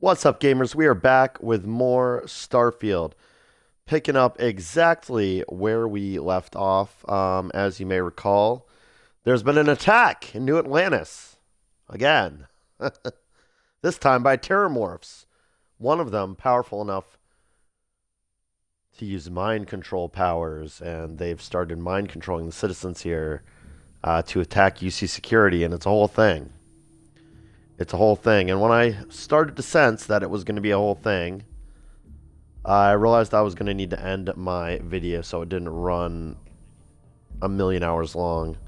What's up, gamers? We are back with more Starfield, picking up exactly where we left off. As you may recall, there's been an attack in New Atlantis again. This time by terramorphs. One of them powerful enough to use mind control powers, and they've started mind controlling the citizens here to attack UC security, and it's a whole thing. It's a whole thing. And when I started to sense that it was going to be a whole thing, I realized I was going to need to end my video so it didn't run a million hours long.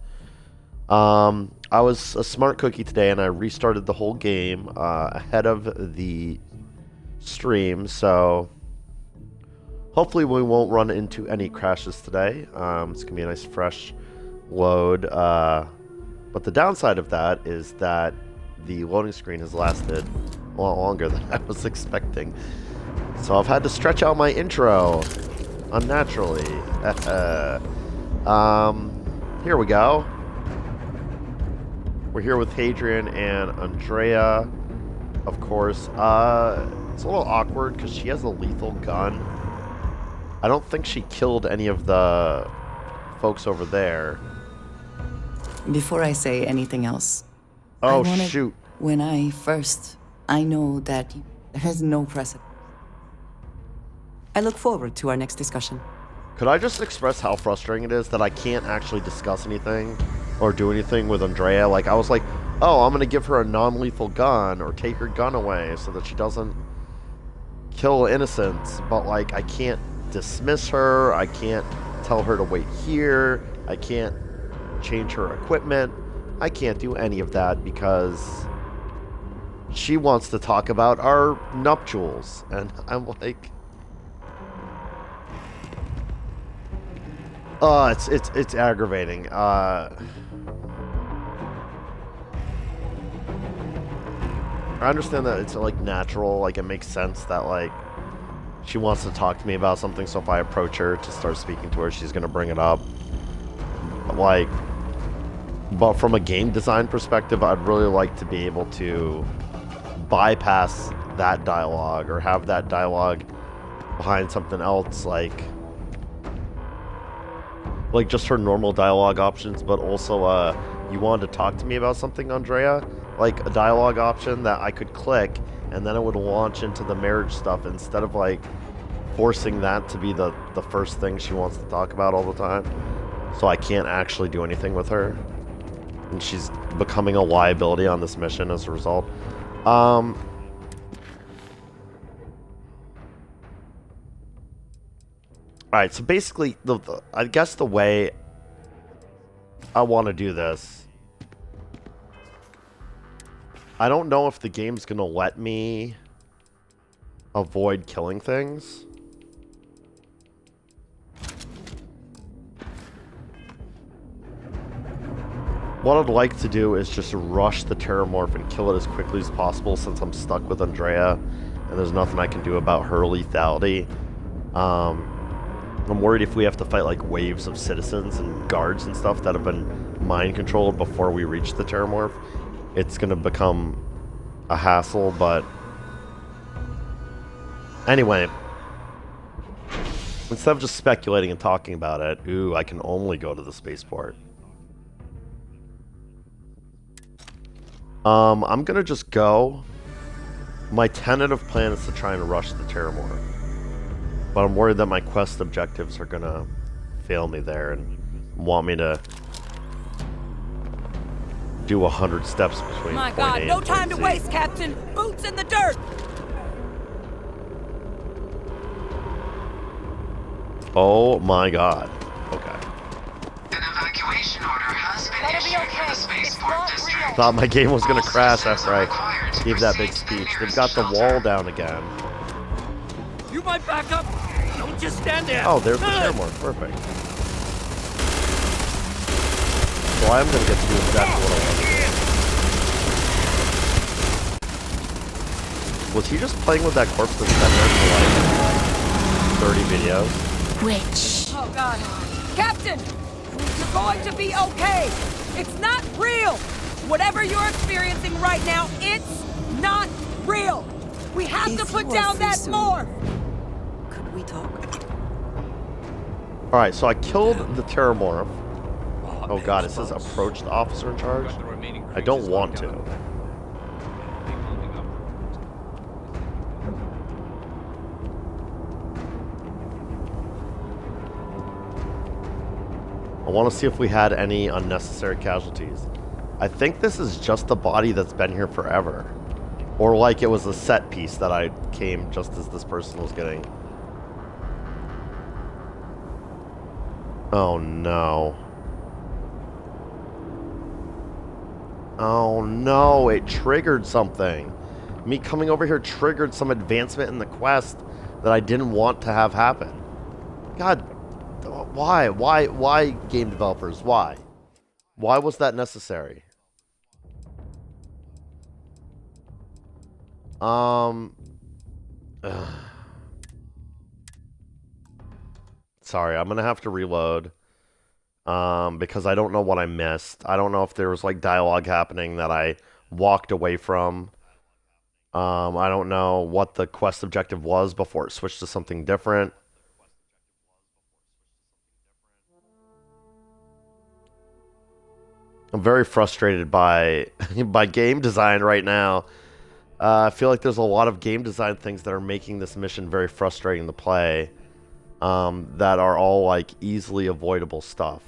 I was a smart cookie today, and I restarted the whole game ahead of the stream, so hopefully we won't run into any crashes today. It's going to be a nice fresh load. But the downside of that is that the loading screen has lasted a lot longer than I was expecting. So I've had to stretch out my intro unnaturally. Here we go. We're here with Hadrian and Andreja, of course. It's a little awkward because she has a lethal gun. I don't think she killed any of the folks over there. Before I say anything else, Oh, shoot. When I know that there is no precedent. I look forward to our next discussion. Could I just express how frustrating it is that I can't actually discuss anything or do anything with Andreja? Like, I was like, oh, I'm going to give her a non-lethal gun or take her gun away so that she doesn't kill innocents. But, like, I can't dismiss her. I can't tell her to wait here. I can't change her equipment. I can't do any of that because she wants to talk about our nuptials. And I'm like, it's aggravating. I understand that it's like natural, like it makes sense that like she wants to talk to me about something, so if I approach her to start speaking to her, she's gonna bring it up. But from a game design perspective, I'd really like to be able to bypass that dialogue or have that dialogue behind something else, like just her normal dialogue options, but also you wanted to talk to me about something, Andreja, like a dialogue option that I could click and then it would launch into the marriage stuff instead of like forcing that to be the first thing she wants to talk about all the time, so I can't actually do anything with her. And she's becoming a liability on this mission as a result. Alright, so basically, I guess the way I want to do this, I don't know if the game's going to let me avoid killing things. What I'd like to do is just rush the terramorph and kill it as quickly as possible since I'm stuck with Andreja and there's nothing I can do about her lethality. I'm worried if we have to fight like waves of citizens and guards and stuff that have been mind controlled before we reach the terramorph, it's going to become a hassle. But anyway, instead of just speculating and talking about it, I can only go to the spaceport. I'm gonna just go. My tentative plan is to try and rush the terramorph, but I'm worried that my quest objectives are gonna fail me there and want me to do 100 steps between My point God, A no and time point to Z. waste, Captain! Boots in the dirt! Oh my God. Okay. An evacuation order has been issued for the spaceport district. Thought my game was gonna All crash systems after are I required to gave that big proceed to the speech. They've nearest got the shelter. wall down again. You might back up! Don't just stand there! Oh, there's the terramorph. Perfect. So I am gonna get to do exactly what I want to do. Was he just playing with that corpse that's been there for like 30 videos? Witch. Oh, God. Captain! You're going to be okay! It's not real! Whatever you're experiencing right now, it's not real! We have to If put you are down free that soon, morph! could we talk? Alright, so I killed the Terramorph. Oh god, it says approach the officer in charge. I don't want to. I want to see if we had any unnecessary casualties. I think this is just a body that's been here forever. Or like it was a set piece that I came just as this person was getting. Oh no. Oh no, it triggered something. Me coming over here triggered some advancement in the quest that I didn't want to have happen. God, why? Why, game developers? Why? Why was that necessary? Sorry, I'm gonna have to reload. Because I don't know what I missed. I don't know if there was like dialogue happening that I walked away from. I don't know what the quest objective was before it switched to something different. I'm very frustrated by by game design right now. I feel like there's a lot of game design things that are making this mission very frustrating to play. That are all like easily avoidable stuff.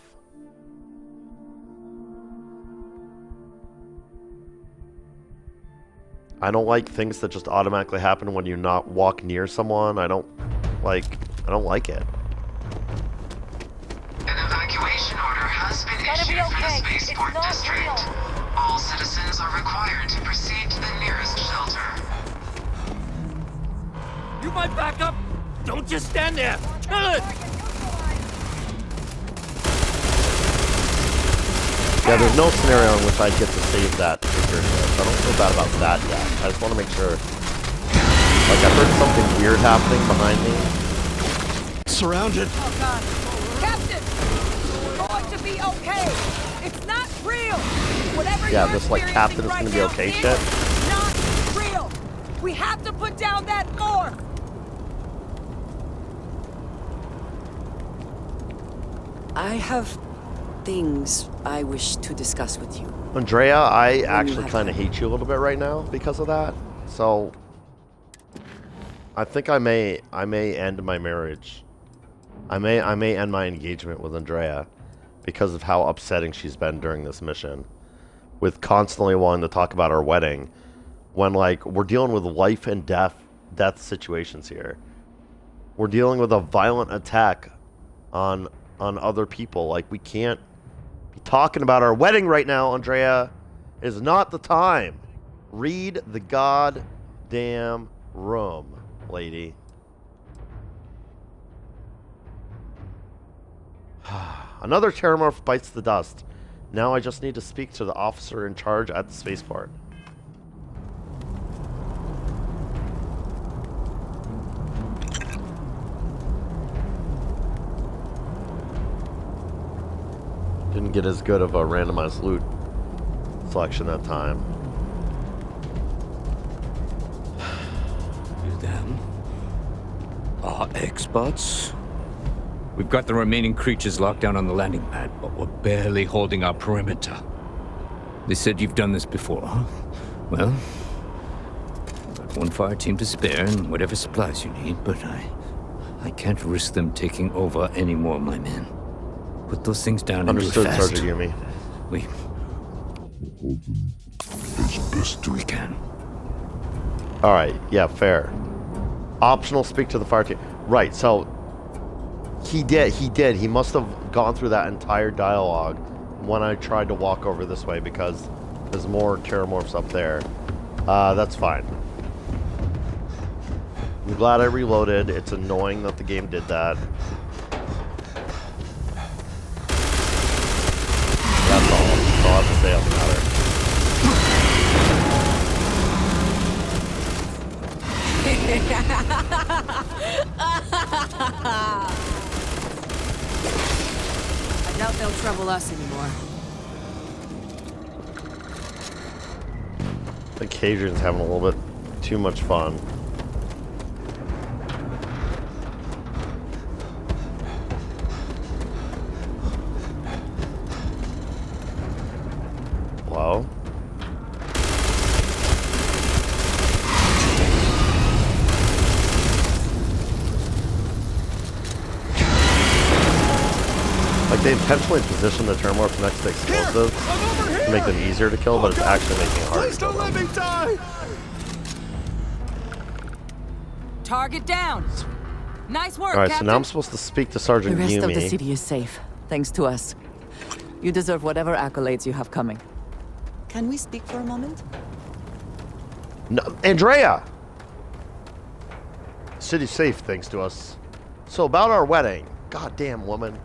I don't like things that just automatically happen when you not walk near someone. I don't like it. An evacuation order has been issued for the spaceport district. All citizens are required to proceed to the nearest shelter. You might back up! Don't just stand there! Kill it! Yeah, there's no scenario in which I'd get to save that particular ship. I don't feel bad about that yet. I just want to make sure. Like, I heard something weird happening behind me. Surrounded. Oh god. Captain! We're going to be okay! It's not real! Whatever Yeah, you're this, like, captain is experiencing gonna be right okay now shit. is not real! We have to put down that morph! I have things I wish to discuss with you. Andrea, I you actually have kind of time. hate you a little bit right now because of that. So, I think I may end my marriage. I may end my engagement with Andrea because of how upsetting she's been during this mission, with constantly wanting to talk about our wedding, when like we're dealing with life and death situations here. We're dealing with a violent attack on other people. Like, we can't be talking about our wedding right now, Andrea. It is not the time. Read the goddamn room, lady. Another Terramorph bites the dust. Now I just need to speak to the officer in charge at the spaceport. Didn't get as good of a randomized loot selection that time. You them are experts. We've got the remaining creatures locked down on the landing pad, but we're barely holding our perimeter. They said you've done this before, huh? Well, I've got one fire team to spare and whatever supplies you need, but I can't risk them taking over any more of my men. Put those things down and do it Understood, fast. Sergeant Yumi. We as best we can. Alright, yeah, fair. Optional, speak to the fire team. Right, so he did. He must have gone through that entire dialogue when I tried to walk over this way because there's more Terramorphs up there. That's fine. I'm glad I reloaded. It's annoying that the game did that. That's all. That's all I have to say on the matter. I doubt they'll trouble us anymore. I think Hadrian's having a little bit too much fun. Like, they intentionally position the Terramorphs next to explosives to make them easier to kill, but it's actually making it harder Please to kill don't let them. me die! Target down. Nice work, Alright, so Captain. now I'm supposed to speak to The Sergeant rest Yumi. of the city is safe, thanks to us. You deserve whatever accolades you have coming. Can we speak for a moment? No, Andreja! City's safe thanks to us. So about our wedding. Goddamn woman.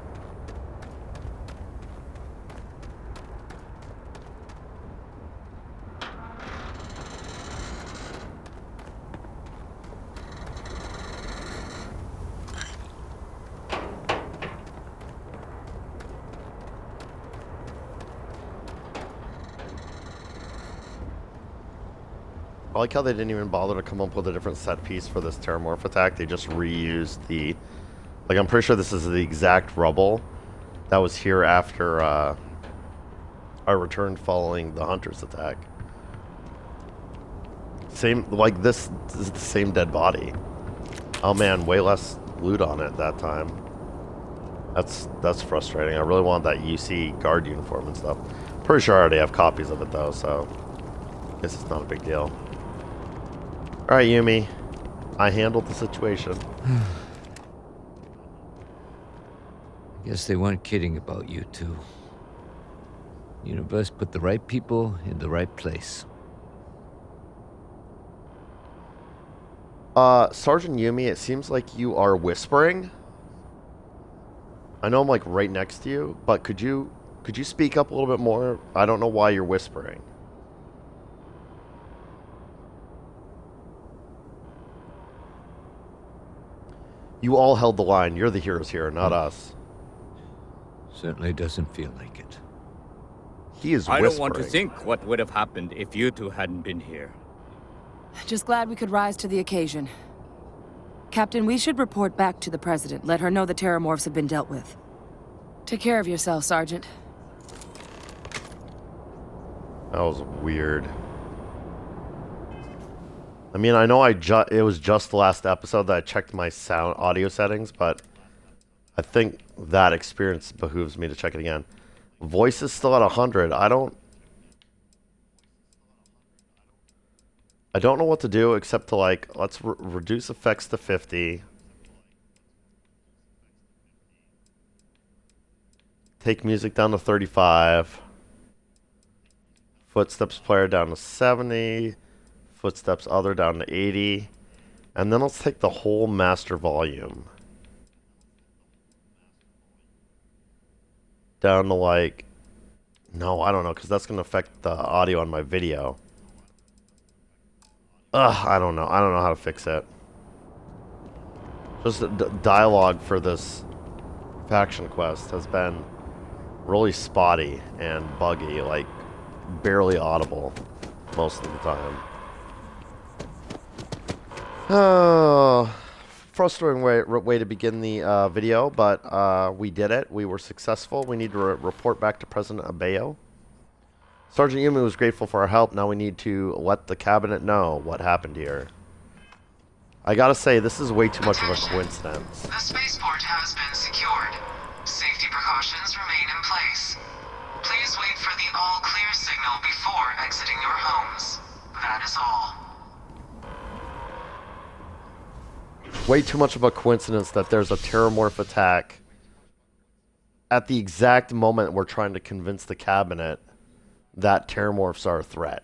I like how they didn't even bother to come up with a different set piece for this Terramorph attack. They just reused the... Like, I'm pretty sure this is the exact rubble that was here after I returned following the Hunter's attack. Same, like, this is the same dead body. Oh man, way less loot on it that time. That's frustrating. I really want that UC guard uniform and stuff. Pretty sure I already have copies of it though, so I guess it's not a big deal. Alright, Yumi. I handled the situation. Guess they weren't kidding about you two. Universe put the right people in the right place. Sergeant Yumi, it seems like you are whispering. I know I'm like right next to you, but could you speak up a little bit more? I don't know why you're whispering. You all held the line. You're the heroes here, not us. Certainly doesn't feel like it. He is I whispering. don't want to think what would have happened if you two hadn't been here. Just glad we could rise to the occasion. Captain, we should report back to the President. Let her know the Terramorphs have been dealt with. Take care of yourself, Sergeant. That was weird. I mean, I know it was just the last episode that I checked my audio settings, but I think that experience behooves me to check it again. Voice is still at 100. I don't know what to do except to, like, let's reduce effects to 50. Take music down to 35. Footsteps player down to 70. Footsteps other down to 80. And then let's take the whole master volume down to, like, no, I don't know, because that's going to affect the audio on my video. Ugh, I don't know. I don't know how to fix it. Just the dialogue for this faction quest has been really spotty and buggy, like barely audible most of the time. Oh, frustrating way to begin the video, but we did it. We were successful. We need to report back to President Abeyo. Sergeant Yumi was grateful for our help. Now we need to let the cabinet know what happened here. I gotta say, this is way too much of a coincidence. The spaceport has been secured. Safety precautions remain in place. Please wait for the all-clear signal before exiting your homes. That is all. Way too much of a coincidence that there's a Terramorph attack at the exact moment we're trying to convince the cabinet that Terramorphs are a threat.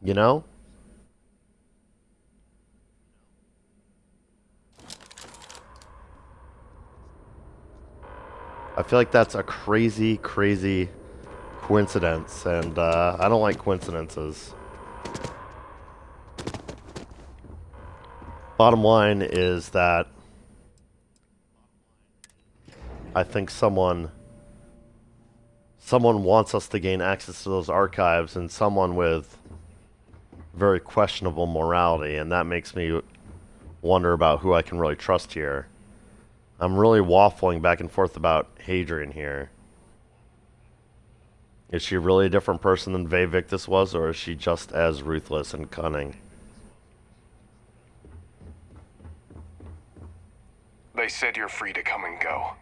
You know? I feel like that's a crazy, crazy coincidence, and I don't like coincidences. Bottom line is that I think someone wants us to gain access to those archives, and someone with very questionable morality, and that makes me wonder about who I can really trust here. I'm really waffling back and forth about Hadrian here. Is she really a different person than Ve Victus was, or is she just as ruthless and cunning? They said you're free to come and go.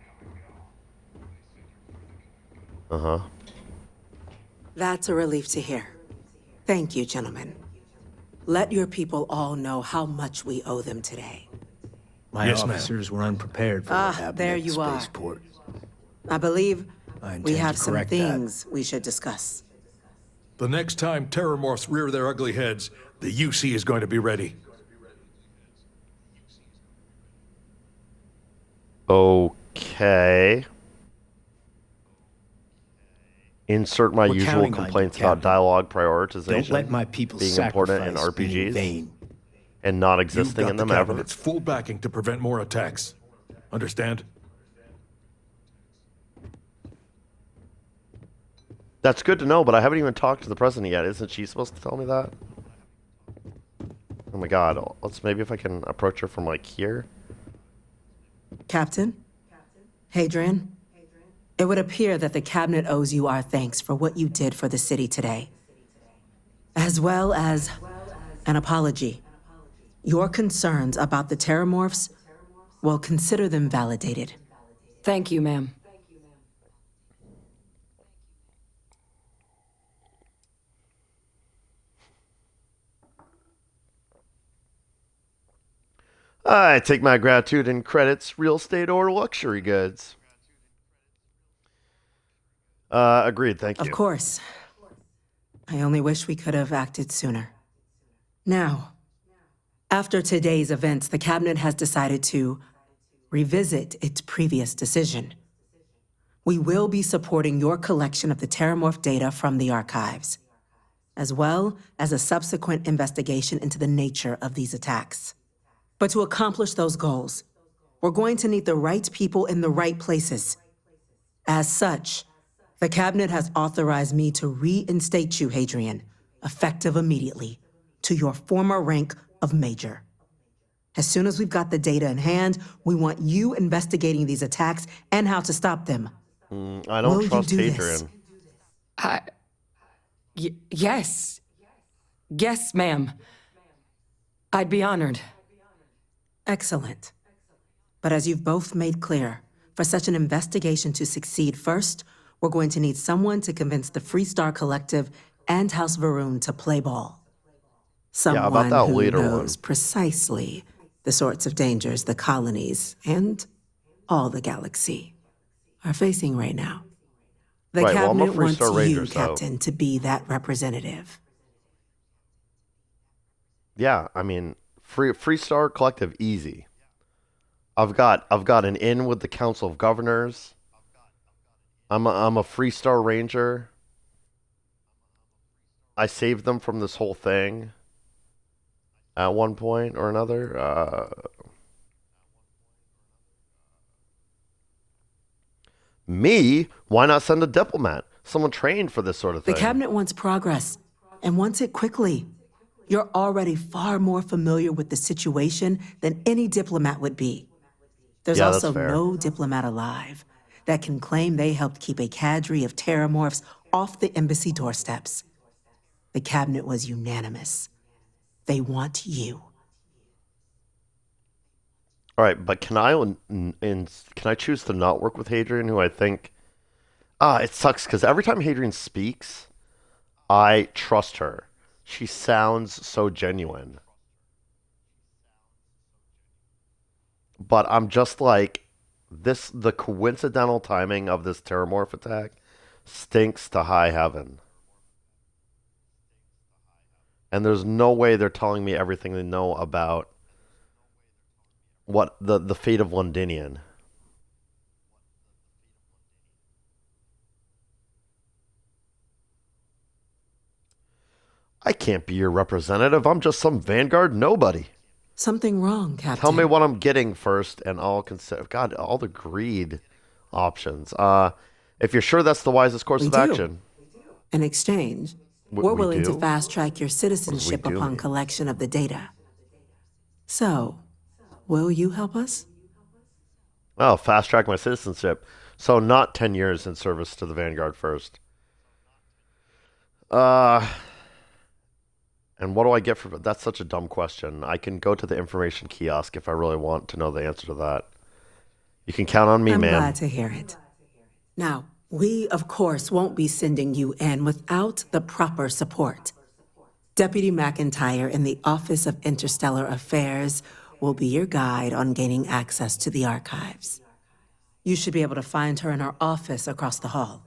Uh-huh. That's a relief to hear. Thank you, gentlemen. Let your people all know how much we owe them today. My officers were unprepared for what happened there at the you are. spaceport. I believe I intend we have to some correct things we should discuss. The next time terramorphs rear their ugly heads, the UC is going to be ready. Okay. Insert my We're usual counting on you, complaints about Captain. dialogue prioritization. Don't let my people being important in sacrifice being RPGs vain. and not You've existing got in the them ever. cabinet's full backing to prevent more attacks. Understand? That's good to know, but I haven't even talked to the president yet. Isn't she supposed to tell me that? Oh my god. Let's maybe if I can approach her from like here. Captain? Hadrian? It would appear that the cabinet owes you our thanks for what you did for the city today, as well as an apology. Your concerns about the terramorphs, well, consider them validated. Thank you, ma'am. I take my gratitude in credits, real estate, or luxury goods. Agreed, thank you. Of course. I only wish we could have acted sooner. Now, after today's events, the cabinet has decided to revisit its previous decision. We will be supporting your collection of the terramorph data from the archives, as well as a subsequent investigation into the nature of these attacks. But to accomplish those goals, we're going to need the right people in the right places. As such, the cabinet has authorized me to reinstate you, Hadrian, effective immediately, to your former rank of major. As soon as we've got the data in hand, we want you investigating these attacks and how to stop them. I don't Will you trust do this? Hadrian. Yes. Yes, ma'am. I'd be honored. Excellent. But as you've both made clear, for such an investigation to succeed first, we're going to need someone to convince the Freestar Collective and House Varun to play ball. Someone about that who later one. knows precisely the sorts of dangers the colonies and all the galaxy are facing right now. The Right, well, I'm a cabinet wants Freestar Ranger, you, so- Captain, to be that representative. Yeah, I mean, Freestar Collective, easy. I've got an in with the Council of Governors. I'm a Freestar Ranger. I saved them from this whole thing at one point or another. Me? Why not send a diplomat? Someone trained for this sort of The thing. cabinet wants progress and wants it quickly. You're already far more familiar with the situation than any diplomat would be. There's Yeah, that's also fair. no diplomat alive that can claim they helped keep a cadre of terramorphs off the embassy doorsteps. The cabinet was unanimous. They want you. All right, but can I choose to not work with Hadrian, who I think... it sucks, because every time Hadrian speaks, I trust her. She sounds so genuine. But I'm just like, the coincidental timing of this terramorph attack stinks to high heaven. And there's no way they're telling me everything they know about what the fate of Londinian. I can't be your representative. I'm just some Vanguard nobody. Something wrong, Captain. Tell me what I'm getting first, and I'll consider. God, all the greed options. If you're sure that's the wisest course We of do. action, In exchange, We- we're we willing do? to fast-track your citizenship do upon mean? collection of the data. So, will you help us? oh, fast track my citizenship. So not 10 years in service to the Vanguard first. And what do I get for that's such a dumb question. I can go to the information kiosk if I really want to know the answer to that. You can count on me, I'm man. glad to hear it. Now, We, of course, won't be sending you in without the proper support. Deputy McIntyre in the Office of Interstellar Affairs will be your guide on gaining access to the archives. You should be able to find her in her office across the hall.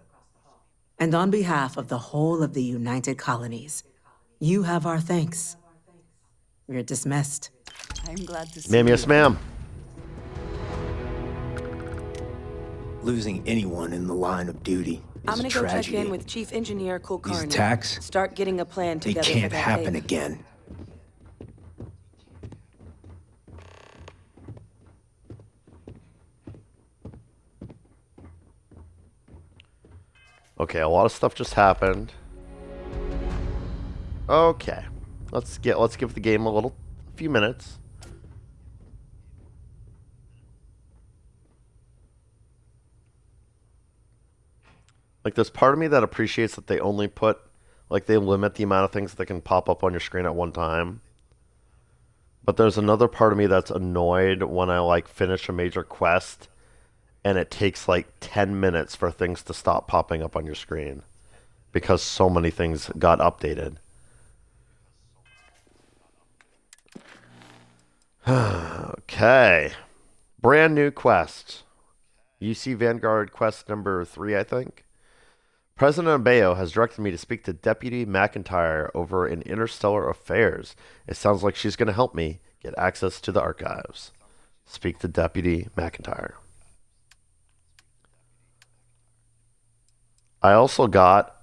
And on behalf of the whole of the United Colonies, you have our thanks. You're dismissed. I'm glad to see Ma'am, you. yes, ma'am. Losing anyone in the line of duty I'm is a gonna go check tragedy. in with Chief Engineer These Kulkarni. attacks, Start getting a plan they together. can't for that happen tape. again. Okay, a lot of stuff just happened. Okay. Let's give the game a few minutes. Like, there's part of me that appreciates that they only put, like, they limit the amount of things that can pop up on your screen at one time. But there's another part of me that's annoyed when I, like, finish a major quest and it takes, like, 10 minutes for things to stop popping up on your screen because so many things got updated. Okay. Brand new quest. UC Vanguard quest number 3, I think. President Abeyo has directed me to speak to Deputy McIntyre over in Interstellar Affairs. It sounds like she's going to help me get access to the archives. Speak to Deputy McIntyre. I also got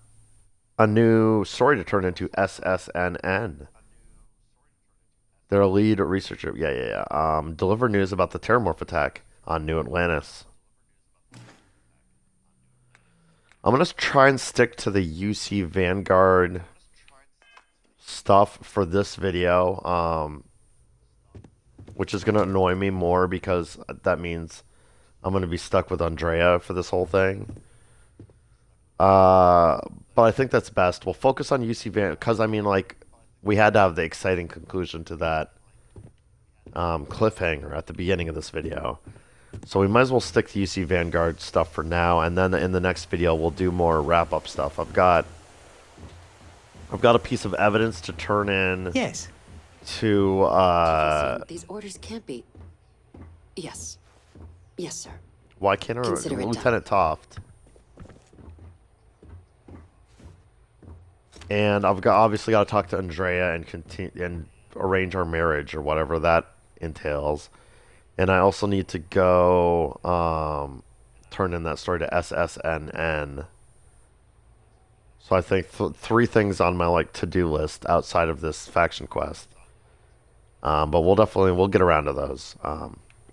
a new story to turn into SSNN. They're a lead researcher. Yeah. Deliver news about the Terramorph attack on New Atlantis. I'm going to try and stick to the UC Vanguard stuff for this video, which is going to annoy me more because that means I'm going to be stuck with Andreja for this whole thing. But I think that's best. We'll focus on UC Vanguard because, I mean, like, we had to have the exciting conclusion to that cliffhanger at the beginning of this video. So we might as well stick to UC Vanguard stuff for now, and then in the next video we'll do more wrap-up stuff. I've got a piece of evidence to turn in. Yes. To These orders can't be. Yes, sir. Why can't I? Consider it Lieutenant Toft. And I've obviously got to talk to Andreja and continue and arrange our marriage or whatever that entails. And I also need to go turn in that story to SSNN. So I think 3 things on my to-do list outside of this faction quest. But we'll get around to those.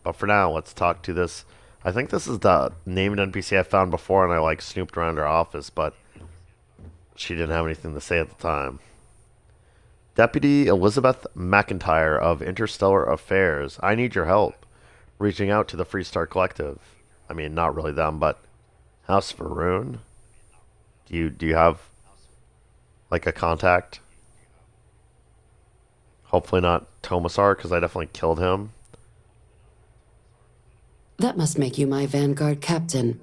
But for now, let's talk to this. I think this is the named NPC I found before, and I snooped around her office, but she didn't have anything to say at the time. Deputy Elizabeth McIntyre of Interstellar Affairs. I need your help. Reaching out to the Freestar Collective. I mean, not really them, but House Varun. Do you have a contact? Hopefully not Tomasar, because I definitely killed him. That must make you my Vanguard captain.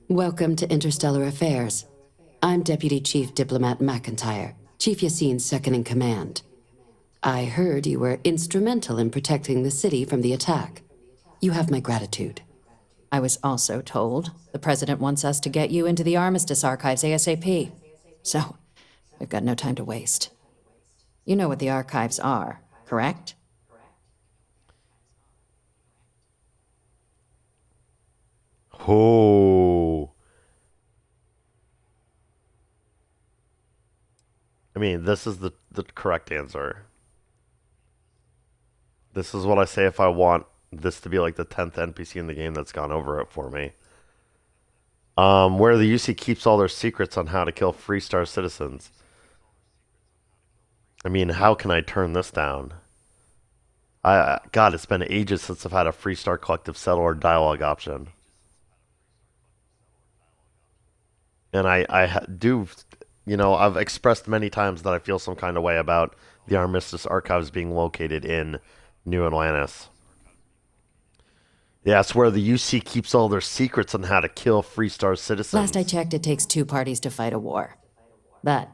Welcome to Interstellar Affairs. I'm Deputy Chief Diplomat McIntyre, Chief Yassine's second in command. I heard you were instrumental in protecting the city from the attack. You have my gratitude. I was also told the President wants us to get you into the Armistice archives ASAP. So, we've got no time to waste. You know what the archives are, correct? Oh. I mean, this is the correct answer. This is what I say if I want this to be the 10th NPC in the game that's gone over it for me. Where the UC keeps all their secrets on how to kill Freestar citizens. I mean, how can I turn this down? God, it's been ages since I've had a Freestar Collective settle or dialogue option. And I do, I've expressed many times that I feel some kind of way about the Armistice archives being located in New Atlantis. Yeah, it's where the UC keeps all their secrets on how to kill Freestar citizens. Last I checked, it takes 2 parties to fight a war. But,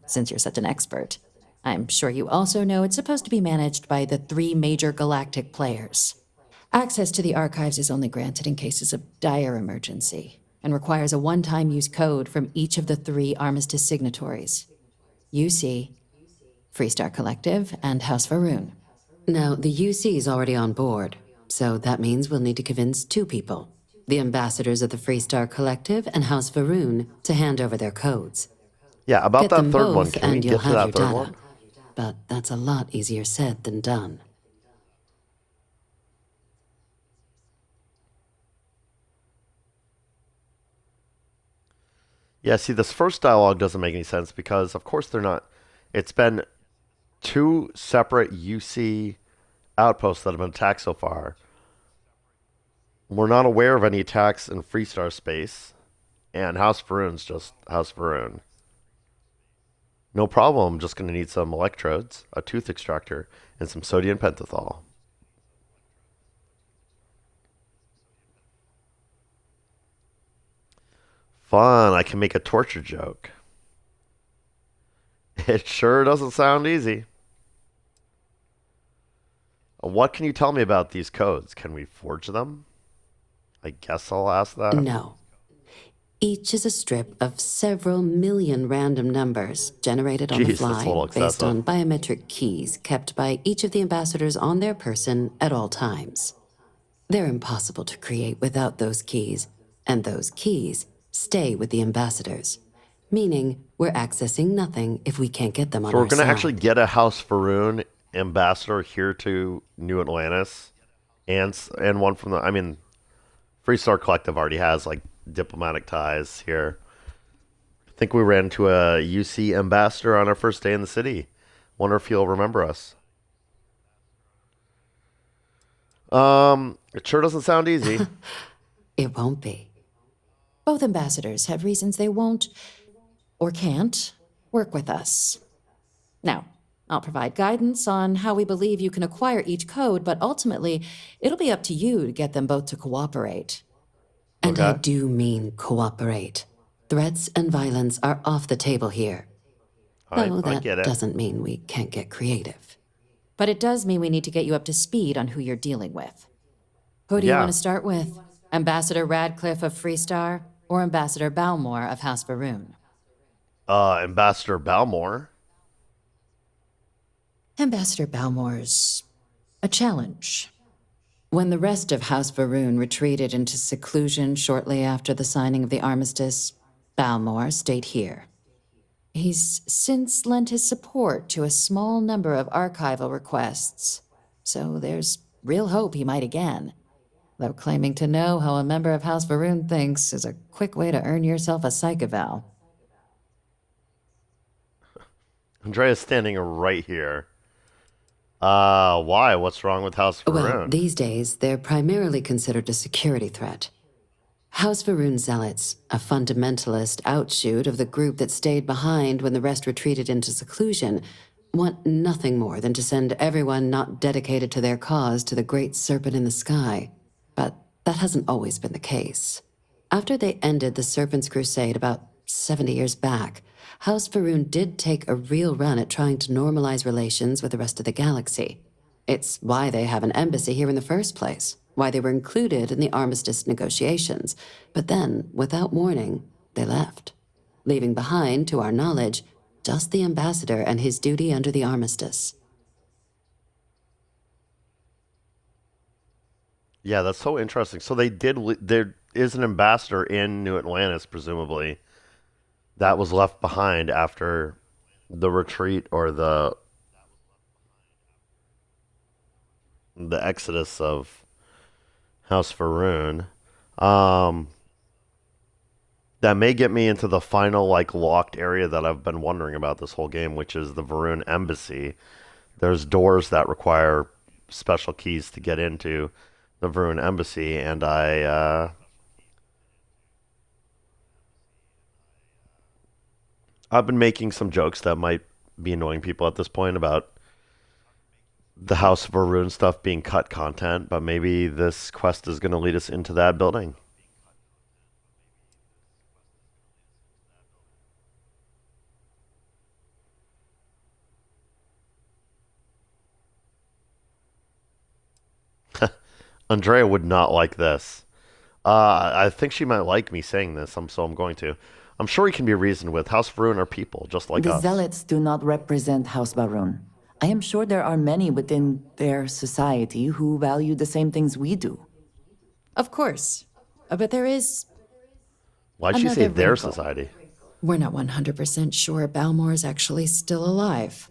since you're such an expert, I'm sure you also know it's supposed to be managed by the 3 major galactic players. Access to the archives is only granted in cases of dire emergency, and requires a one-time use code from each of the 3 armistice signatories. UC, Freestar Collective, and House Varun. Now, the UC is already on board, so that means we'll need to convince 2 people. The ambassadors of the Freestar Collective and House Varun to hand over their codes. Yeah, about Get that them third both, one. Can we and you'll get to have that your third data. one? But that's a lot easier said than done. Yeah, see, this first dialogue doesn't make any sense because, of course, they're not. It's been 2 separate UC outposts that have been attacked so far. We're not aware of any attacks in Freestar space, and House Varun's just House Varun. No problem, I'm just going to need some electrodes, a tooth extractor, and some sodium pentothal. Fun, I can make a torture joke. It sure doesn't sound easy. What can you tell me about these codes? Can we forge them? I guess I'll ask that. No. Each is a strip of several million random numbers generated on the Jeez, that's a little fly based excessive. on biometric keys kept by each of the ambassadors on their person at all times. They're impossible to create without those keys, and those keys stay with the ambassadors, meaning we're accessing nothing if we can't get them on So we're our going to side. actually get a House Varun ambassador here to New Atlantis, and one from the. I mean, Freestar Collective already has like diplomatic ties here. I think we ran into a UC ambassador on our first day in the city. Wonder if he'll remember us. It sure doesn't sound easy. It won't be. Both ambassadors have reasons they won't, or can't, work with us. Now, I'll provide guidance on how we believe you can acquire each code, but ultimately, it'll be up to you to get them both to cooperate. And I Okay. do mean cooperate. Threats and violence are off the table here. Though I that get it. doesn't mean we can't get creative. But it does mean we need to get you up to speed on who you're dealing with. Who do you Yeah. want to start with? Ambassador Radcliffe of Freestar or Ambassador Balmore of House Varun? Ambassador Balmore. Ambassador Balmore's a challenge. When the rest of House Varun retreated into seclusion shortly after the signing of the armistice, Balmore stayed here. He's since lent his support to a small number of archival requests, so there's real hope he might again. Though claiming to know how a member of House Varun thinks is a quick way to earn yourself a psych eval. Andreja's standing right here. Why? What's wrong with House Varun? Well, these days, they're primarily considered a security threat. House Varun Zealots, a fundamentalist outshoot of the group that stayed behind when the rest retreated into seclusion, want nothing more than to send everyone not dedicated to their cause to the great serpent in the sky. But that hasn't always been the case. After they ended the Serpent's Crusade about 70 years back, House Varun did take a real run at trying to normalize relations with the rest of the galaxy. It's why they have an embassy here in the first place, why they were included in the armistice negotiations. But then, without warning, they left, leaving behind, to our knowledge, just the ambassador and his duty under the armistice. Yeah, that's so interesting. So they did. There is an ambassador in New Atlantis, presumably, that was left behind after the retreat or the exodus of House Varun. That may get me into the final like locked area that I've been wondering about this whole game, which is the Varun embassy. There's doors that require special keys to get into the Varun embassy, and I've been making some jokes that might be annoying people at this point about the House of Varun stuff being cut content, but maybe this quest is going to lead us into that building. Andreja would not like this. I think she might like me saying this, so I'm going to. I'm sure he can be reasoned with. House Varun are people, just like The us. Zealots do not represent House Barun. I am sure there are many within their society who value the same things we do. Of course. But there is. Why'd she say another their wrinkle. society? We're not 100% sure Balmore is actually still alive.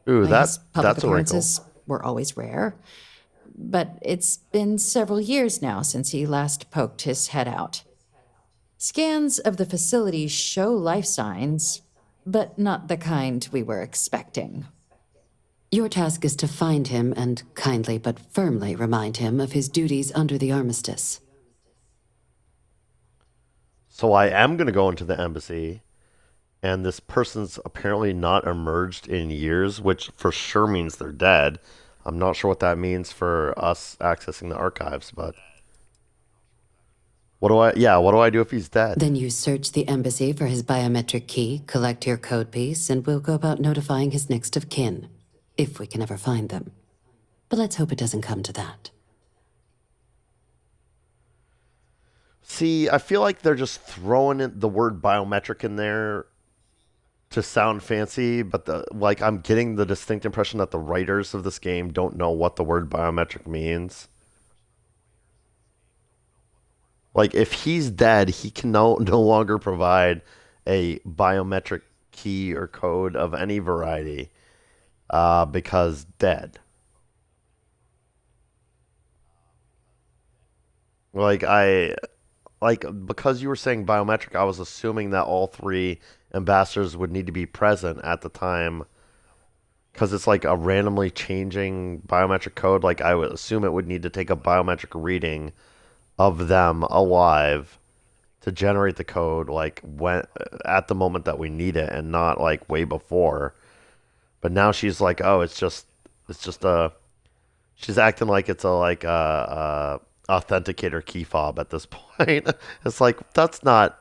Ooh, His that's public a wrinkle. appearances were always rare. But it's been several years now since he last poked his head out. Scans of the facility show life signs, but not the kind we were expecting. Your task is to find him and kindly but firmly remind him of his duties under the armistice. So I am going to go into the embassy, and this person's apparently not emerged in years, which for sure means they're dead. I'm not sure what that means for us accessing the archives, but what do I do if he's dead? Then you search the embassy for his biometric key, collect your code piece, and we'll go about notifying his next of kin, if we can ever find them. But let's hope it doesn't come to that. See, I feel like they're just throwing in the word biometric in there to sound fancy, but I'm getting the distinct impression that the writers of this game don't know what the word biometric means. Like, if he's dead, he can no longer provide a biometric key or code of any variety because dead. Because you were saying biometric, I was assuming that all three ambassadors would need to be present at the time because it's like a randomly changing biometric code. Like, I would assume it would need to take a biometric reading of them alive to generate the code, like when at the moment that we need it, and not like way before. But now she's like, oh, it's just she's acting like it's a authenticator key fob at this point. It's like, that's not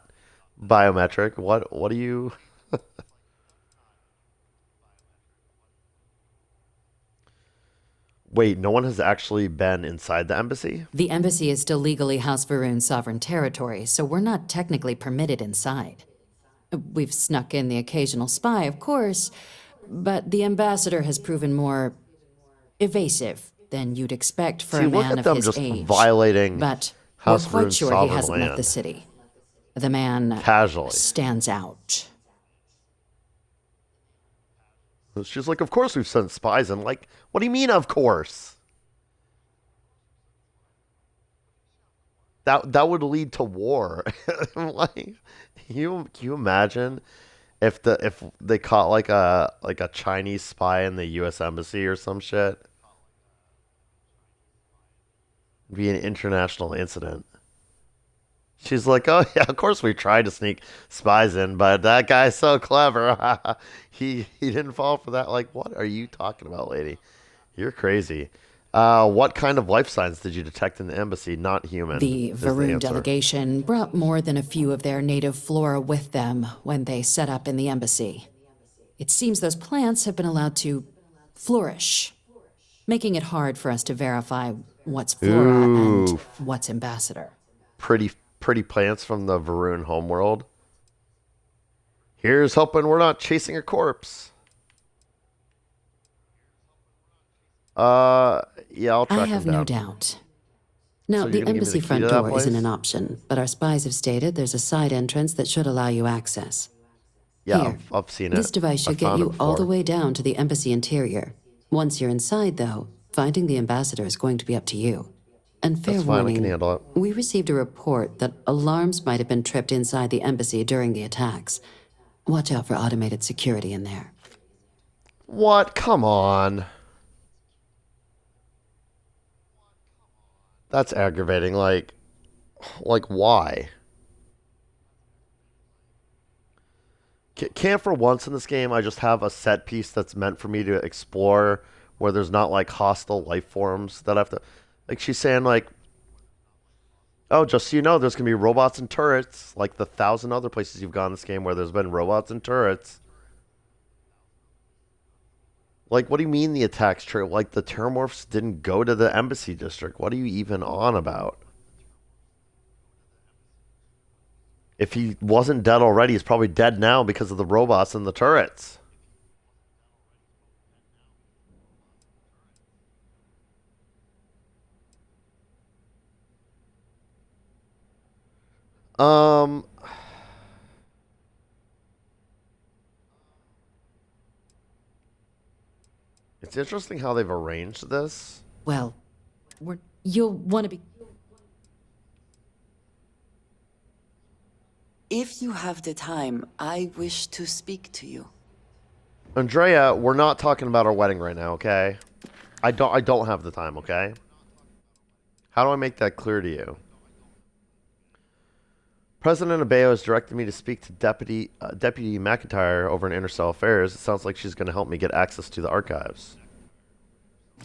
biometric. What do you? Wait, no one has actually been inside the embassy? The embassy is still legally House Varun's sovereign territory, so we're not technically permitted inside. We've snuck in the occasional spy, of course, but the ambassador has proven more evasive than you'd expect for a look man at of them his just age. violating But House we're quite Varun's sure he sovereign hasn't left land. the city. The man Casually stands out. She's like, of course we've sent spies in. Like, what do you mean, of course? That would lead to war. Like, can you imagine if they caught like a Chinese spy in the U.S. embassy or some shit? It'd be an international incident. She's like, oh yeah, of course we tried to sneak spies in, but that guy's so clever. he didn't fall for that. Like, what are you talking about, lady? You're crazy. What kind of life signs did you detect in the embassy? Not human. The is the Varun answer. delegation brought more than a few of their native flora with them when they set up in the embassy. It seems those plants have been allowed to flourish, making it hard for us to verify what's flora and what's ambassador. Pretty plants from the Varun homeworld. Here's hoping we're not chasing a corpse. Yeah, I'll track I have him down. no doubt. Now, So you're the gonna give me embassy the key front to that door isn't place? an option, but our spies have stated there's a side entrance that should allow you access. Yeah, Here, I've seen it. This device I should get found you it all the before. way down to the embassy interior. Once you're inside, though, finding the ambassador is going to be up to you. And fair That's fine, I can warning, handle it. we received a report that alarms might have been tripped inside the embassy during the attacks. Watch out for automated security in there. What? Come on. That's aggravating. Like why? Can't for once in this game I just have a set piece that's meant for me to explore where there's not like hostile life forms that have to, like she's saying like, oh, just so you know, there's gonna be robots and turrets like the 1,000 other places you've gone in this game where there's been robots and turrets. Like, what do you mean the attacks true? Like, the Terramorphs didn't go to the embassy district. What are you even on about? If he wasn't dead already, he's probably dead now because of the robots and the turrets. It's interesting how they've arranged this. Well, you'll want to be... If you have the time, I wish to speak to you. Andreja, we're not talking about our wedding right now, okay? I don't have the time, okay? How do I make that clear to you? President Abeo has directed me to speak to Deputy McIntyre over in Interstellar Affairs. It sounds like she's going to help me get access to the archives.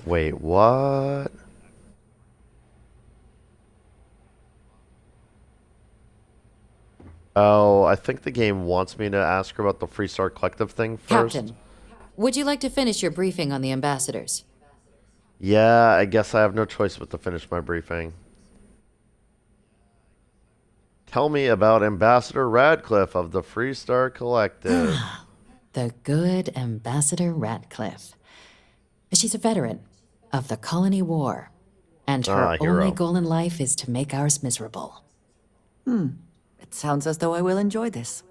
Wait, what? Oh, I think the game wants me to ask her about the Freestar Collective thing first. Captain, would you like to finish your briefing on the ambassadors? Yeah, I guess I have no choice but to finish my briefing. Tell me about Ambassador Radcliffe of the Freestar Collective. The good Ambassador Radcliffe. She's a veteran of the Colony War, and her only goal in life is to make ours miserable. It sounds as though I will enjoy this.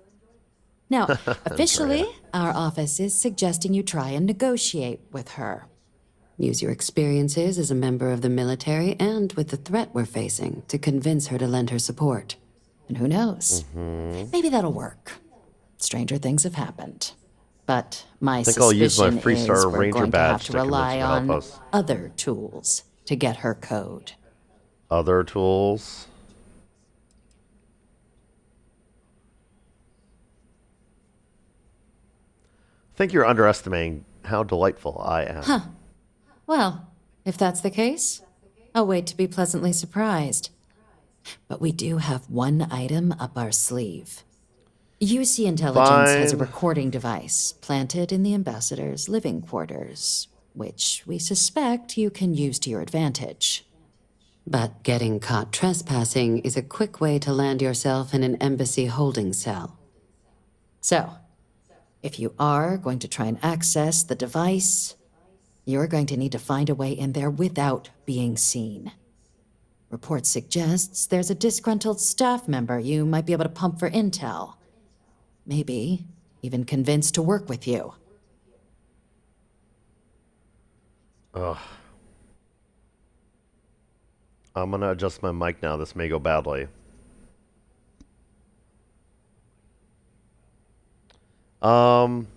Now, officially, our office is suggesting you try and negotiate with her. Use your experiences as a member of the military and with the threat we're facing to convince her to lend her support. And who knows? Maybe that'll work. Stranger things have happened. But my suspicion is we're going to have to rely on other tools to get her code. Other tools? I think you're underestimating how delightful I am. Huh. Well, if that's the case, I'll wait to be pleasantly surprised. But we do have one item up our sleeve. UC Intelligence has a recording device planted in the ambassador's living quarters, which we suspect you can use to your advantage. But getting caught trespassing is a quick way to land yourself in an embassy holding cell. So, if you are going to try and access the device, you're going to need to find a way in there without being seen. Report suggests there's a disgruntled staff member you might be able to pump for intel. Maybe even convince to work with you. Ugh. I'm gonna adjust my mic now. This may go badly. Goddamn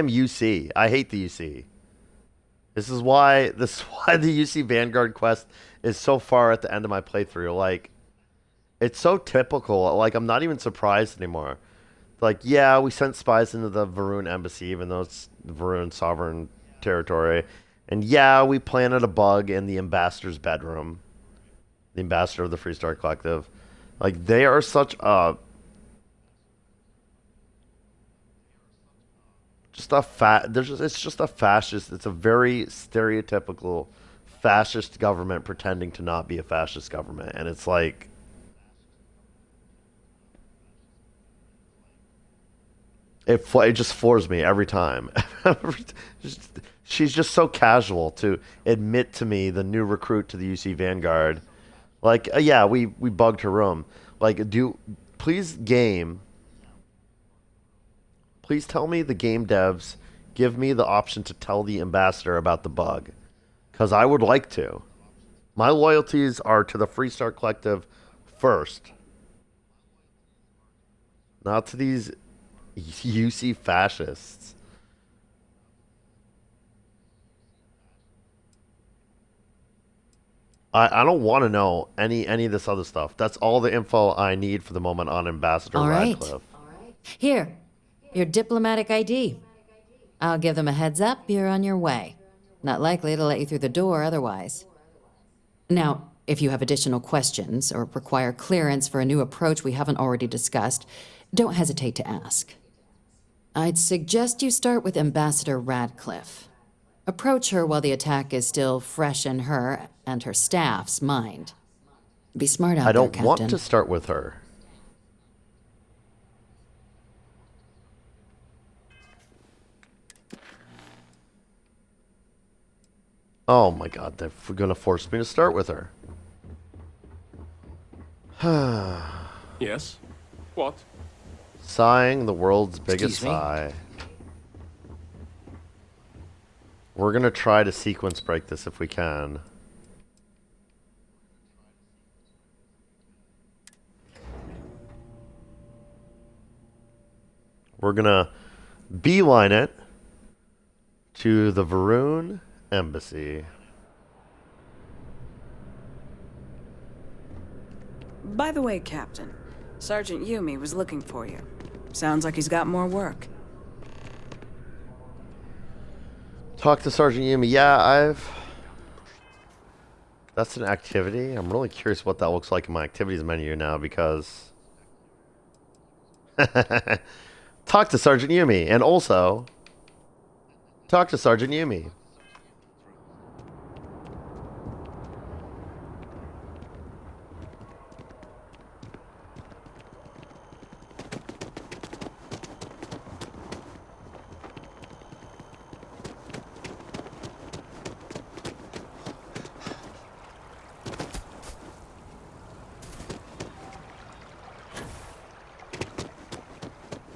UC. I hate the UC. This is why the UC Vanguard quest is so far at the end of my playthrough. Like, it's so typical. Like, I'm not even surprised anymore. Like, yeah, we sent spies into the Varun embassy, even though it's Varun sovereign territory. And yeah, we planted a bug in the ambassador's bedroom. The ambassador of the Freestar Collective. Like, they are such a... it's just a fascist. It's a very stereotypical fascist government pretending to not be a fascist government, and it's like it just floors me every time. She's just so casual to admit to me, the new recruit to the UC Vanguard, like yeah, we bugged her room. Like, please tell me, the game devs, give me the option to tell the ambassador about the bug. Because I would like to. My loyalties are to the Freestar Collective first. Not to these UC fascists. I don't want to know any of this other stuff. That's all the info I need for the moment on Ambassador Radcliffe. Here. Your diplomatic ID. I'll give them a heads up, you're on your way. Not likely to let you through the door otherwise. Now, if you have additional questions or require clearance for a new approach we haven't already discussed, don't hesitate to ask. I'd suggest you start with Ambassador Radcliffe. Approach her while the attack is still fresh in her and her staff's mind. Be smart out I there, don't Captain. want to start with her. Oh my god, they're gonna force me to start with her. Yes? What? Sighing the world's biggest Excuse me? sigh. We're gonna try to sequence break this if we can. We're gonna beeline it to the Varun Embassy. By the way, Captain, Sergeant Yumi was looking for you. Sounds like he's got more work. Talk to Sergeant Yumi. Yeah, that's an activity. I'm really curious what that looks like in my activities menu now because... Talk to Sergeant Yumi. And also... Talk to Sergeant Yumi.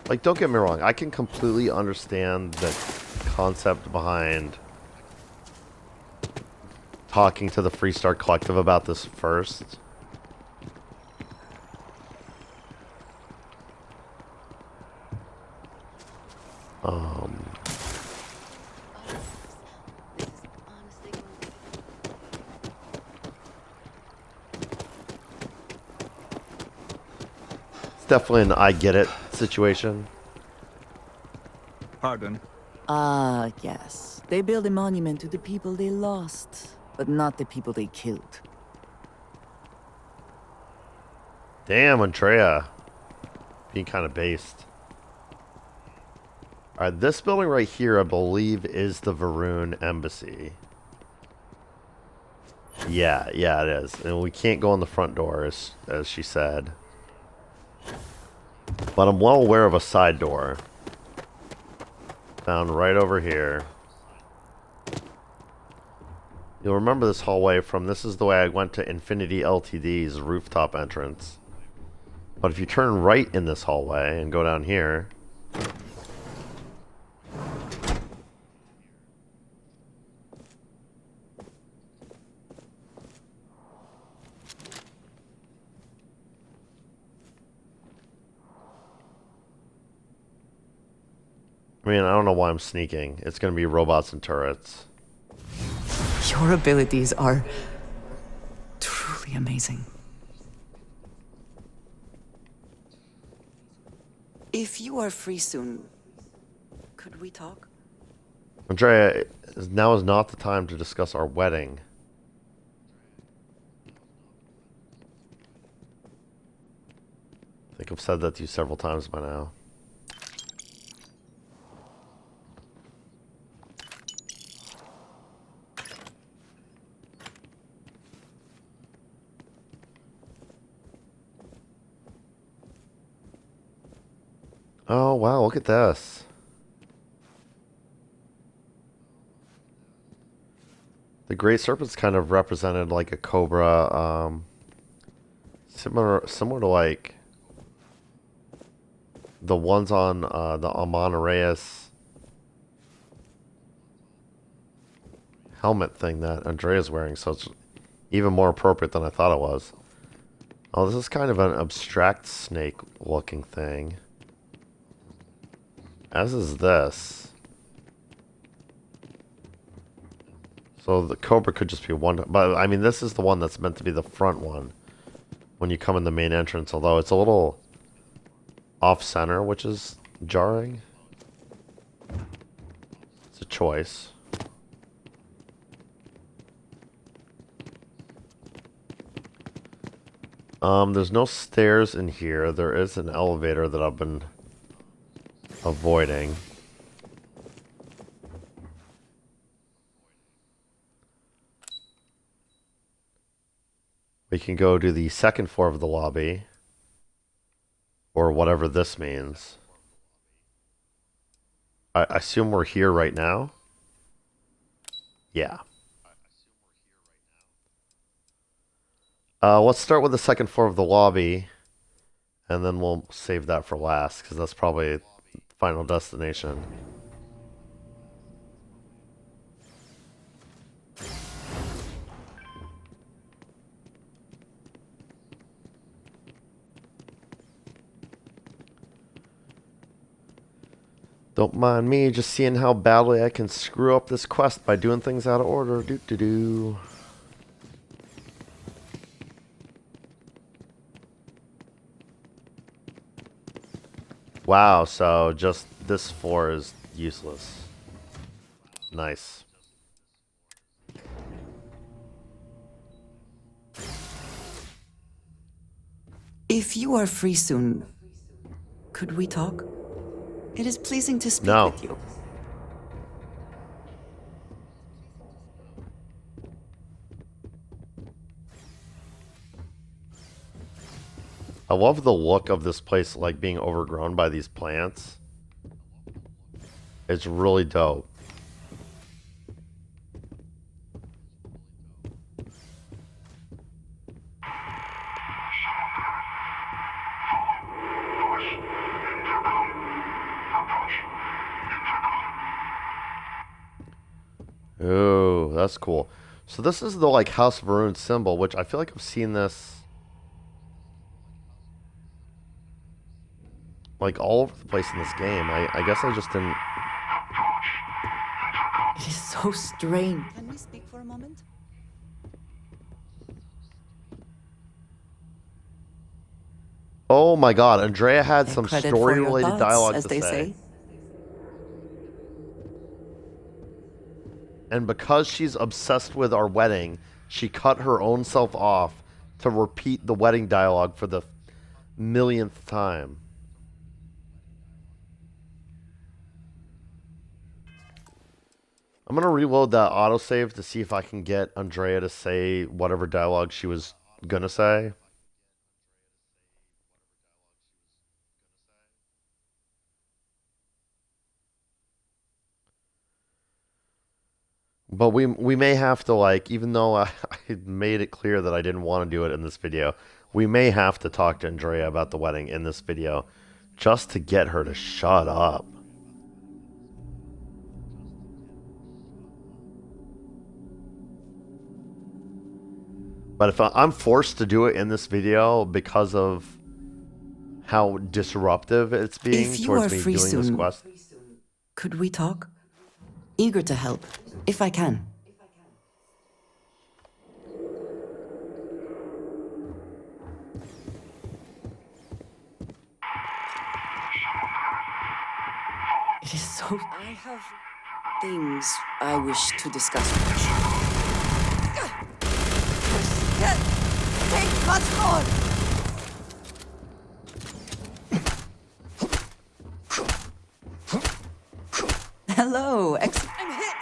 Like, don't get me wrong. I can completely understand the concept behind talking to the Freestar Collective about this first. It's definitely an I get it situation. Pardon? Ah, yes. They build a monument to the people they lost, but not the people they killed. Damn, Andreja. Being kind of based. Alright, this building right here, I believe, is the Varun Embassy. Yeah, it is. And we can't go in the front door, as she said. But I'm well aware of a side door. Found right over here. You'll remember this hallway from this is the way I went to Infinity Ltd's rooftop entrance. But if you turn right in this hallway and go down here... I mean, I don't know why I'm sneaking. It's going to be robots and turrets. Your abilities are truly amazing. If you are free soon, could we talk? Andreja, now is not the time to discuss our wedding. I think I've said that to you several times by now. Oh, wow, look at this. The Great Serpent's kind of represented like a cobra, similar to like the ones on the Amon Reyes helmet thing that Andreja's wearing, so it's even more appropriate than I thought it was. Oh, this is kind of an abstract snake looking thing. As is this. So the Cobra could just be one, but I mean this is the one that's meant to be the front one when you come in the main entrance, although it's a little off-center, which is Jarring? It's a choice. There's no stairs in here. There is an elevator that I've been avoiding. We can go to the second floor of the lobby. Or whatever this means. I assume we're here right now? Yeah. Let's start with the second floor of the lobby. And then we'll save that for last, because that's probably final destination. Don't mind me just seeing how badly I can screw up this quest by doing things out of order. Do. Wow, so just this floor is useless. Nice. If you are free soon, could we talk? It is pleasing to speak No. with you. I love the look of this place, like being overgrown by these plants. It's really dope. Oh, that's cool. So this is the like House of Ruin symbol, which I feel like I've seen this like all over the place in this game. I guess I just didn't. It is so strange. Can we speak for a moment? Oh my god, Andrea had some Credit for your story-related thoughts, dialogue as to they say. say. And because she's obsessed with our wedding, she cut her own self off to repeat the wedding dialogue for the millionth time. I'm going to reload that autosave to see if I can get Andrea to say whatever dialogue she was going to say. But we may have to, like, even though I made it clear that I didn't want to do it in this video, we may have to talk to Andrea about the wedding in this video just to get her to shut up. But if I'm forced to do it in this video because of how disruptive it's being If you towards are me free doing this soon, quest. could we talk? Eager to help, if I can. It is so... I have things I wish to discuss with you. Take control! Hello, I'm hit!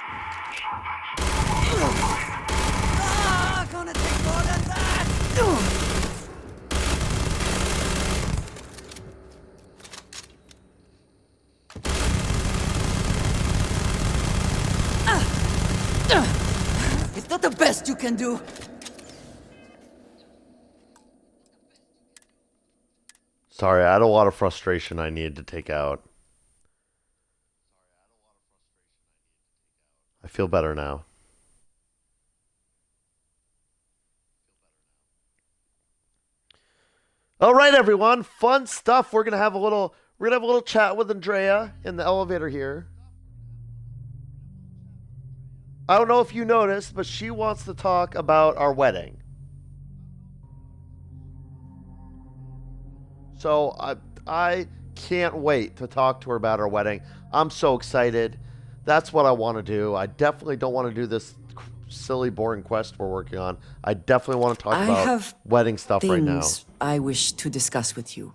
Gonna take more than that! It's not the best you can do. Sorry, I had a lot of frustration I needed to take out. I feel better now. All right, everyone, fun stuff. We're gonna have a little chat with Andrea in the elevator here. I don't know if you noticed, but she wants to talk about our wedding. So I can't wait to talk to her about her wedding. I'm so excited. That's what I want to do. I definitely don't want to do this silly, boring quest we're working on. I definitely want to talk I about have wedding stuff right now. things I wish to discuss with you.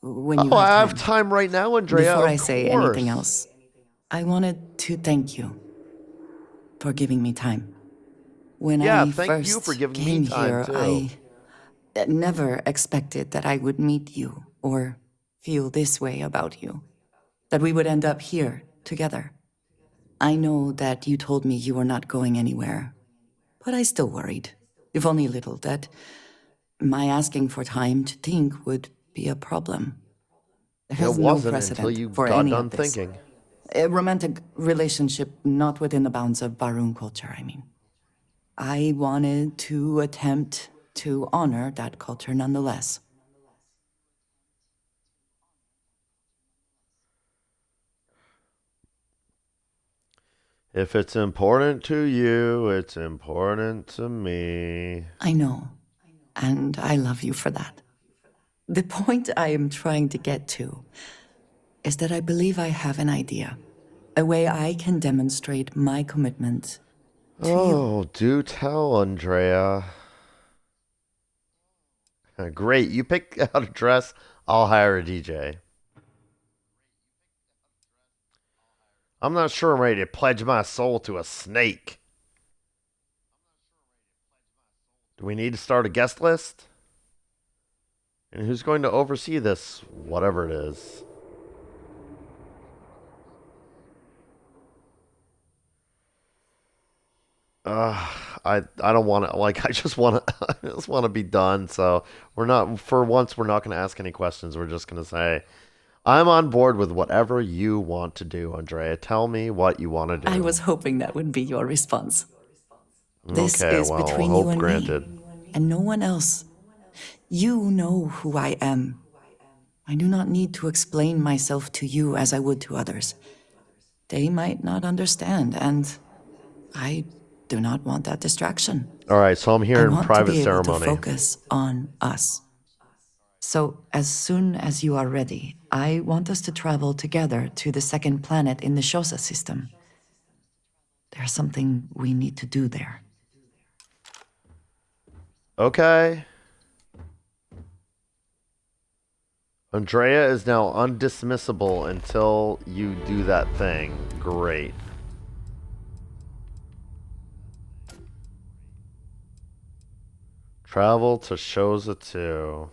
When you Oh, have I time. have time right now, Andrea. Before of I say course. anything else, I wanted to thank you for giving me time. When I thank first you for giving came me time here, too. I never expected that I would meet you or feel this way about you. That we would end up here together. I know that you told me you were not going anywhere, but I still worried, if only a little, that my asking for time to think would be a problem. There It is no wasn't until precedent you for got any done of this. thinking. A romantic relationship not within the bounds of Barun culture, I mean. I wanted to attempt to honor that culture nonetheless. If it's important to you, it's important to me. I know, and I love you for that. The point I am trying to get to is that I believe I have an idea, a way I can demonstrate my commitment to you. Oh, do tell, Andrea. Great, you pick out a dress, I'll hire a DJ. I'm not sure I'm ready to pledge my soul to a snake. Do we need to start a guest list? And who's going to oversee this, whatever it is? I don't want to, like, I just want to be done. So we're not, for once, we're not going to ask any questions. We're just going to say, I'm on board with whatever you want to do, Andrea. Tell me what you want to do. I was hoping that would be your response. This Okay, is well, between hope you and granted. me, and no one else. You know who I am. I do not need to explain myself to you as I would to others. They might not understand, and I do not want that distraction. All right, so I'm here in private I want to be able ceremony. to focus on us. So as soon as you are ready, I want us to travel together to the second planet in the Shosa system. There's something we need to do there. Okay. Andrea is now undismissible until you do that thing. Great. Travel to Shosa 2.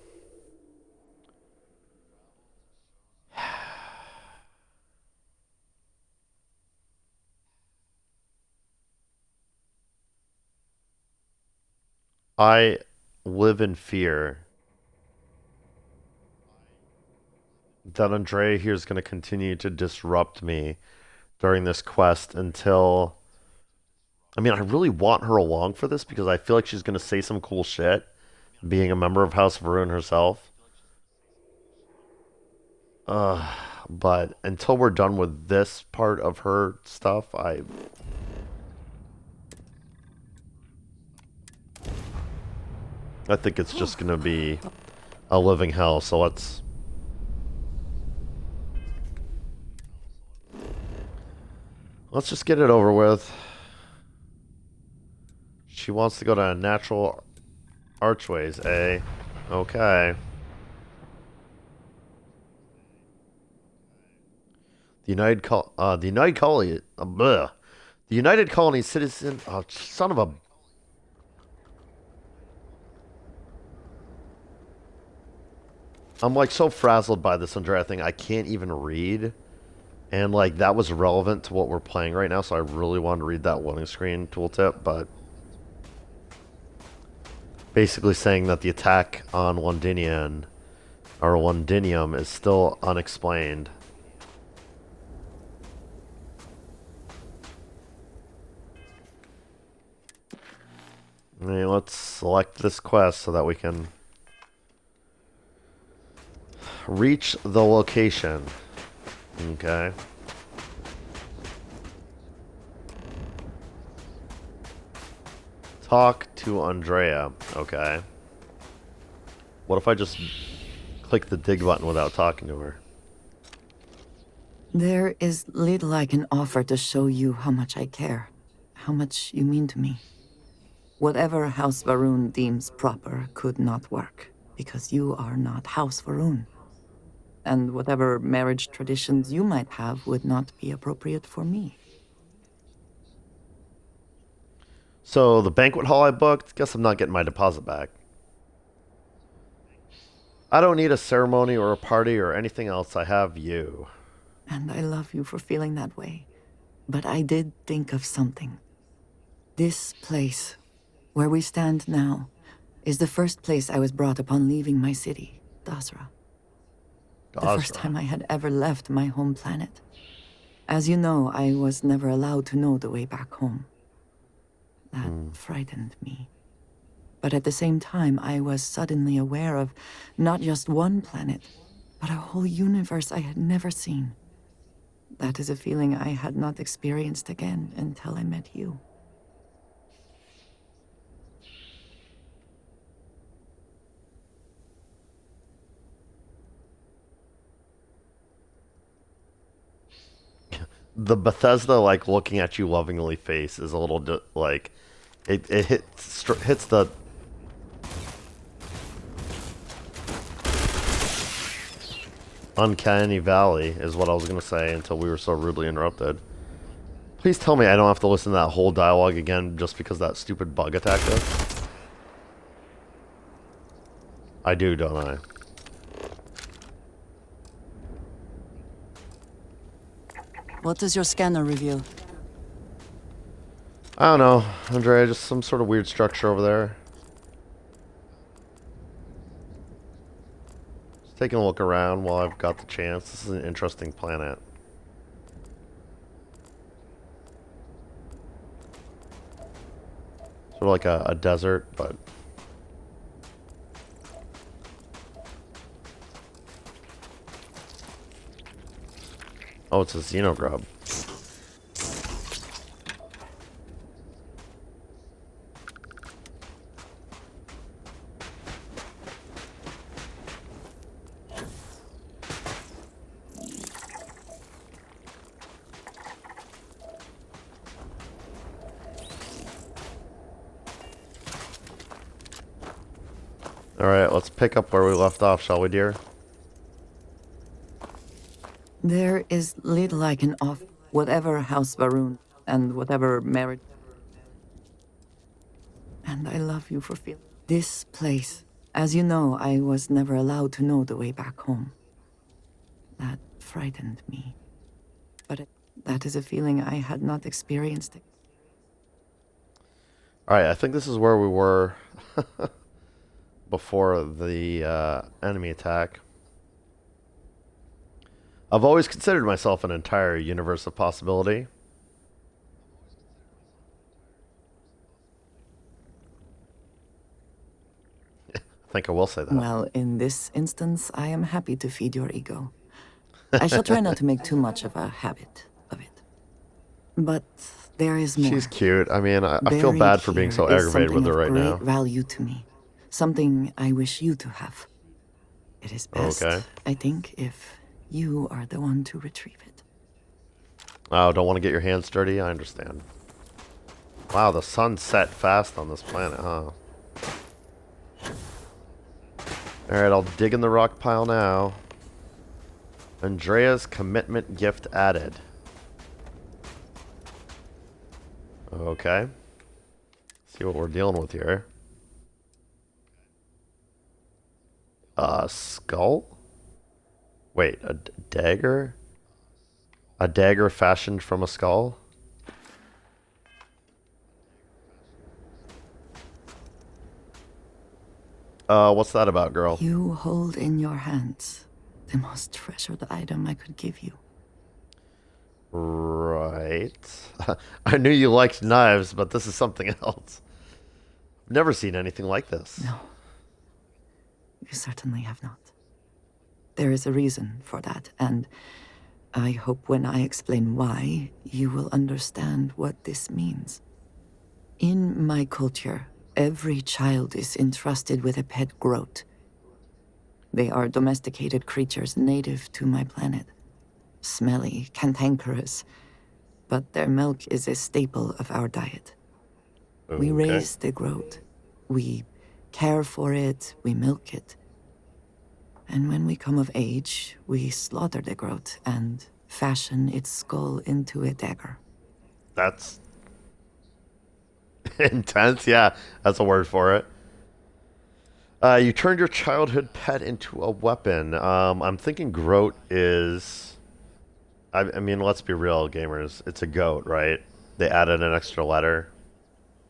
I live in fear that Andrea here is going to continue to disrupt me during this quest until... I mean, I really want her along for this because I feel like she's going to say some cool shit, being a member of House Varun herself. But until we're done with this part of her stuff, I think it's just going to be a living hell, so let's just get it over with. She wants to go to natural archways, eh? Okay. The United Colony citizen. Oh, son of a. I'm like so frazzled by this Andrea thing, I can't even read. And like that was relevant to what we're playing right now, so I really wanted to read that loading screen tooltip, but basically saying that the attack on Londinium is still unexplained. I mean, let's select this quest so that we can reach the location. Okay. Talk to Andrea. Okay. What if I just click the dig button without talking to her? There is little I can offer to show you how much I care, how much you mean to me. Whatever House Varun deems proper could not work, because you are not House Varun. And whatever marriage traditions you might have would not be appropriate for me. So the banquet hall I booked, guess I'm not getting my deposit back. I don't need a ceremony or a party or anything else. I have you. And I love you for feeling that way. But I did think of something. This place, where we stand now, is the first place I was brought upon leaving my city, Dasra. The first time I had ever left my home planet. As you know, I was never allowed to know the way back home. That frightened me. But at the same time, I was suddenly aware of not just one planet, but a whole universe I had never seen. That is a feeling I had not experienced again until I met you. The Bethesda, like, looking at you lovingly face is a little, like, it hits the... uncanny valley, is what I was going to say until we were so rudely interrupted. Please tell me I don't have to listen to that whole dialogue again just because that stupid bug attacked us. I do, don't I? What does your scanner reveal? I don't know, Andreja, just some sort of weird structure over there. Just taking a look around while I've got the chance. This is an interesting planet. Sort of like a desert, but... Oh, it's a xenogrub. Alright, let's pick up where we left off, shall we, dear? There is little I can offer. Whatever House Varun and whatever marriage. And I love you for feeling. This place, as you know, I was never allowed to know the way back home. That frightened me. But that is a feeling I had not experienced. Alright, I think this is where we were before the enemy attack. I've always considered myself an entire universe of possibility. I think I will say that. Well, in this instance, I am happy to feed your ego. I shall try not to make too much of a habit of it. But there is more. She's cute. I mean, I feel bad for being so aggravated with her right now. Great value to me. Something I wish you to have. It is best, I think, if you are the one to retrieve it. Oh, don't want to get your hands dirty? I understand. Wow, the sun set fast on this planet, huh? Alright, I'll dig in the rock pile now. Andreja's commitment gift added. Okay. See what we're dealing with here. Skull? Wait, a dagger? A dagger fashioned from a skull? What's that about, girl? You hold in your hands the most treasured item I could give you. Right. I knew you liked knives, but this is something else. I've never seen anything like this. No. You certainly have not. There is a reason for that, and I hope when I explain why, you will understand what this means. In my culture, every child is entrusted with a pet groat. They are domesticated creatures native to my planet. smelly, cantankerous, but their milk is a staple of our diet. We Okay. raise the groat. We care for it, we milk it. And when we come of age, we slaughter the groat and fashion its skull into a dagger. That's intense. Yeah, that's a word for it. You turned your childhood pet into a weapon. I'm thinking groat is... I mean, let's be real, gamers. It's a goat, right? They added an extra letter.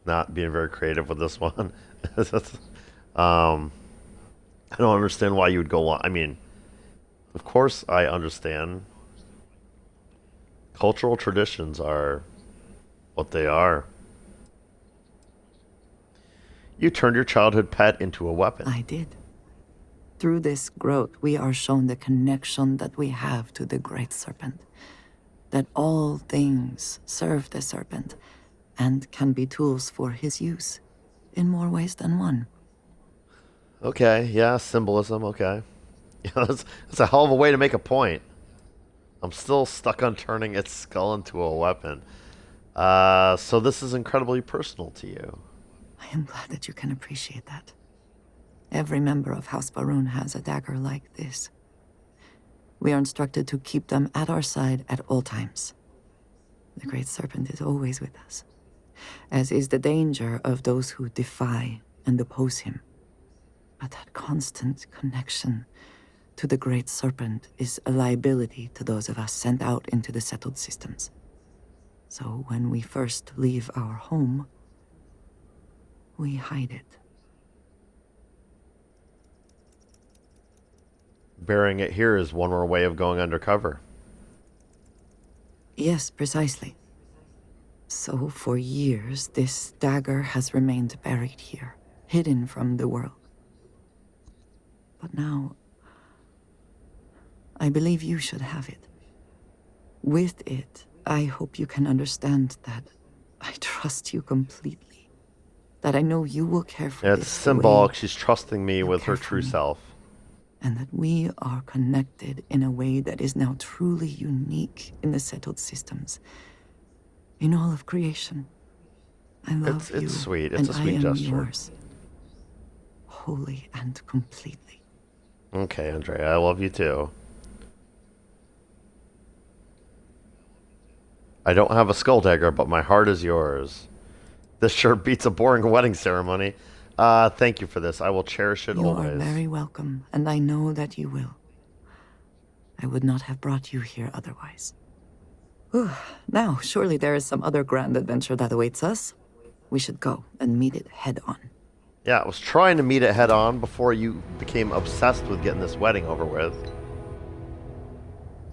Not being very creative with this one. I don't understand why you would go on. I mean, of course I understand. Cultural traditions are what they are. You turned your childhood pet into a weapon. I did. Through this growth, we are shown the connection that we have to the Great Serpent. That all things serve the Serpent and can be tools for his use in more ways than one. Okay, yeah, symbolism, okay. Yeah, that's a hell of a way to make a point. I'm still stuck on turning its skull into a weapon. So this is incredibly personal to you. I am glad that you can appreciate that. Every member of House Baroon has a dagger like this. We are instructed to keep them at our side at all times. The Great Serpent is always with us, as is the danger of those who defy and oppose him. But that constant connection to the Great Serpent is a liability to those of us sent out into the settled systems. So when we first leave our home, we hide it. Burying it here is one more way of going undercover. Yes, precisely. So for years, this dagger has remained buried here, hidden from the world. But now, I believe you should have it. With it, I hope you can understand that I trust you completely. That I know you will care for It's this symbolic. way She's trusting me with her true self. and that we are connected in a way that is now truly unique in the settled systems. In all of creation. I love you. It's sweet. It's and a sweet I am gesture. Yours, wholly and completely. Okay, Andrea, I love you too. I don't have a skull dagger, but my heart is yours. This sure beats a boring wedding ceremony. Thank you for this. I will cherish it You always. are very welcome, and I know that you will. I would not have brought you here otherwise. Whew. Now, surely there is some other grand adventure that awaits us. We should go and meet it head on. Yeah, I was trying to meet it head on before you became obsessed with getting this wedding over with.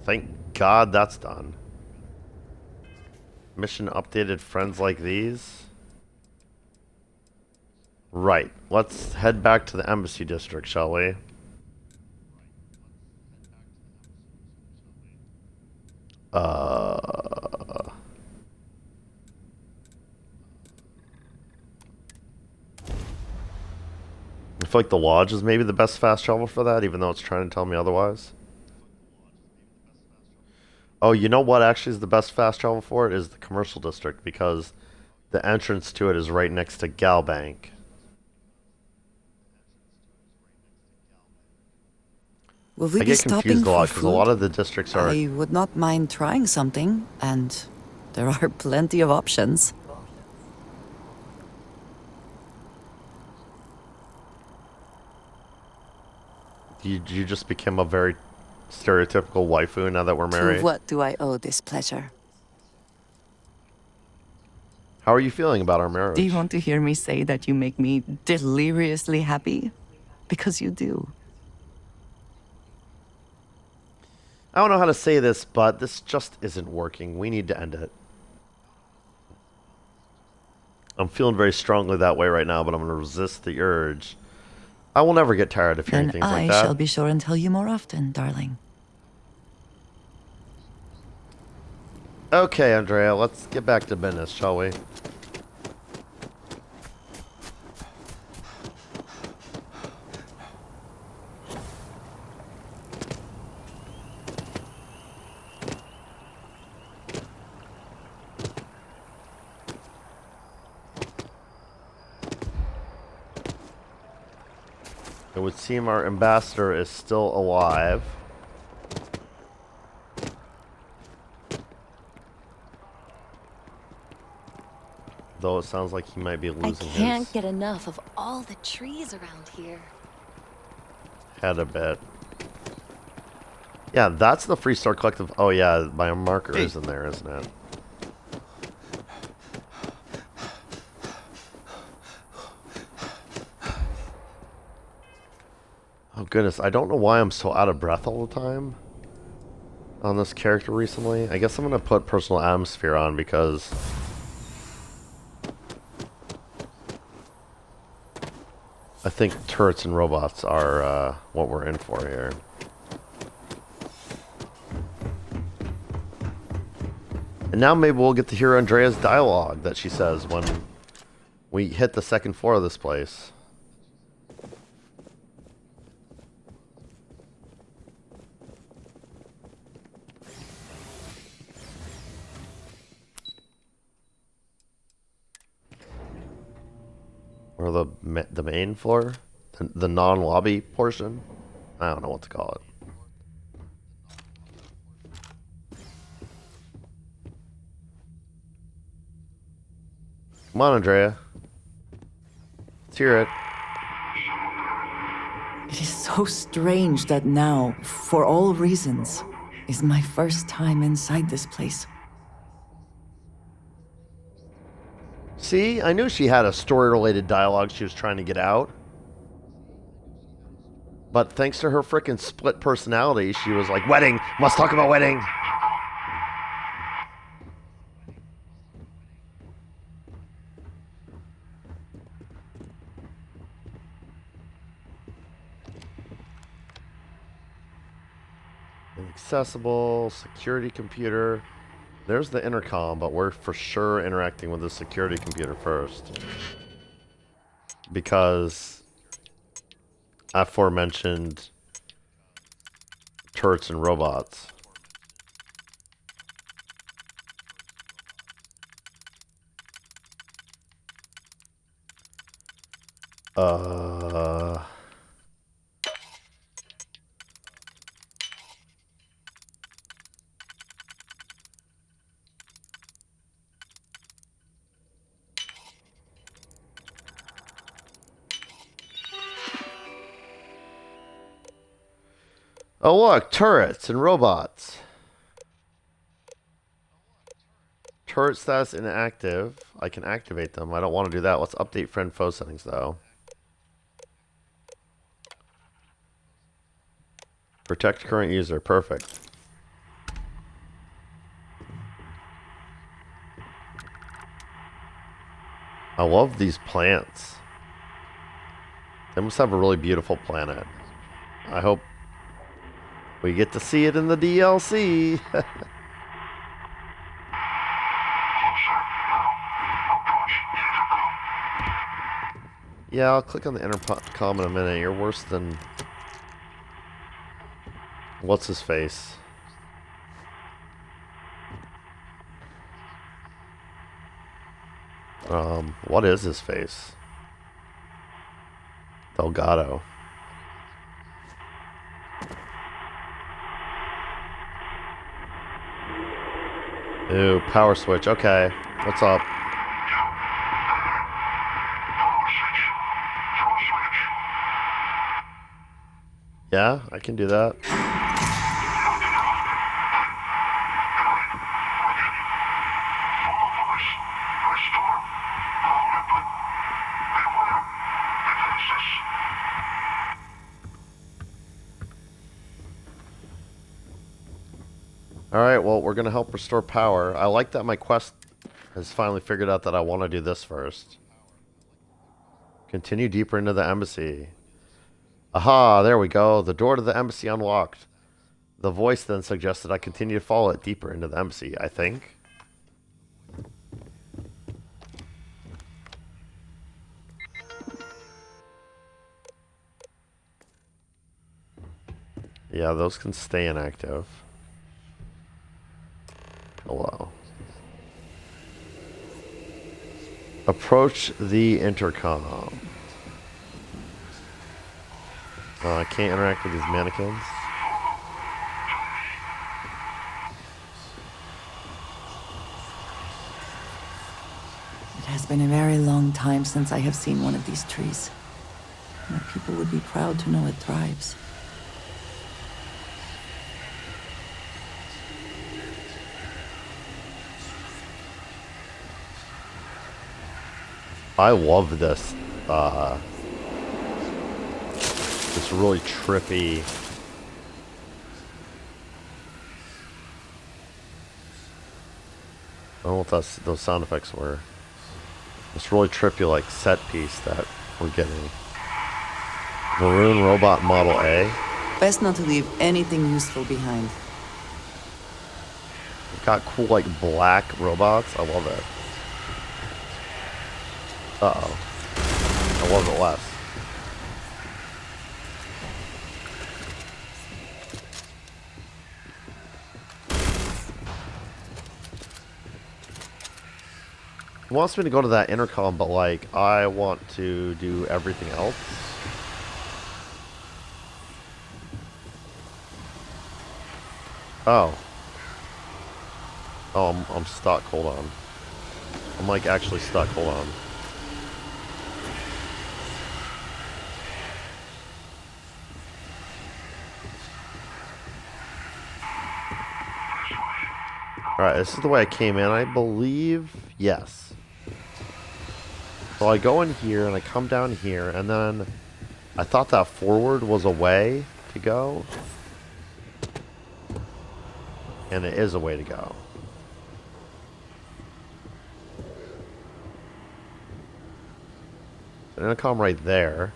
Thank God that's done. Mission updated, friends like these. Right. Let's head back to the embassy district, shall we? I feel like the lodge is maybe the best fast travel for that, even though it's trying to tell me otherwise. Oh, you know what actually is the best fast travel for it? Is the commercial district, because the entrance to it is right next to Galbank. Will we I be get stopping confused a for lot because a food? lot of the districts are... I would not mind trying something, and there are plenty of options. You just became a very stereotypical waifu now that we're married. To what do I owe this pleasure? How are you feeling about our marriage? Do you want to hear me say that you make me deliriously happy? Because you do. I don't know how to say this, but this just isn't working. We need to end it. I'm feeling very strongly that way right now, but I'm going to resist the urge. I will never get tired of hearing Then things I like that. shall be sure and tell you more often, darling. Okay, Andrea, let's get back to business, shall we? It would seem our ambassador is still alive. Though it sounds like he might be losing I can't his get enough of all the trees around here. head a bit. Yeah, that's the Freestar Collective. Oh yeah, my marker is in there, isn't it? Oh goodness, I don't know why I'm so out of breath all the time on this character recently. I guess I'm gonna put personal atmosphere on because I think turrets and robots are what we're in for here. And now maybe we'll get to hear Andrea's dialogue that she says when we hit the second floor of this place. Or the main floor? The non-lobby portion? I don't know what to call it. Come on, Andreja. Let's hear it. It is so strange that now, for all reasons, is my first time inside this place. See, I knew she had a story-related dialogue she was trying to get out. But thanks to her frickin' split personality, she was like, wedding! Must talk about wedding! Inaccessible, security computer. There's the intercom, but we're for sure interacting with the security computer first. Because aforementioned turrets and robots. Oh look, turrets and robots. Turret status inactive. I can activate them. I don't want to do that. Let's update friend foe settings though. Protect current user. Perfect. I love these plants. They must have a really beautiful planet. I hope we get to see it in the DLC. Yeah, I'll click on the intercom in a minute. You're worse than... What's his face? What is his face? Delgado. Ooh, power switch. Okay. What's up? Yeah, I can do that. Alright, well, we're going to help restore power. I like that my quest has finally figured out that I want to do this first. Continue deeper into the embassy. Aha, there we go. The door to the embassy unlocked. The voice then suggested I continue to follow it deeper into the embassy, I think. Yeah, those can stay inactive. Hello. Approach the intercom. I can't interact with these mannequins. It has been a very long time since I have seen one of these trees. My people would be proud to know it thrives. I love this, this really trippy. I don't know what those sound effects were. This really trippy, like, set piece that we're getting. Maroon robot model A. Best not to leave anything useful behind. We've got cool, like, black robots. I love it. Uh-oh. I love it less. He wants me to go to that intercom, but, like, I want to do everything else. Oh. Oh, I'm stuck. Hold on. I'm, like, actually stuck. Hold on. Alright, this is the way I came in, I believe. Yes. So I go in here, and I come down here, and then I thought that forward was a way to go. And it is a way to go. An intercom right there.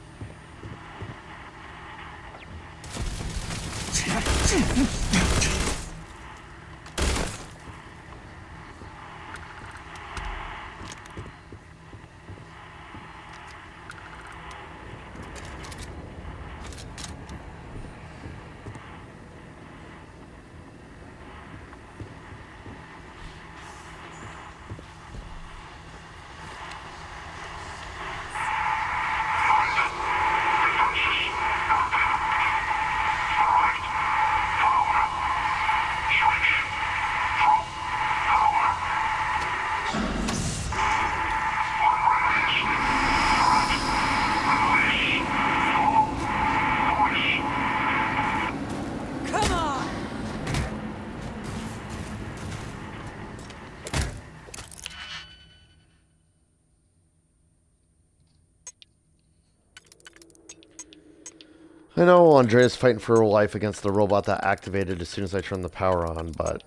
I know Andreja's fighting for her life against the robot that activated as soon as I turned the power on, but...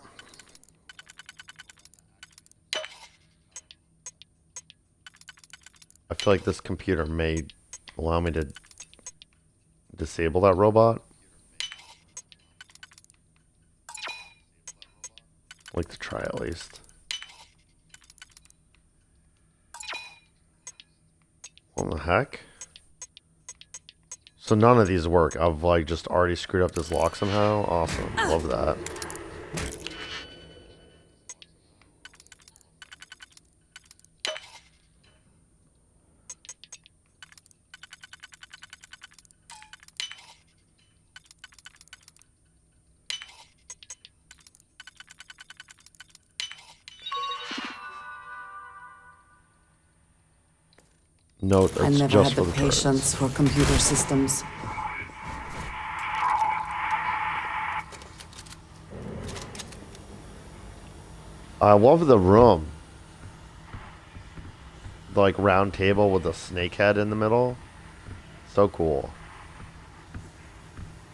I feel like this computer may allow me to disable that robot. I'd like to try at least. What the heck? So none of these work. I've like just already screwed up this lock somehow. Awesome. Love that. Note, I it's never just had for the the turrets. patience for computer systems. I love the room. The like round table with the snake head in the middle. So cool.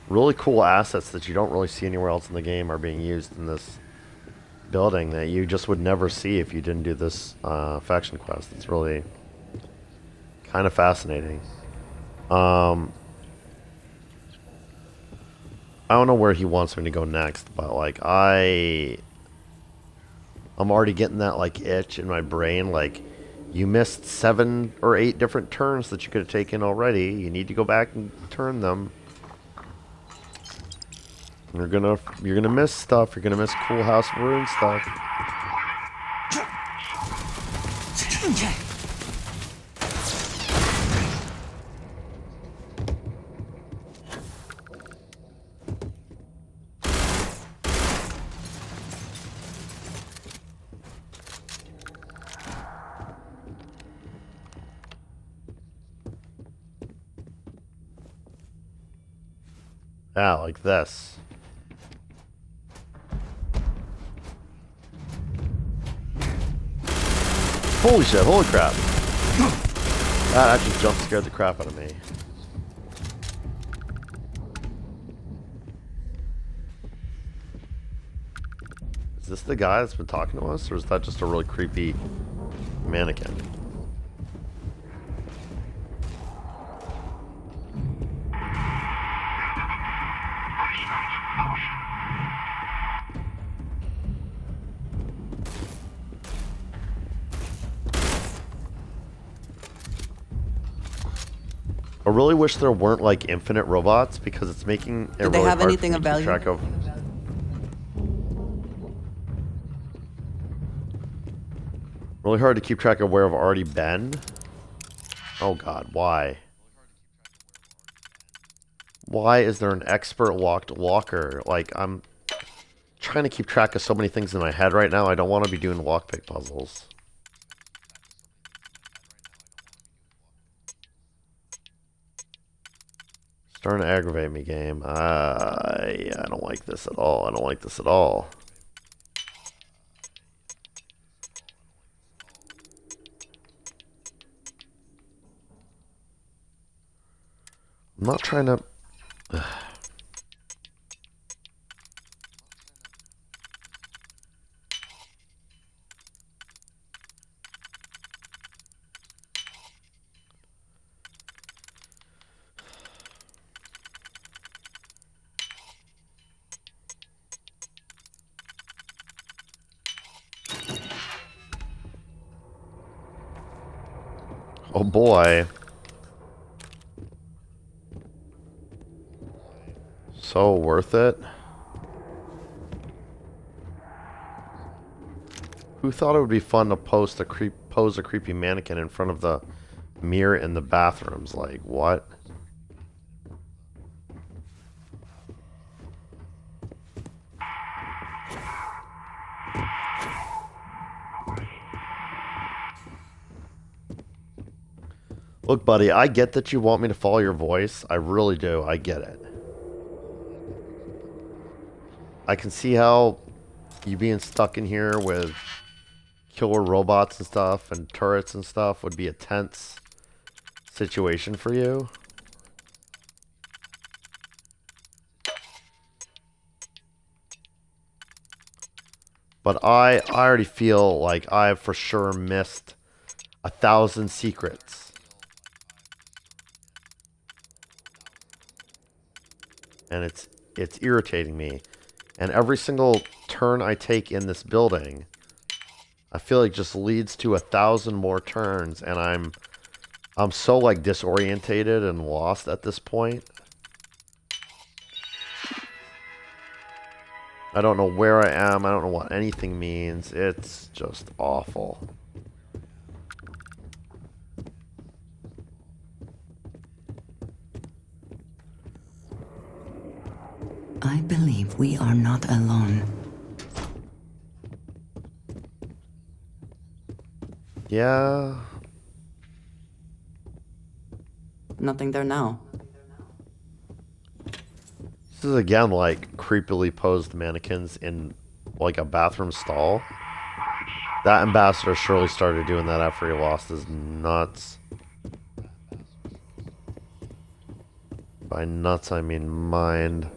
Really cool assets that you don't really see anywhere else in the game are being used in this building that you just would never see if you didn't do this faction quest. It's really kind of fascinating. I don't know where he wants me to go next, but like I'm already getting that like itch in my brain, like you missed 7 or 8 different turns that you could have taken already. You need to go back and turn them. You're gonna miss stuff. You're gonna miss cool House of Ruin stuff. Ah, like this. Holy shit, holy crap. That actually jump scared the crap out of me. Is this the guy that's been talking to us, or is that just a really creepy mannequin? I really wish there weren't like infinite robots because it's making it Did they really have hard anything for of me to keep value? track of. Really hard to keep track of where I've already been. Oh god, why? Why is there an expert locked locker? Like, I'm trying to keep track of so many things in my head right now. I don't want to be doing lockpick puzzles. Starting to aggravate me, game. I don't like this at all. I don't like this at all. I'm not trying to... Oh boy. So worth it. Who thought it would be fun to pose a creepy mannequin in front of the mirror in the bathrooms? Like, what? Look, buddy, I get that you want me to follow your voice. I really do. I get it. I can see how you being stuck in here with killer robots and stuff and turrets and stuff would be a tense situation for you. But I already feel like I've for sure missed 1,000 secrets. And it's irritating me. And every single turn I take in this building, I feel like just leads to 1,000 more turns, and I'm so like disorientated and lost at this point. I don't know where I am. I don't know what anything means. It's just awful. I believe we are not alone. Yeah. Nothing there now. This is again like creepily posed mannequins in like a bathroom stall. That ambassador surely started doing that after he lost his nuts. By nuts, I mean mind.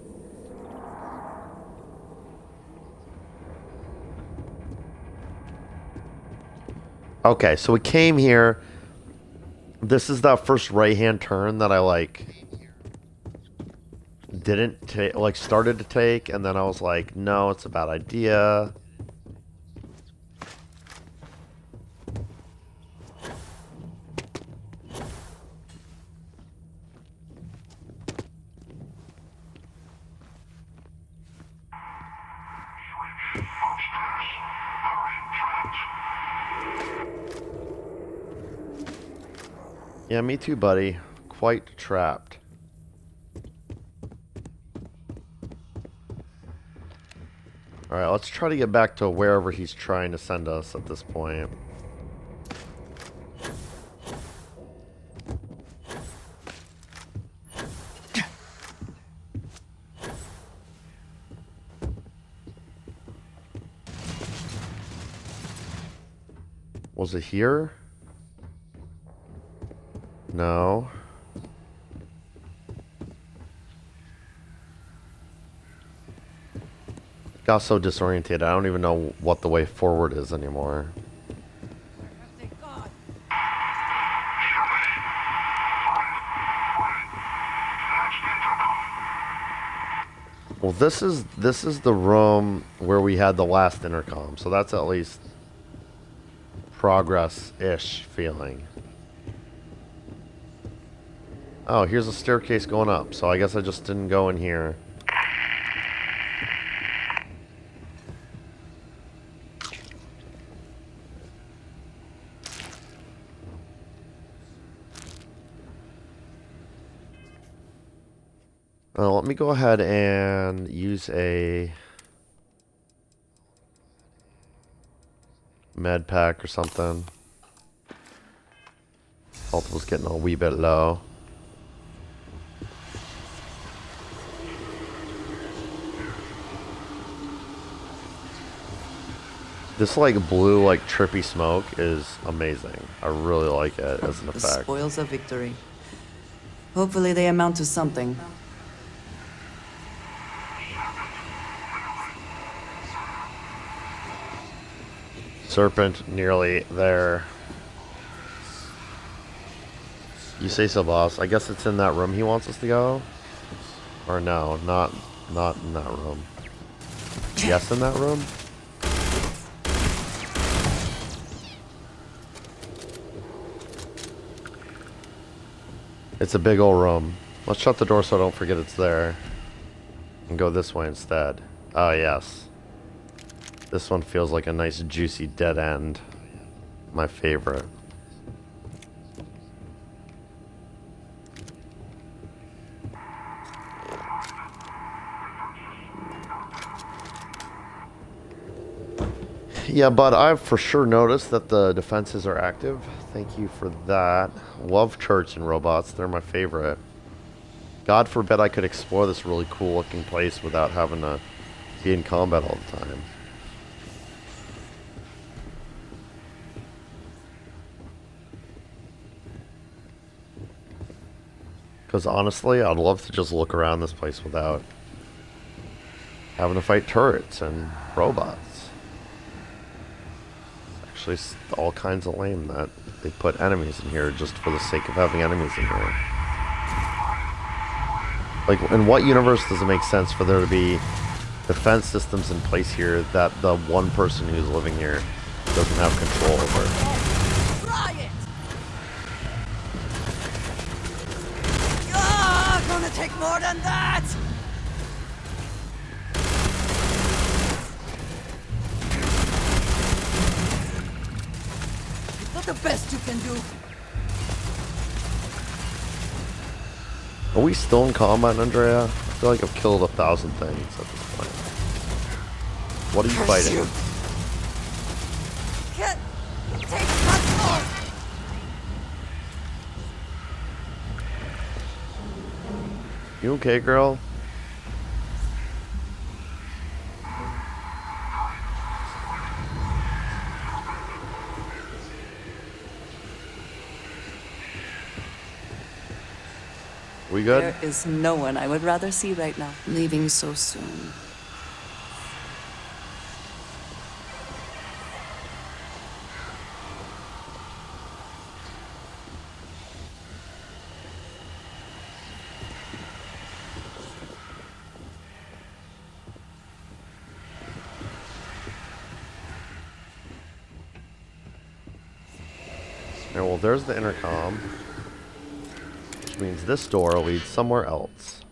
Okay, so we came here. This is that first right-hand turn that I like didn't take, like started to take, and then I was like, no, it's a bad idea. Yeah, me too, buddy. Quite trapped. Alright, let's try to get back to wherever he's trying to send us at this point. Was it here? No. Got so disoriented, I don't even know what the way forward is anymore. Well, this is the room where we had the last intercom, so that's at least progress-ish feeling. Oh, here's a staircase going up, so I guess I just didn't go in here. Let me go ahead and use a med pack or something. Health was getting a wee bit low. This like blue, like trippy smoke is amazing. I really like it as an The effect. spoils of victory. Hopefully they amount to something. Serpent nearly there. You say so, boss. I guess it's in that room he wants us to go? Or no, not in that room. Yes, in that room? It's a big old room. Let's shut the door so I don't forget it's there. And go this way instead. Oh, yes. This one feels like a nice juicy dead end. My favorite. Yeah, but I've for sure noticed that the defenses are active. Thank you for that. Love turrets and robots. They're my favorite. God forbid I could explore this really cool looking place without having to be in combat all the time. Because honestly, I'd love to just look around this place without having to fight turrets and robots. It's actually all kinds of lame that they put enemies in here just for the sake of having enemies in here. Like, in what universe does it make sense for there to be defense systems in place here that the one person who's living here doesn't have control over? Take more than that! It's not the best you can do. Are we still in combat, Andreja? I feel like I've killed 1,000 things at this point. What are you fighting? Can't take control. You okay, girl? We good? There is no one I would rather see right now. Leaving so soon. Yeah, well, there's the intercom. Which means this door leads somewhere else.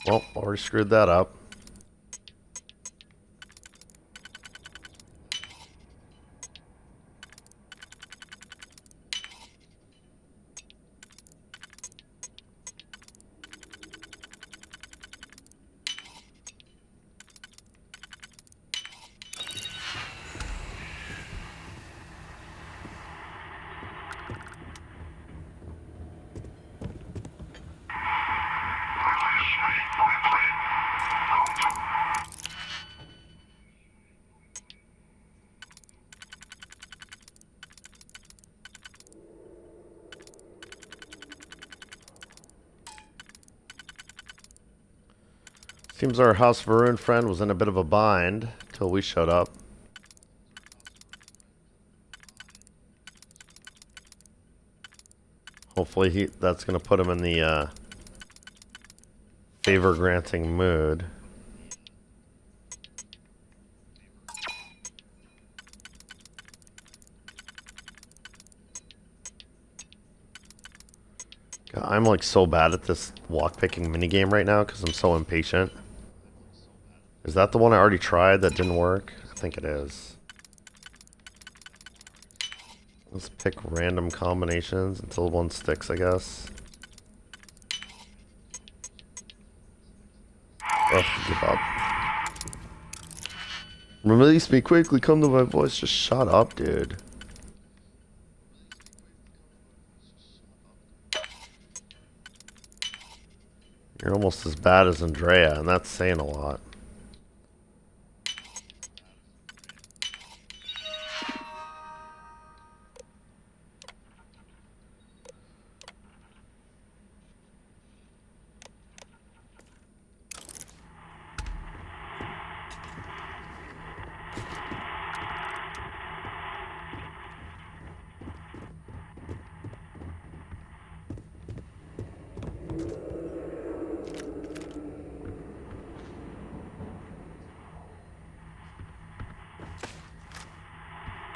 Well, already screwed that up. Seems our House Varun friend was in a bit of a bind till we showed up. Hopefully that's going to put him in the favor-granting mood. God, I'm like so bad at this lockpicking minigame right now because I'm so impatient. Is that the one I already tried that didn't work? I think it is. Let's pick random combinations until one sticks, I guess. Ugh, give up. Release me quickly, come to my voice. Just shut up, dude. You're almost as bad as Andreja, and that's saying a lot.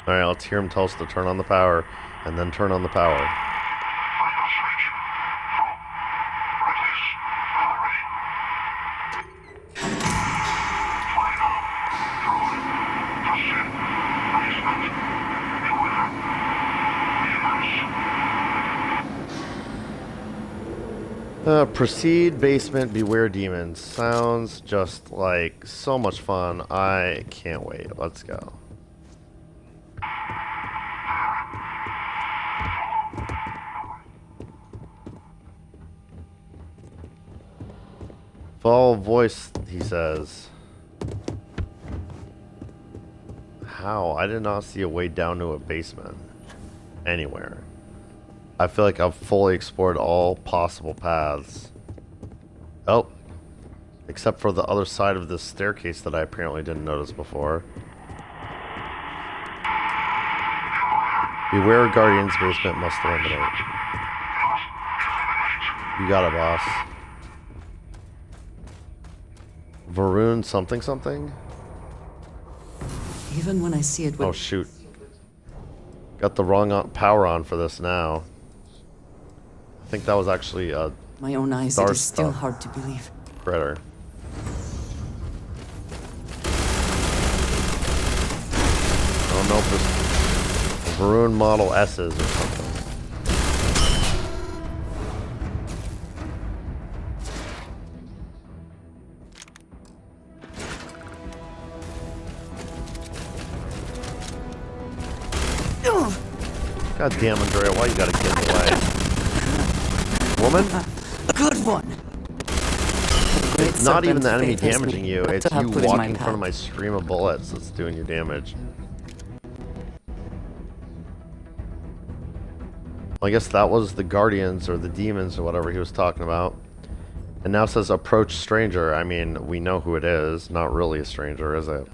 Alright, let's hear him tell us to turn on the power, and then turn on the power. Proceed, basement, beware demons. Sounds just like so much fun. I can't wait. Let's go. Follow voice, he says. How? I did not see a way down to a basement. Anywhere. I feel like I've fully explored all possible paths. Oh. Except for the other side of this staircase that I apparently didn't notice before. Beware Guardian's basement must eliminate. You got it, boss. Varun something something? Even when I see it with... Oh shoot. Got the wrong power on for this now. I think that was actually a... My own eyes, it is still hard to believe. Critter. I don't know if this Varun Model S's or something. God damn, Andreja, why you gotta get in the way? Woman? Good one! It's not even the enemy damaging you, it's you walking in front of my stream of bullets that's doing your damage. Well, I guess that was the Guardians or the demons or whatever he was talking about. And now it says approach stranger. I mean, we know who it is. Not really a stranger, is it?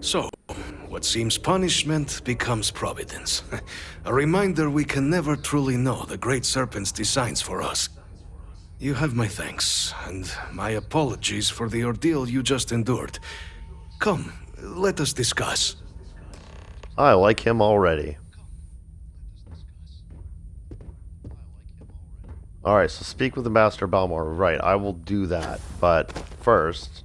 So, what seems punishment becomes providence. A reminder we can never truly know the Great Serpent's designs for us. You have my thanks, and my apologies for the ordeal you just endured. Come, let us discuss. I like him already. Alright, so speak with Ambassador Balmore. Right, I will do that. But first...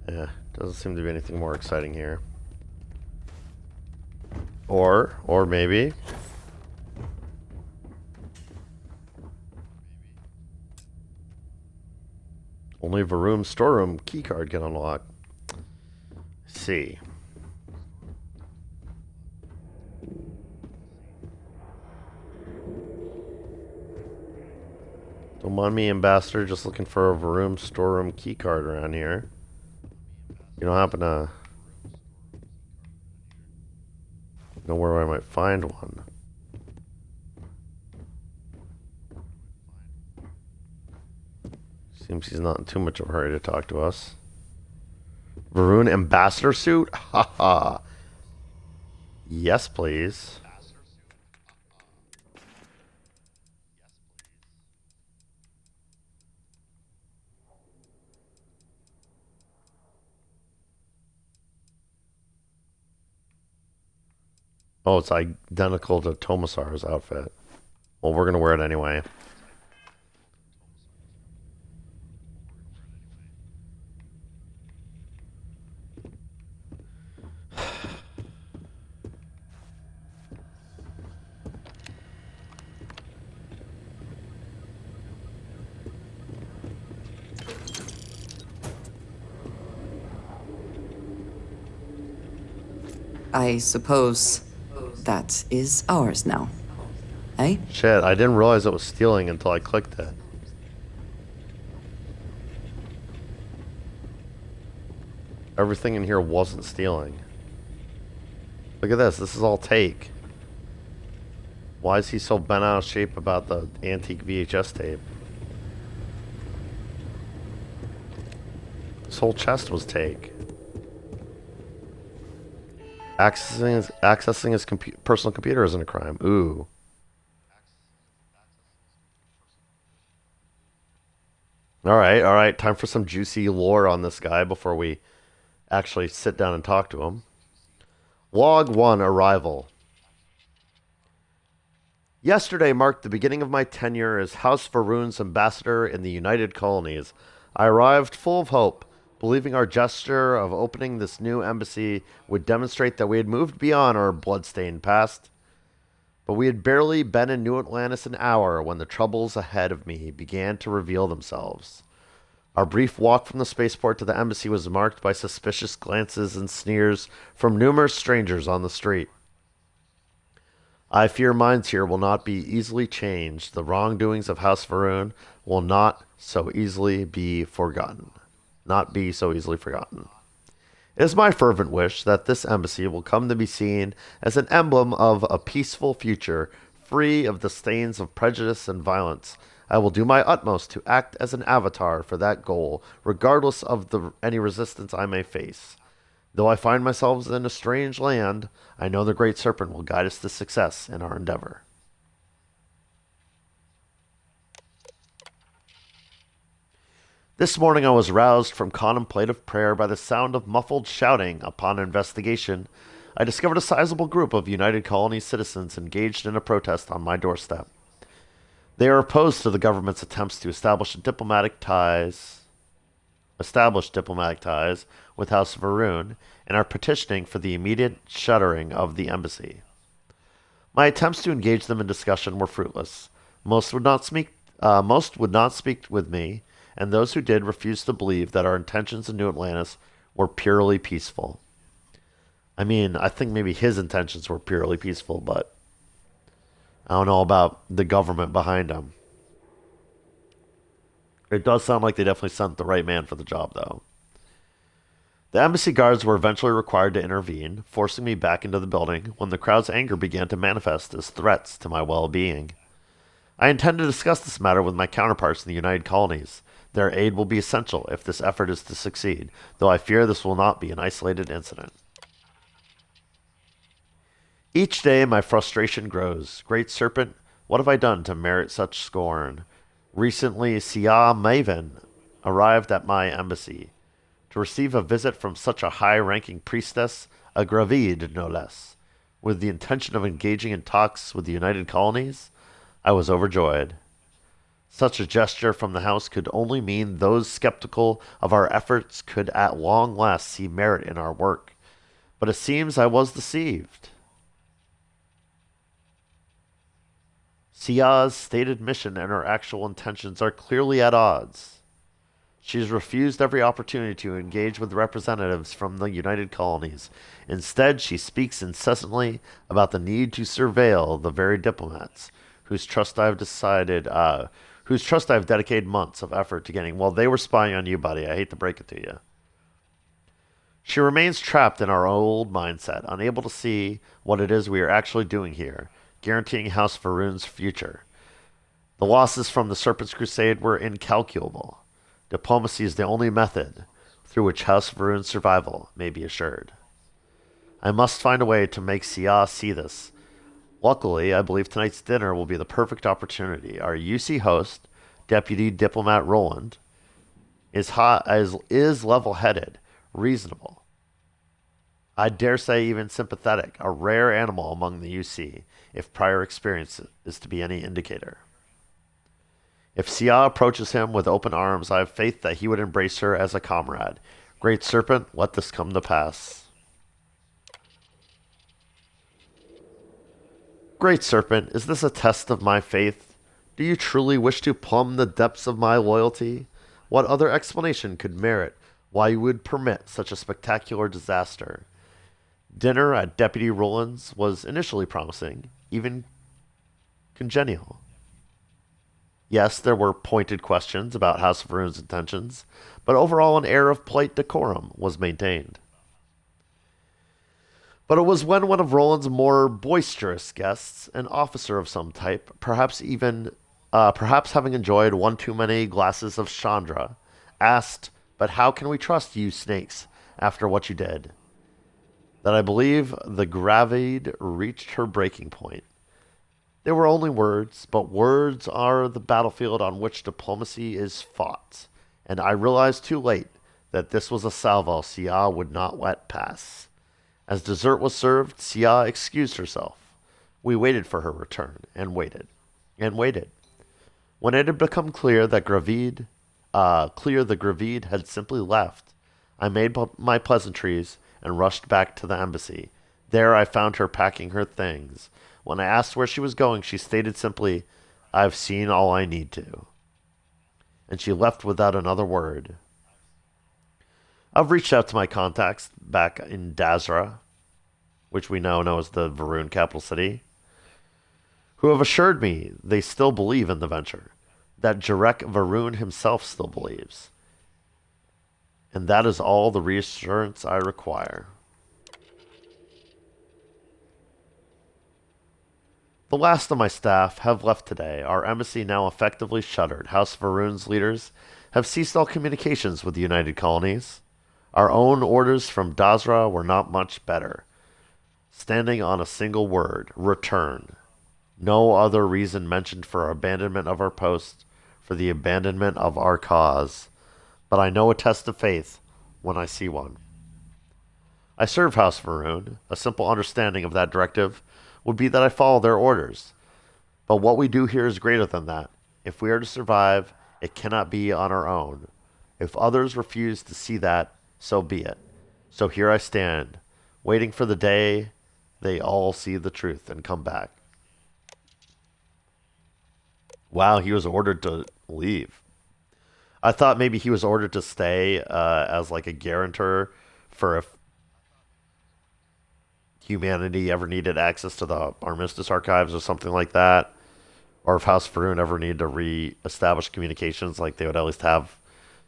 Yeah, doesn't seem to be anything more exciting here. Or maybe... Only Varun's storeroom keycard can unlock. Let's see. Don't mind me, Ambassador, just looking for a room storeroom keycard around here. You don't happen to know where I might find one? Seems he's not in too much of a hurry to talk to us. Varun Ambassador suit? Haha. Yes, please. Oh, it's identical to Tomasar's outfit. Well, we're going to wear it anyway. I suppose that is ours now. Eh? Shit, I didn't realize it was stealing until I clicked it. Everything in here wasn't stealing. Look at this. This is all take. Why is he so bent out of shape about the antique VHS tape? This whole chest was take. Accessing his personal computer isn't a crime. Ooh. Alright. Time for some juicy lore on this guy before we actually sit down and talk to him. Log 1 Arrival. Yesterday marked the beginning of my tenure as House Varun's ambassador in the United Colonies. I arrived full of hope, believing our gesture of opening this new embassy would demonstrate that we had moved beyond our bloodstained past. But we had barely been in New Atlantis an hour when the troubles ahead of me began to reveal themselves. Our brief walk from the spaceport to the embassy was marked by suspicious glances and sneers from numerous strangers on the street. I fear minds here will not be easily changed. The wrongdoings of House Varun will not so easily be forgotten. It is my fervent wish that this embassy will come to be seen as an emblem of a peaceful future, free of the stains of prejudice and violence. I will do my utmost to act as an avatar for that goal, regardless of any resistance I may face. Though I find myself in a strange land, I know the Great Serpent will guide us to success in our endeavor. This morning I was roused from contemplative prayer by the sound of muffled shouting. Upon investigation, I discovered a sizable group of United Colonies citizens engaged in a protest on my doorstep. They are opposed to the government's attempts to establish diplomatic ties with House Varun and are petitioning for the immediate shuttering of the embassy. My attempts to engage them in discussion were fruitless. Most would not speak with me, and those who did refused to believe that our intentions in New Atlantis were purely peaceful. I mean, I think maybe his intentions were purely peaceful, but I don't know about the government behind him. It does sound like they definitely sent the right man for the job, though. The embassy guards were eventually required to intervene, forcing me back into the building when the crowd's anger began to manifest as threats to my well-being. I intend to discuss this matter with my counterparts in the United Colonies. Their aid will be essential if this effort is to succeed, though I fear this will not be an isolated incident. Each day my frustration grows. Great Serpent, what have I done to merit such scorn? Recently, Sia Maven arrived at my embassy. To receive a visit from such a high-ranking priestess, a gravide no less, with the intention of engaging in talks with the United Colonies, I was overjoyed. Such a gesture from the house could only mean those skeptical of our efforts could at long last see merit in our work. But it seems I was deceived. Sia's stated mission and her actual intentions are clearly at odds. She has refused every opportunity to engage with representatives from the United Colonies. Instead, she speaks incessantly about the need to surveil the very diplomats whose trust I have decided whose trust I've dedicated months of effort to getting. Well, they were spying on you, buddy. I hate to break it to you. She remains trapped in our old mindset, unable to see what it is we are actually doing here, guaranteeing House Varun's future. The losses from the Serpent's Crusade were incalculable. Diplomacy is the only method through which House Varun's survival may be assured. I must find a way to make Sia see this. Luckily, I believe tonight's dinner will be the perfect opportunity. Our UC host, Deputy Diplomat Roland, is level-headed, reasonable. I dare say even sympathetic, a rare animal among the UC, if prior experience is to be any indicator. If Sia approaches him with open arms, I have faith that he would embrace her as a comrade. Great Serpent, let this come to pass. Great Serpent, is this a test of my faith? Do you truly wish to plumb the depths of my loyalty? What other explanation could merit why you would permit such a spectacular disaster? Dinner at Deputy Roland's was initially promising, even congenial. Yes, there were pointed questions about House of Rune's intentions, but overall an air of polite decorum was maintained. But it was when one of Roland's more boisterous guests, an officer of some type, perhaps having enjoyed one too many glasses of Chandra, asked, "But how can we trust you snakes after what you did?" that I believe the gravade reached her breaking point. They were only words, but words are the battlefield on which diplomacy is fought, and I realized too late that this was a salvo Sia would not let pass. As dessert was served, Sia excused herself. We waited for her return, and waited, and waited. When it had become clear that the gravide had simply left, I made my pleasantries and rushed back to the embassy. There I found her packing her things. When I asked where she was going, she stated simply, "I've seen all I need to." And she left without another word. I've reached out to my contacts back in Dazra, which we now know as the Varun capital city, who have assured me they still believe in the venture, that Jarek Varun himself still believes. And that is all the reassurance I require. The last of my staff have left today, our embassy now effectively shuttered. House Varun's leaders have ceased all communications with the United Colonies. Our own orders from Dazra were not much better, standing on a single word, return. No other reason mentioned for our abandonment of our post, for the abandonment of our cause. But I know a test of faith when I see one. I serve House Varun. A simple understanding of that directive would be that I follow their orders. But what we do here is greater than that. If we are to survive, it cannot be on our own. If others refuse to see that, so be it. So here I stand, waiting for the day they all see the truth and come back. Wow, he was ordered to leave. I thought maybe he was ordered to stay as like a guarantor for if humanity ever needed access to the Armistice archives or something like that. Or if House Varun ever needed to re-establish communications, like they would at least have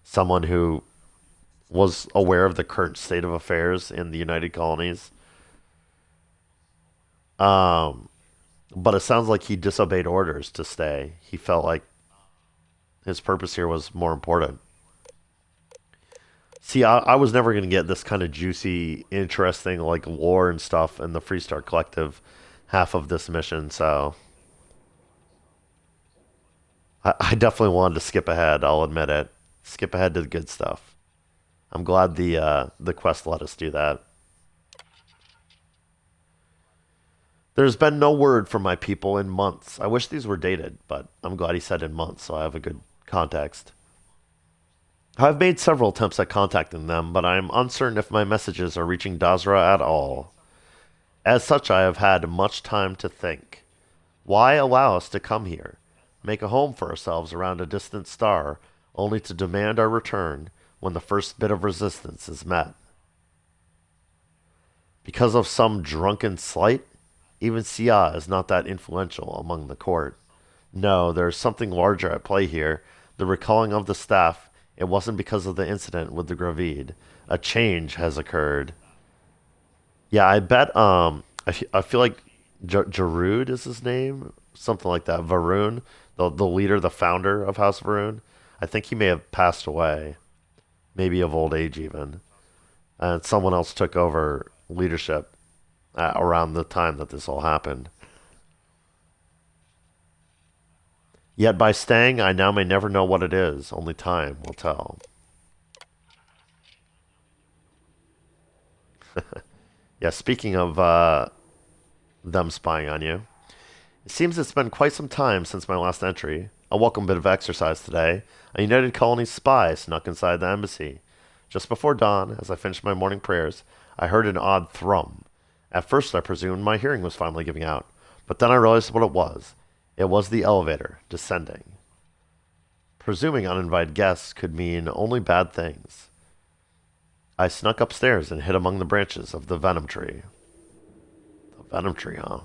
someone who was aware of the current state of affairs in the United Colonies. But it sounds like he disobeyed orders to stay. He felt like his purpose here was more important. See, I was never going to get this kind of juicy, interesting, like, lore and stuff in the Freestar Collective half of this mission, so I definitely wanted to skip ahead, I'll admit it. Skip ahead to the good stuff. I'm glad the quest let us do that. There's been no word from my people in months. I wish these were dated, but I'm glad he said in months, so I have a good context. I've made several attempts at contacting them, but I'm uncertain if my messages are reaching Dazra at all. As such, I have had much time to think. Why allow us to come here, make a home for ourselves around a distant star, only to demand our return when the first bit of resistance is met? Because of some drunken slight? Even Sia is not that influential among the court. No, there's something larger at play here. The recalling of the staff, it wasn't because of the incident with the Gravid. A change has occurred. Yeah, I bet, I feel like Jarud is his name? Something like that. Varun, the leader, the founder of House Varun. I think he may have passed away. Maybe of old age even. And someone else took over leadership around the time that this all happened. Yet by staying, I now may never know what it is. Only time will tell. Yeah, speaking of them spying on you, it seems it's been quite some time since my last entry. A welcome bit of exercise today. A United Colony spy snuck inside the embassy. Just before dawn, as I finished my morning prayers, I heard an odd thrum. At first I presumed my hearing was finally giving out, but then I realized what it was. It was the elevator, descending. Presuming uninvited guests could mean only bad things. I snuck upstairs and hid among the branches of the venom tree. The venom tree, huh?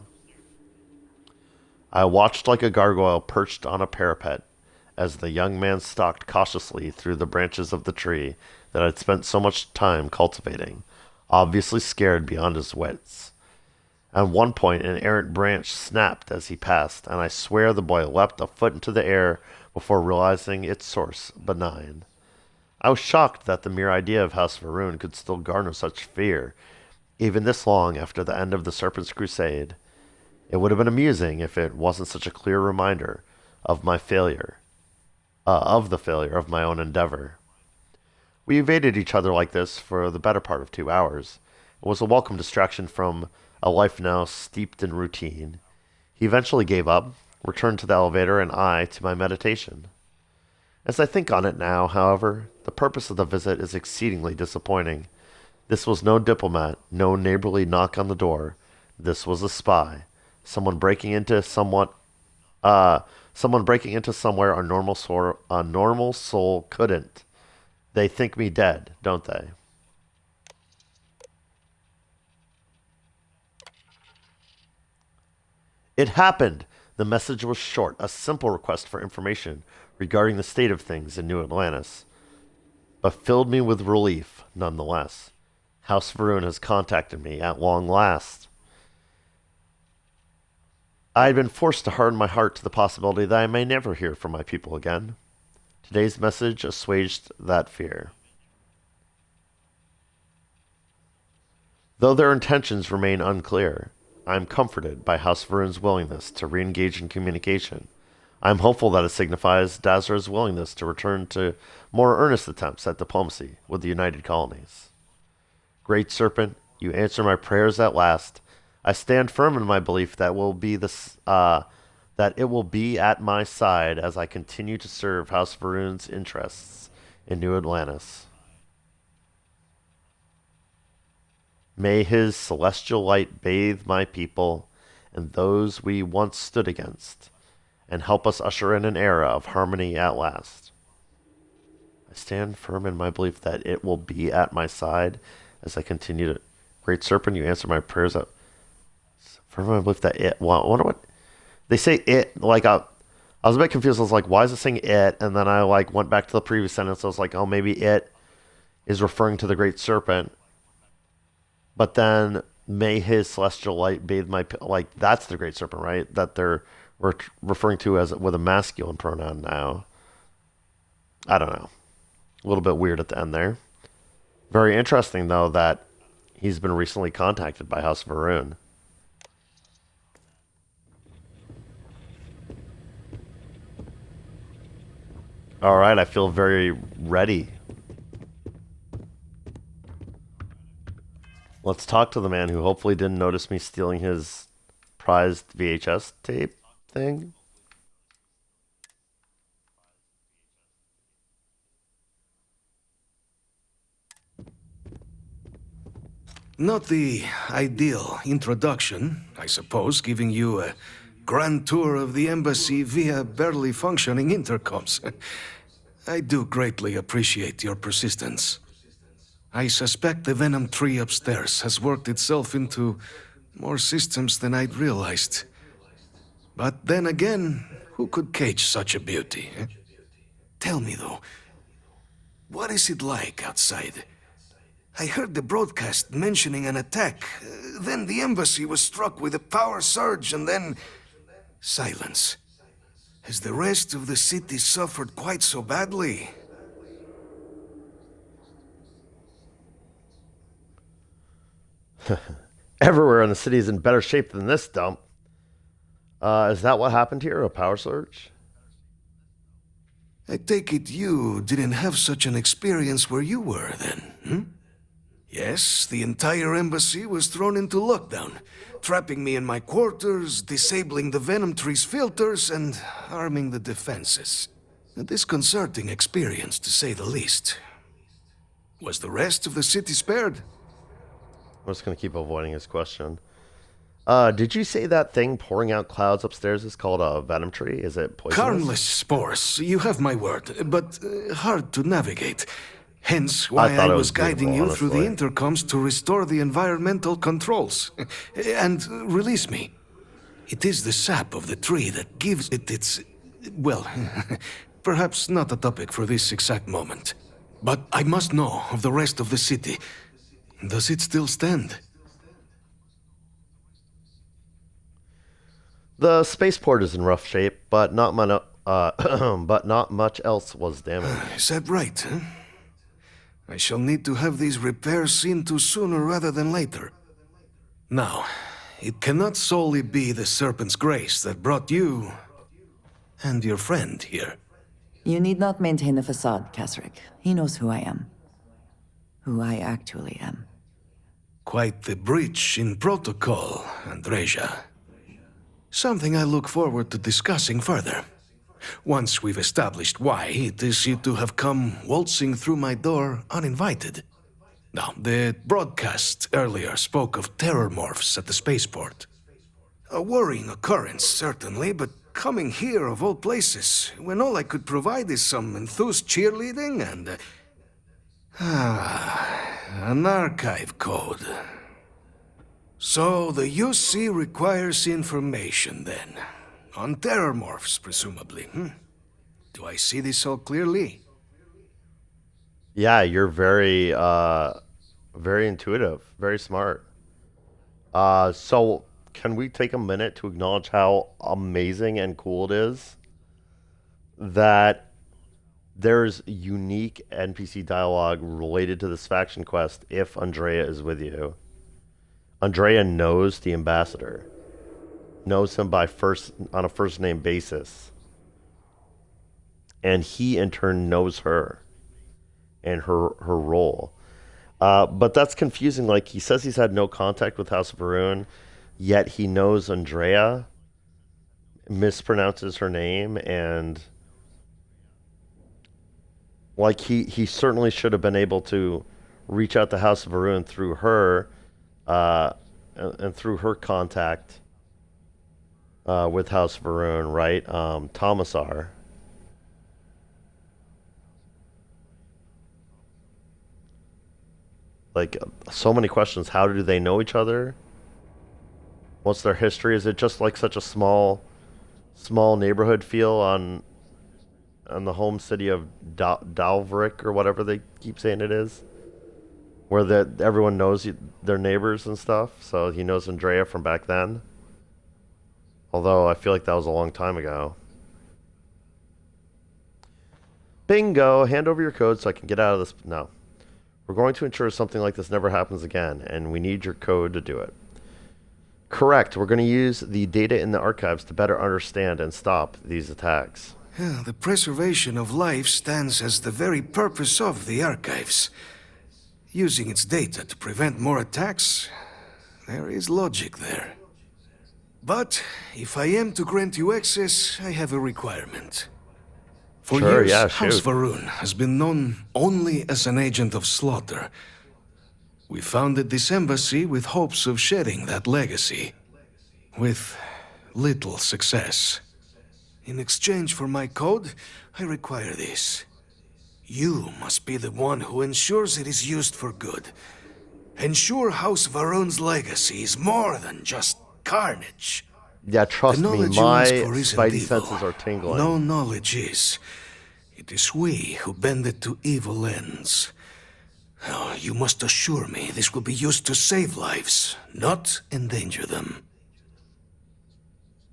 I watched like a gargoyle perched on a parapet as the young man stalked cautiously through the branches of the tree that I'd spent so much time cultivating, obviously scared beyond his wits. At one point, an errant branch snapped as he passed, and I swear the boy leapt a foot into the air before realizing its source benign. I was shocked that the mere idea of House Varun could still garner such fear, even this long after the end of the Serpent's Crusade. It would have been amusing if it wasn't such a clear reminder of my failure, of the failure of my own endeavor. We evaded each other like this for the better part of 2 hours. It was a welcome distraction from a life now steeped in routine. He eventually gave up, returned to the elevator, and I to my meditation. As I think on it now, however, the purpose of the visit is exceedingly disappointing. This was no diplomat, no neighborly knock on the door. This was a spy. Someone breaking into somewhere a normal soul couldn't. They think me dead, don't they? It happened. The message was short, a simple request for information regarding the state of things in New Atlantis, but filled me with relief nonetheless. House Varun has contacted me at long last. I had been forced to harden my heart to the possibility that I may never hear from my people again. Today's message assuaged that fear. Though their intentions remain unclear, I am comforted by House Varun's willingness to re-engage in communication. I am hopeful that it signifies Dazra's willingness to return to more earnest attempts at diplomacy with the United Colonies. Great Serpent, you answer my prayers at last. I stand firm in my belief that it will be at my side as I continue to serve House Varun's interests in New Atlantis. May his celestial light bathe my people and those we once stood against, and help us usher in an era of harmony at last. I stand firm in my belief that it will be at my side as I continue to... Great Serpent, you answer my prayers. Firm in my belief that it... Well, I wonder what... They say it, like, I was a bit confused. I was like, why is it saying it? And then I, like, went back to the previous sentence. I was like, oh, maybe it is referring to the Great Serpent. But then, may his celestial light bathe my... Like, that's the Great Serpent, right? That they're referring to as with a masculine pronoun now. I don't know. A little bit weird at the end there. Very interesting, though, that he's been recently contacted by House Varun. All right, I feel very ready. Let's talk to the man who hopefully didn't notice me stealing his prized VHS tape thing. Not the ideal introduction, I suppose, giving you a grand tour of the embassy via barely functioning intercoms. I do greatly appreciate your persistence. I suspect the venom tree upstairs has worked itself into more systems than I'd realized. But then again, Who could cage such a beauty? Eh? Tell me, though, what is it like outside? I heard the broadcast mentioning an attack. Then the embassy was struck with a power surge, and then... silence. Has the rest of the city suffered quite so badly? Everywhere in the city is in better shape than this dump. Is that what happened here? A power surge? I take it you didn't have such an experience where you were, then, hmm? Yes, the entire embassy was thrown into lockdown, trapping me in my quarters, disabling the Venom Tree's filters, and arming the defenses. A disconcerting experience, to say the least. Was the rest of the city spared? I'm just going to keep avoiding his question. Did you say that thing pouring out clouds upstairs is called a Venom Tree? Is it poisonous? Harmless spores, you have my word, but hard to navigate. Hence why I was guiding you through the intercoms to restore the environmental controls. And release me. It is the sap of the tree that gives it its... well, perhaps not a topic for this exact moment. But I must know of the rest of the city. Does it still stand? The spaceport is in rough shape, but not much else was damaged. Is that right, huh? I shall need to have these repairs seen to sooner rather than later. Now, it cannot solely be the Serpent's grace that brought you and your friend here. You need not maintain a facade, Kasric. He knows who I am. Who I actually am. Quite the breach in protocol, Andreja. Something I look forward to discussing further. Once we've established why it is you to have come waltzing through my door uninvited. Now, the broadcast earlier spoke of terror morphs at the spaceport. A worrying occurrence, certainly, but coming here of all places, when all I could provide is some enthused cheerleading and... an archive code. So the UC requires information, then. On terror morphs, presumably, Do I see this all clearly? Yeah, you're very, very intuitive, very smart. So can we take a minute to acknowledge how amazing and cool it is that there's unique NPC dialogue related to this faction quest if Andreja is with you? Andreja knows the ambassador, knows him on a first name basis, and he in turn knows her and her role. But that's confusing. Like, he says he's had no contact with House of Varun, yet he knows Andreja, mispronounces her name, and like he certainly should have been able to reach out to House of Varun through her, and through her contact with House of Varun, right? Thomasar. Like, so many questions. How do they know each other? What's their history? Is it just like such a small neighborhood feel on the home city of Dalvrik, or whatever they keep saying it is, where everyone knows their neighbors and stuff? So he knows Andreja from back then. Although I feel like that was a long time ago. Bingo! Hand over your code so I can get out of this. No. We're going to ensure something like this never happens again, and we need your code to do it. Correct. We're going to use the data in the archives to better understand and stop these attacks. Yeah, the preservation of life stands as the very purpose of the archives. Using its data to prevent more attacks, there is logic there. But if I am to grant you access, I have a requirement. For years, House Varun has been known only as an agent of slaughter. We founded this embassy with hopes of shedding that legacy, with little success. In exchange for my code, I require this. You must be the one who ensures it is used for good. Ensure House Varun's legacy is more than just carnage. Yeah, trust the me, knowledge my you ask for isn't spidey evil. senses are tingling. No knowledge is. It is we who bend it to evil ends. Oh, you must assure me this will be used to save lives, not endanger them.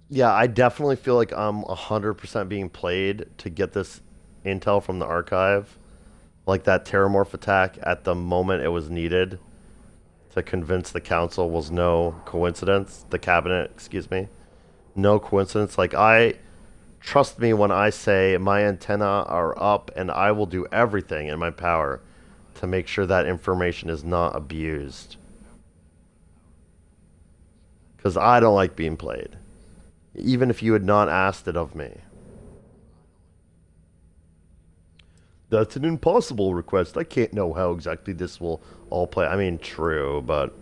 Yeah, I definitely feel like I'm 100% being played to get this intel from the archive. Like that Terramorph attack at the moment it was needed to convince the council was no coincidence. The cabinet, excuse me. No coincidence. Like, trust me when I say my antenna are up and I will do everything in my power to make sure that information is not abused. Because I don't like being played. Even if you had not asked it of me. That's an impossible request. I can't know how exactly this will all play. I mean, true, but...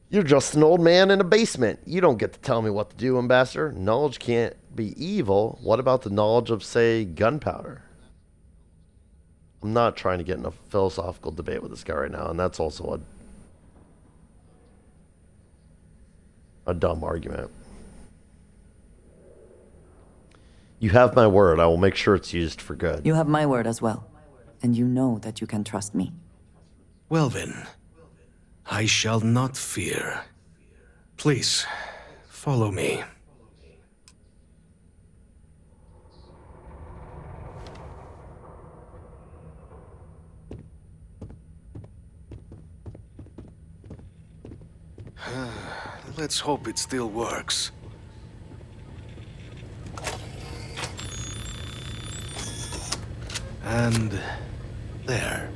You're just an old man in a basement. You don't get to tell me what to do, Ambassador. Knowledge can't be evil. What about the knowledge of, say, gunpowder? I'm not trying to get in a philosophical debate with this guy right now, and that's also a dumb argument. You have my word. I will make sure it's used for good. You have my word as well. And you know that you can trust me. Well then, I shall not fear. Please, follow me. Let's hope it still works. And there.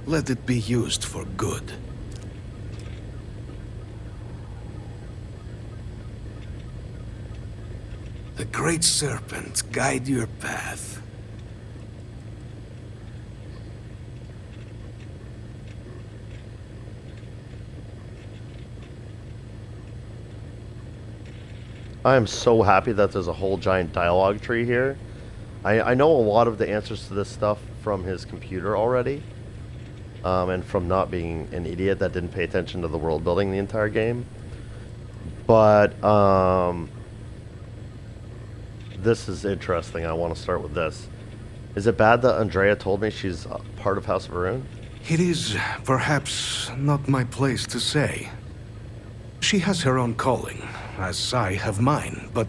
Let it be used for good. The Great Serpent guide your path. I am so happy that there's a whole giant dialogue tree here. I know a lot of the answers to this stuff from his computer already. And from not being an idiot that didn't pay attention to the world building the entire game. But, this is interesting. I want to start with this. Is it bad that Andreja told me she's part of House of Varun? It is perhaps not my place to say. She has her own calling, as I have mine, but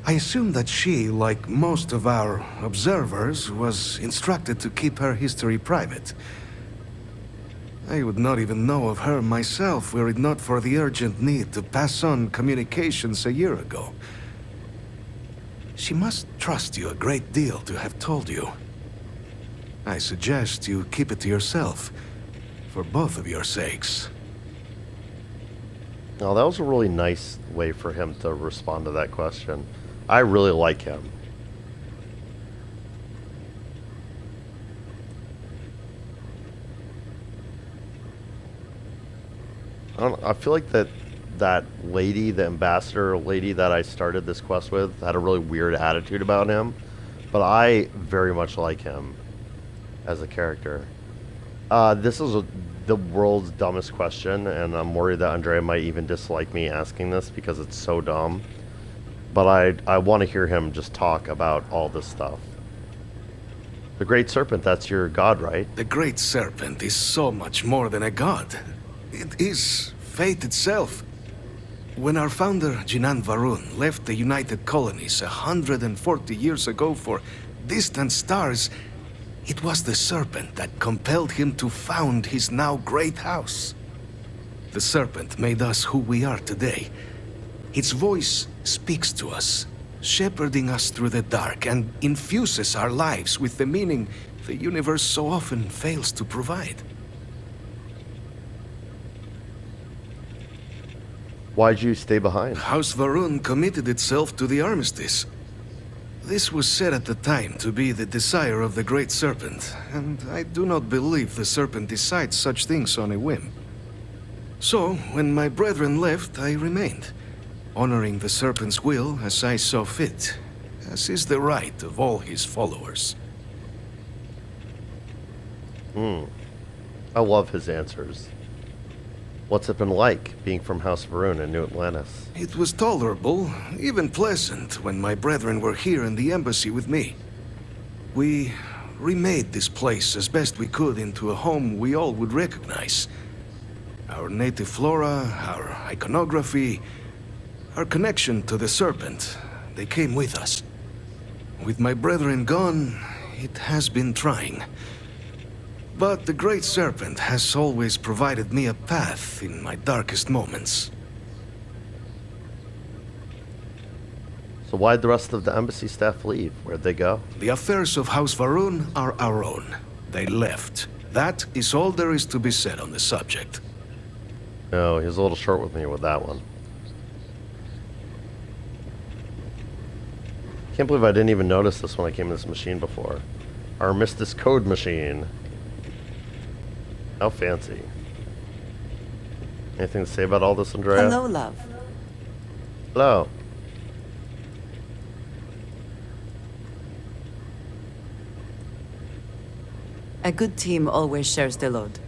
I assume that she, like most of our observers, was instructed to keep her history private. I would not even know of her myself were it not for the urgent need to pass on communications a year ago. She must trust you a great deal to have told you. I suggest you keep it to yourself, for both of your sakes. Oh, that was a really nice way for him to respond to that question. I really like him. I feel like that lady, the ambassador lady that I started this quest with, had a really weird attitude about him. But I very much like him as a character. This is the world's dumbest question, and I'm worried that Andreja might even dislike me asking this because it's so dumb. But I want to hear him just talk about all this stuff. The Great Serpent, that's your god, right? The Great Serpent is so much more than a god. It is fate itself. When our founder, Jinan Varun, left the United Colonies 140 years ago for distant stars, it was the Serpent that compelled him to found his now great house. The Serpent made us who we are today. Its voice speaks to us, shepherding us through the dark, and infuses our lives with the meaning the universe so often fails to provide. Why'd you stay behind? House Varun committed itself to the armistice. This was said at the time to be the desire of the Great Serpent, and I do not believe the Serpent decides such things on a whim. So, when my brethren left, I remained, honoring the Serpent's will as I saw fit, as is the right of all his followers. I love his answers. What's it been like, being from House Varun in New Atlantis? It was tolerable, even pleasant, when my brethren were here in the embassy with me. We remade this place as best we could into a home we all would recognize. Our native flora, our iconography, our connection to the serpent, they came with us. With my brethren gone, it has been trying. But the Great Serpent has always provided me a path in my darkest moments. So why'd the rest of the embassy staff leave? Where'd they go? The affairs of House Varun are our own. They left. That is all there is to be said on the subject. No, he was a little short with me with that one. Can't believe I didn't even notice this when I came to this machine before. Our Mistis code machine. How fancy. Anything to say about all this, Andreja? Hello, love. Hello. A good team always shares the load.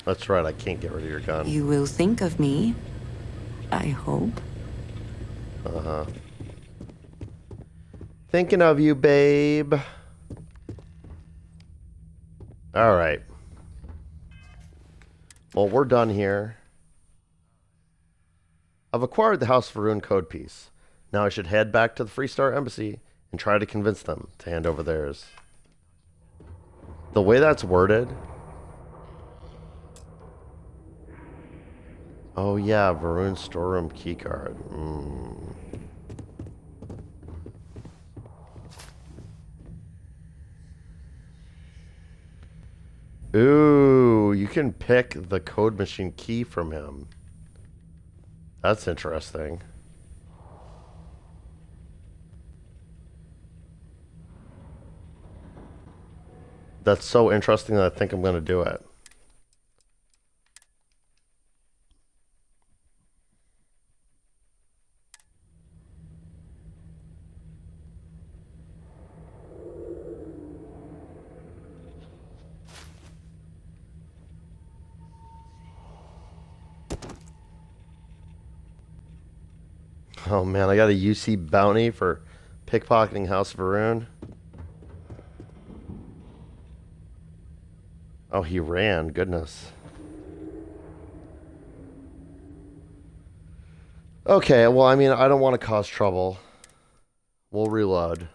That's right, I can't get rid of your gun. You will think of me, I hope. Uh-huh. Thinking of you, babe. Alright. Well, we're done here. I've acquired the House Varun code piece. Now I should head back to the Freestar Embassy and try to convince them to hand over theirs. The way that's worded... Oh yeah, Varun storeroom keycard. Ooh, you can pick the code machine key from him. That's interesting. That's so interesting that I think I'm going to do it. Oh man, I got a UC bounty for pickpocketing House Varun. Oh, he ran. Goodness. Okay, well, I mean, I don't want to cause trouble. We'll reload.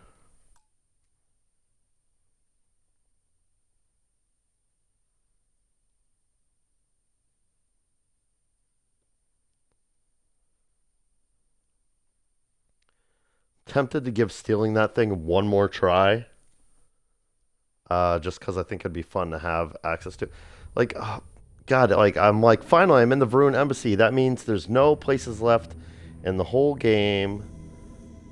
Tempted to give stealing that thing one more try. Just because I think it'd be fun to have access to. Like, oh, God, like, I'm like, finally, I'm in the Varun Embassy. That means there's no places left in the whole game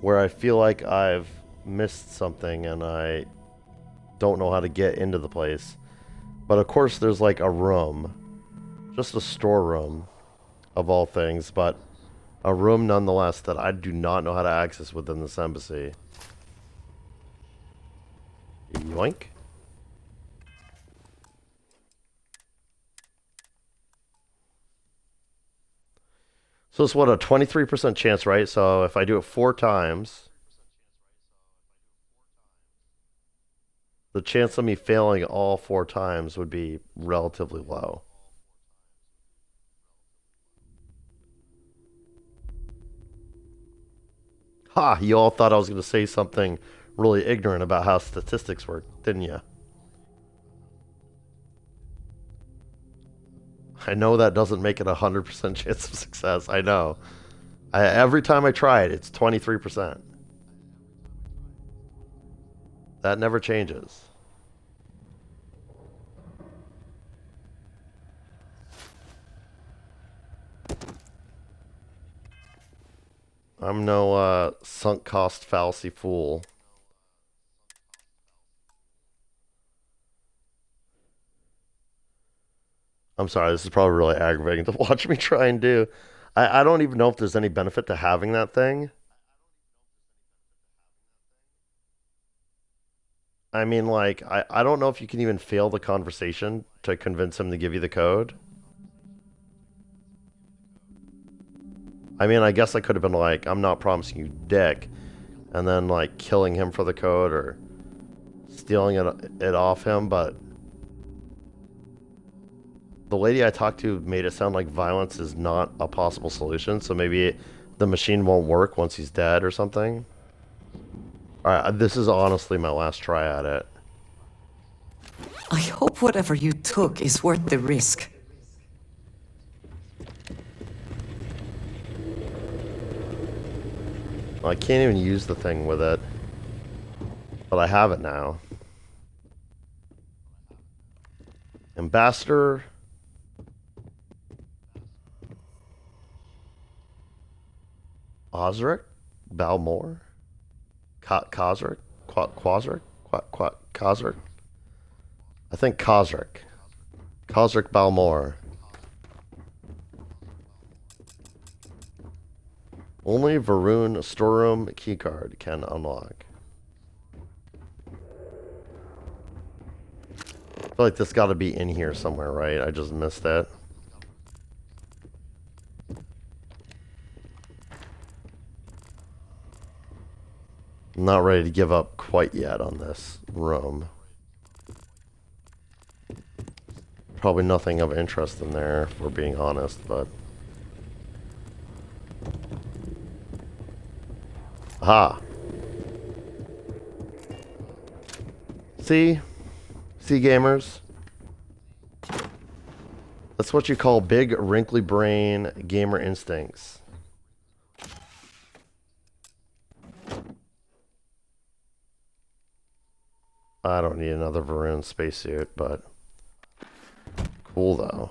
where I feel like I've missed something and I don't know how to get into the place. But of course, there's like a room, just a storeroom of all things, but a room nonetheless that I do not know how to access within this embassy. Yoink. So it's what, a 23% chance, right? So if I do it 4 times, the chance of me failing all 4 times would be relatively low. Ha! You all thought I was going to say something really ignorant about how statistics work, didn't you? I know that doesn't make it 100% chance of success. I know. Every time I try it, it's 23%. That never changes. I'm no sunk cost fallacy fool. I'm sorry, this is probably really aggravating to watch me try and do. I don't even know if there's any benefit to having that thing. I mean, like, I don't know if you can even fail the conversation to convince him to give you the code. I mean, I guess I could have been like, I'm not promising you dick, and then, like, killing him for the code or stealing it off him, but the lady I talked to made it sound like violence is not a possible solution, so maybe the machine won't work once he's dead or something. Alright, this is honestly my last try at it. I hope whatever you took is worth the risk. I can't even use the thing with it, but I have it now. Ambassador. Osric? Balmore? Kozric? Quasric? Kozric? I think Kozric. Kozric Balmore. Only Varun storeroom keycard can unlock. I feel like this got to be in here somewhere, right? I just missed it. I'm not ready to give up quite yet on this room. Probably nothing of interest in there, if we're being honest, but... Aha! See? See, gamers? That's what you call big, wrinkly brain gamer instincts. I don't need another Varun spacesuit, but cool though.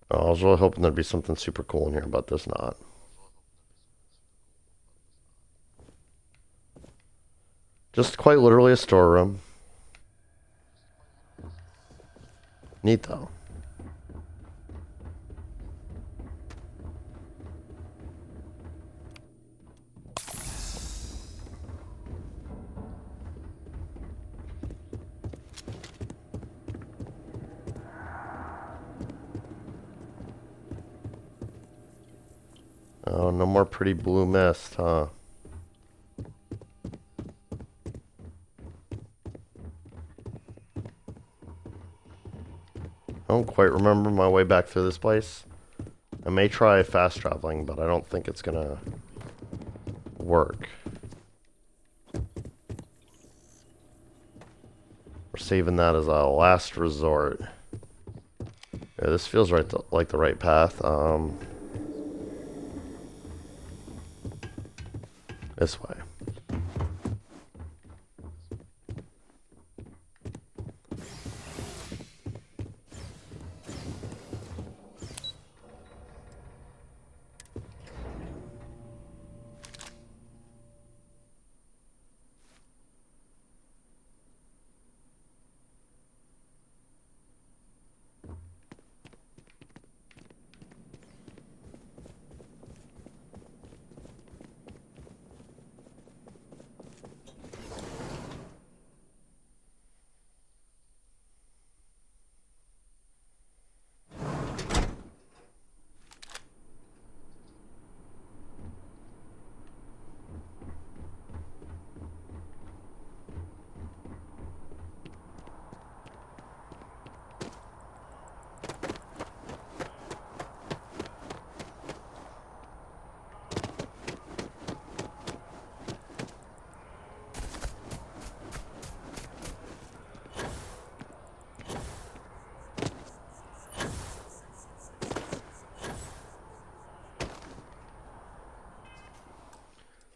I was really hoping there'd be something super cool in here, but there's not. Just quite literally a storeroom. Neat though. Oh, no more pretty blue mist, huh? I don't quite remember my way back through this place. I may try fast traveling, but I don't think it's gonna work. We're saving that as a last resort. Yeah, this feels right like the right path. This way.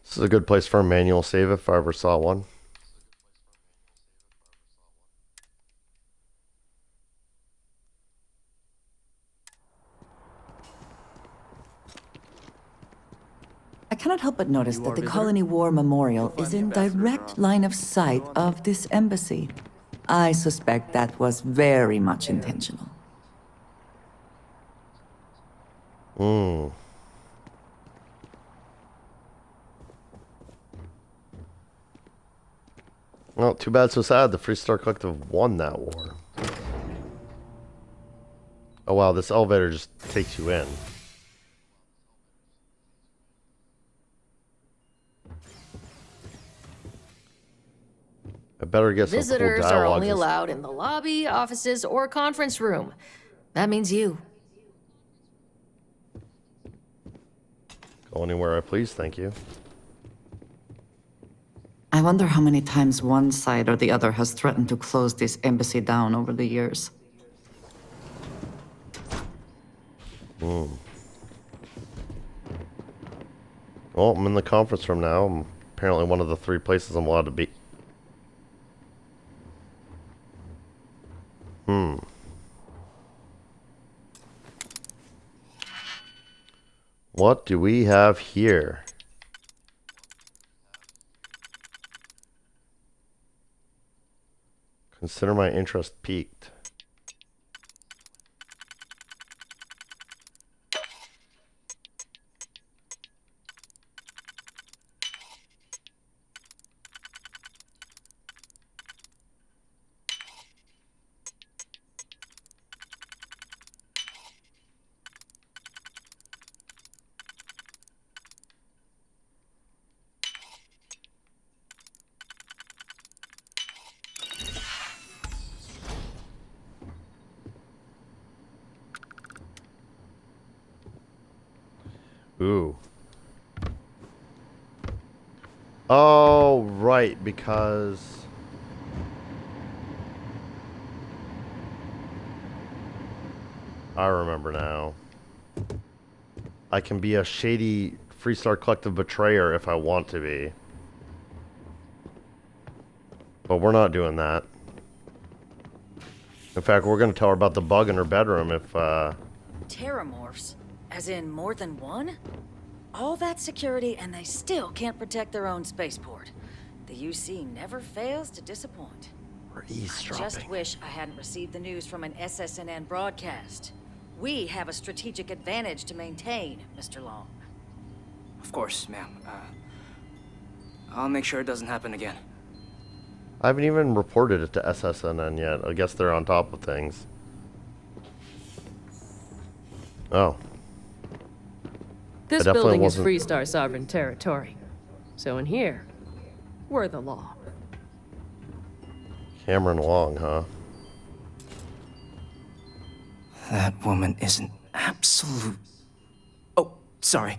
This is a good place for a manual save if I ever saw one. cannot help but notice that the visitor? Colony War Memorial is in direct line of sight of this embassy. I suspect that was very much intentional. Hmm. Well, too bad, so sad. The Freestar Collective won that war. Oh wow, this elevator just takes you in. I better get some cool Visitors are dialogue. only allowed in the lobby, offices, or conference room. That means you. Go anywhere I please, thank you. I wonder how many times one side or the other has threatened to close this embassy down over the years. Oh, I'm in the conference room now. I'm apparently one of the 3 places I'm allowed to be. What do we have here? Consider my interest piqued. Ooh. Oh, right, because I remember now. I can be a shady Freestar Collective betrayer if I want to be. But we're not doing that. In fact, we're going to tell her about the bug in her bedroom if, Terramorphs? As in more than one? All that security and they still can't protect their own spaceport. The UC never fails to disappoint. We're eavesdropping. Just wish I hadn't received the news from an SSNN broadcast. We have a strategic advantage to maintain, Mr. Long. Of course, ma'am. I'll make sure it doesn't happen again. I haven't even reported it to SSNN yet. I guess they're on top of things. Oh. This building is Freestar sovereign territory. So in here, we're the law. Cameron Wong, huh? That woman is an absolute... Oh, sorry.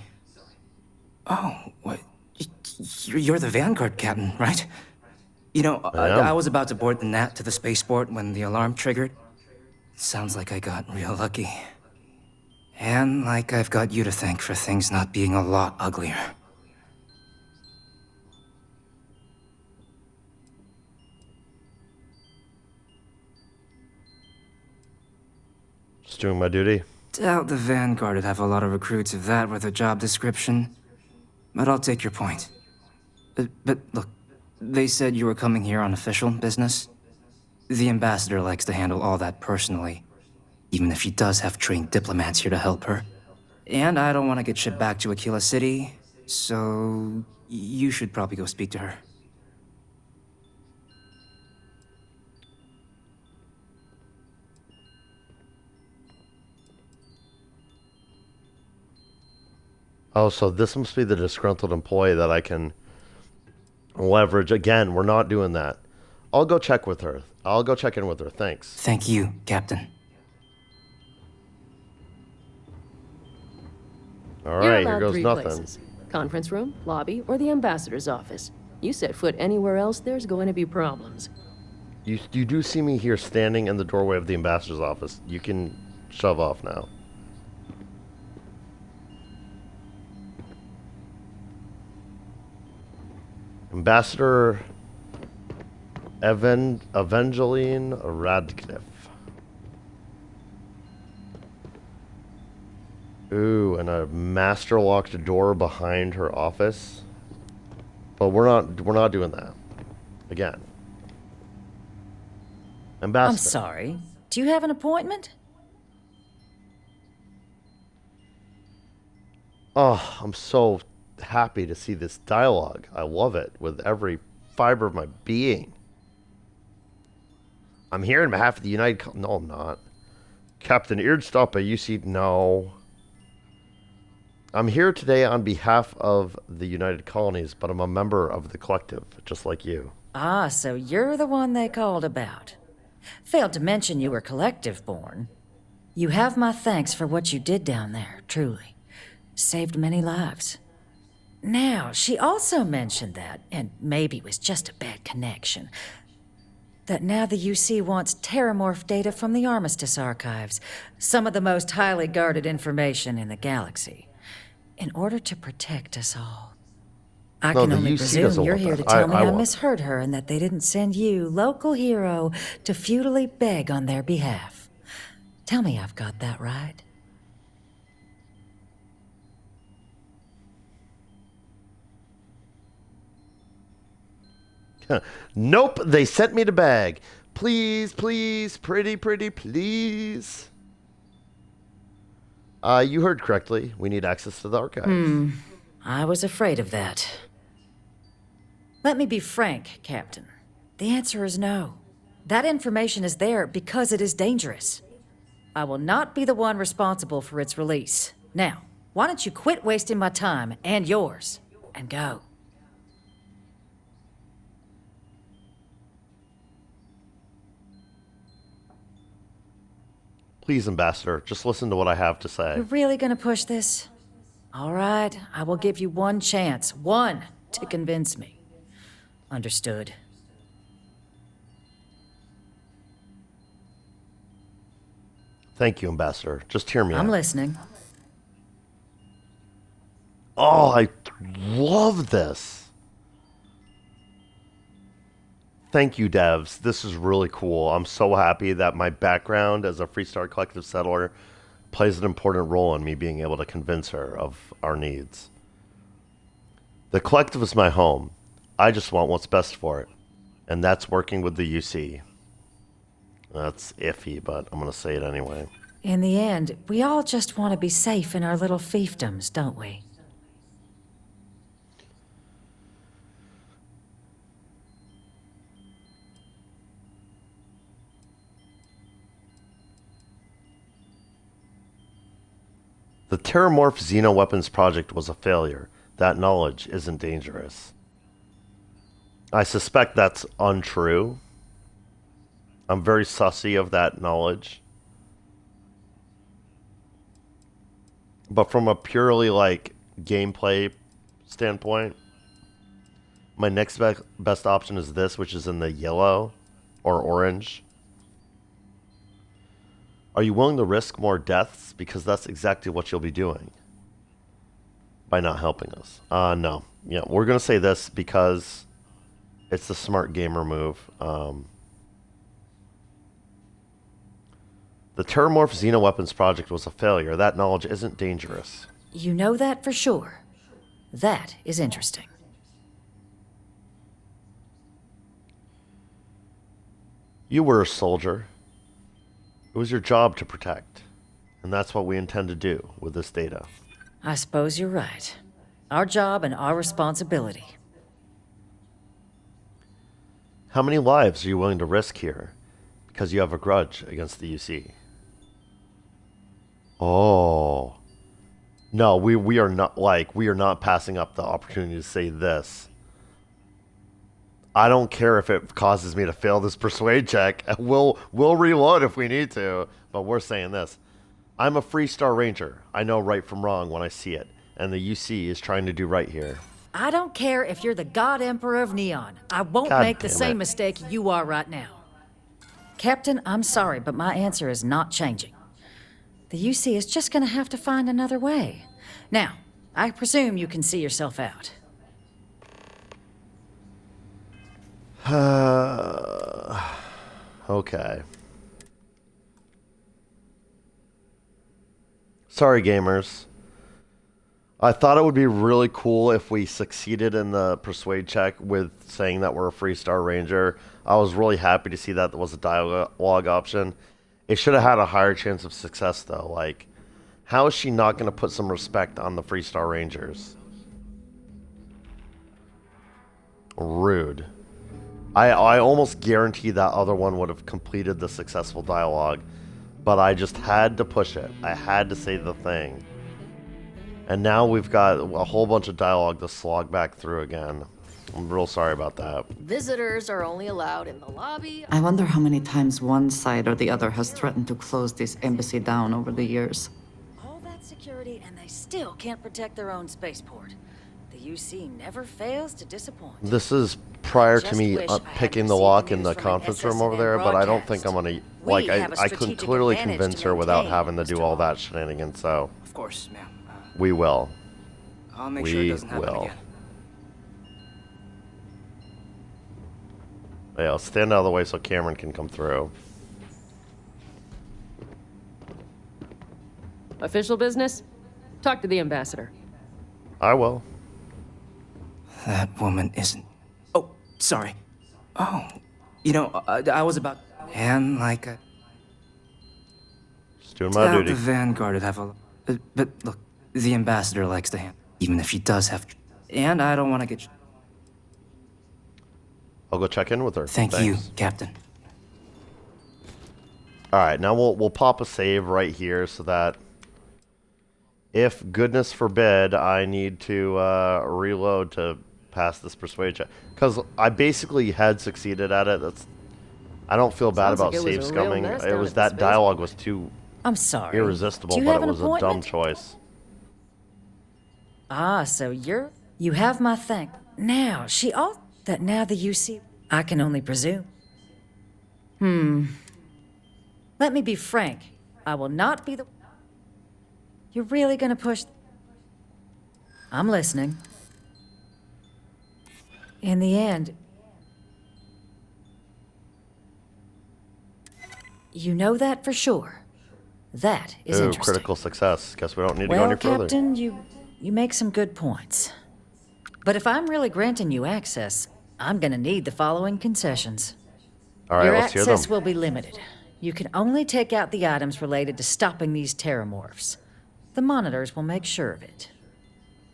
Oh, what? You're the Vanguard captain, right? You know, I was about to board the Nat to the spaceport when the alarm triggered. Sounds like I got real lucky. And like I've got you to thank for things not being a lot uglier. Just doing my duty. Doubt the Vanguard would have a lot of recruits if that were the job description. But I'll take your point. But look, they said you were coming here on official business. The ambassador likes to handle all that personally, even if she does have trained diplomats here to help her. And I don't want to get shipped back to Aquila City, so you should probably go speak to her. Oh, so this must be the disgruntled employee that I can leverage. Again, we're not doing that. I'll go check with her. I'll go check in with her. Thanks. Thank you, Captain. All You're right, allowed here goes 3 nothing. places. Conference room, lobby, or the ambassador's office. You set foot anywhere else, there's going to be problems. You do see me here standing in the doorway of the ambassador's office. You can shove off now. Ambassador Evangeline Radcliffe. Ooh, and a master locked door behind her office. But we're not doing that. Again. Ambassador. I'm sorry. Do you have an appointment? Oh, I'm so happy to see this dialogue. I love it with every fiber of my being. I'm here on behalf of the United... No, I'm not. Captain Eardstop at UC... No. I'm here today on behalf of the United Colonies, but I'm a member of the collective, just like you. Ah, so you're the one they called about. Failed to mention you were collective-born. You have my thanks for what you did down there, truly. Saved many lives. Now, she also mentioned that, and maybe it was just a bad connection, that now the UC wants terramorph data from the Armistice archives, some of the most highly guarded information in the galaxy, in order to protect us all. I can only presume you're here to tell me I misheard her and that they didn't send you, local hero, to futilely beg on their behalf. Tell me I've got that right. Nope, they sent me to beg. Please, please, pretty, please. You heard correctly. We need access to the archives. I was afraid of that. Let me be frank, Captain. The answer is no. That information is there because it is dangerous. I will not be the one responsible for its release. Now, why don't you quit wasting my time and yours, and go? Please, Ambassador, just listen to what I have to say. You're really gonna push this? All right, I will give you one chance. One, to convince me. Understood. Thank you, Ambassador. Just hear me out. I'm listening. Oh, I love this. Thank you, devs. This is really cool. I'm so happy that my background as a Freestar Collective settler plays an important role in me being able to convince her of our needs. The Collective is my home. I just want what's best for it. And that's working with the UC. That's iffy, but I'm going to say it anyway. In the end, we all just want to be safe in our little fiefdoms, don't we? The Terramorph Xenoweapons project was a failure. That knowledge isn't dangerous. I suspect that's untrue. I'm very sussy of that knowledge. But from a purely, like, gameplay standpoint, my next best option is this, which is in the yellow or orange. Are you willing to risk more deaths? Because that's exactly what you'll be doing by not helping us. No. Yeah, we're going to say this because it's the smart gamer move. The Terramorph Xenoweapons project was a failure. That knowledge isn't dangerous. You know that for sure. That is interesting. You were a soldier. It was your job to protect. And that's what we intend to do with this data. I suppose you're right. Our job and our responsibility. How many lives are you willing to risk here? Because you have a grudge against the UC. Oh. No, we are not passing up the opportunity to say this. I don't care if it causes me to fail this persuade check. We'll reload if we need to, but we're saying this. I'm a Freestar Ranger. I know right from wrong when I see it, and the UC is trying to do right here. I don't care if you're the God Emperor of Neon. I won't make the same mistake you are right now. Captain, I'm sorry, but my answer is not changing. The UC is just gonna have to find another way. Now, I presume you can see yourself out. Okay. Sorry, gamers. I thought it would be really cool if we succeeded in the persuade check with saying that we're a Freestar Ranger. I was really happy to see that there was a dialogue option. It should have had a higher chance of success, though. Like, how is she not going to put some respect on the Freestar Rangers? Rude. I almost guarantee that other one would have completed the successful dialogue, but I just had to push it. I had to say the thing. And now we've got a whole bunch of dialogue to slog back through again. I'm real sorry about that. Visitors are only allowed in the lobby. I wonder how many times one side or the other has threatened to close this embassy down over the years. All that security, and they still can't protect their own spaceport. The UC never fails to disappoint. This is prior to Just me wish I picking had the received lock the in the news from an conference room over SSN there, but I don't think broadcast. I'm gonna, We have a I could strategic clearly advantage convince to her without maintain, having to do Mr. all that shenanigans, so Of course, ma'am. we will. I'll make sure it doesn't happen again. Yeah, I'll stand out of the way so Cameron can come through. Official business? Talk to the ambassador. I will. That woman isn't... Oh, sorry. Oh, you know, I was about... And like a... Just doing my Doubt duty. the Vanguard would have a... But look, the ambassador likes to hand... Even if she does have... And I don't want to get... I'll go check in with her. Thank you, Captain. Alright, now we'll pop a save right here so that if goodness forbid I need to reload to pass this persuade check. Because I basically had succeeded at it. I don't feel bad Sounds like about it was save a real scumming. mess It down was at the that space dialogue was too I'm sorry. irresistible, Do you but have it an was a dumb appointment? choice. Ah, so you have my thank. Now, she all that now the UC... I can only presume. Let me be frank. I will not be the... You're really gonna push... I'm listening. In the end... You know that for sure. That is Ooh, interesting. critical success. Guess we don't need to Well, go any further. Captain, you make some good points. But if I'm really granting you access, I'm gonna need the following concessions. Alright, Your let's hear access them. will be limited. You can only take out the items related to stopping these terramorphs. The monitors will make sure of it.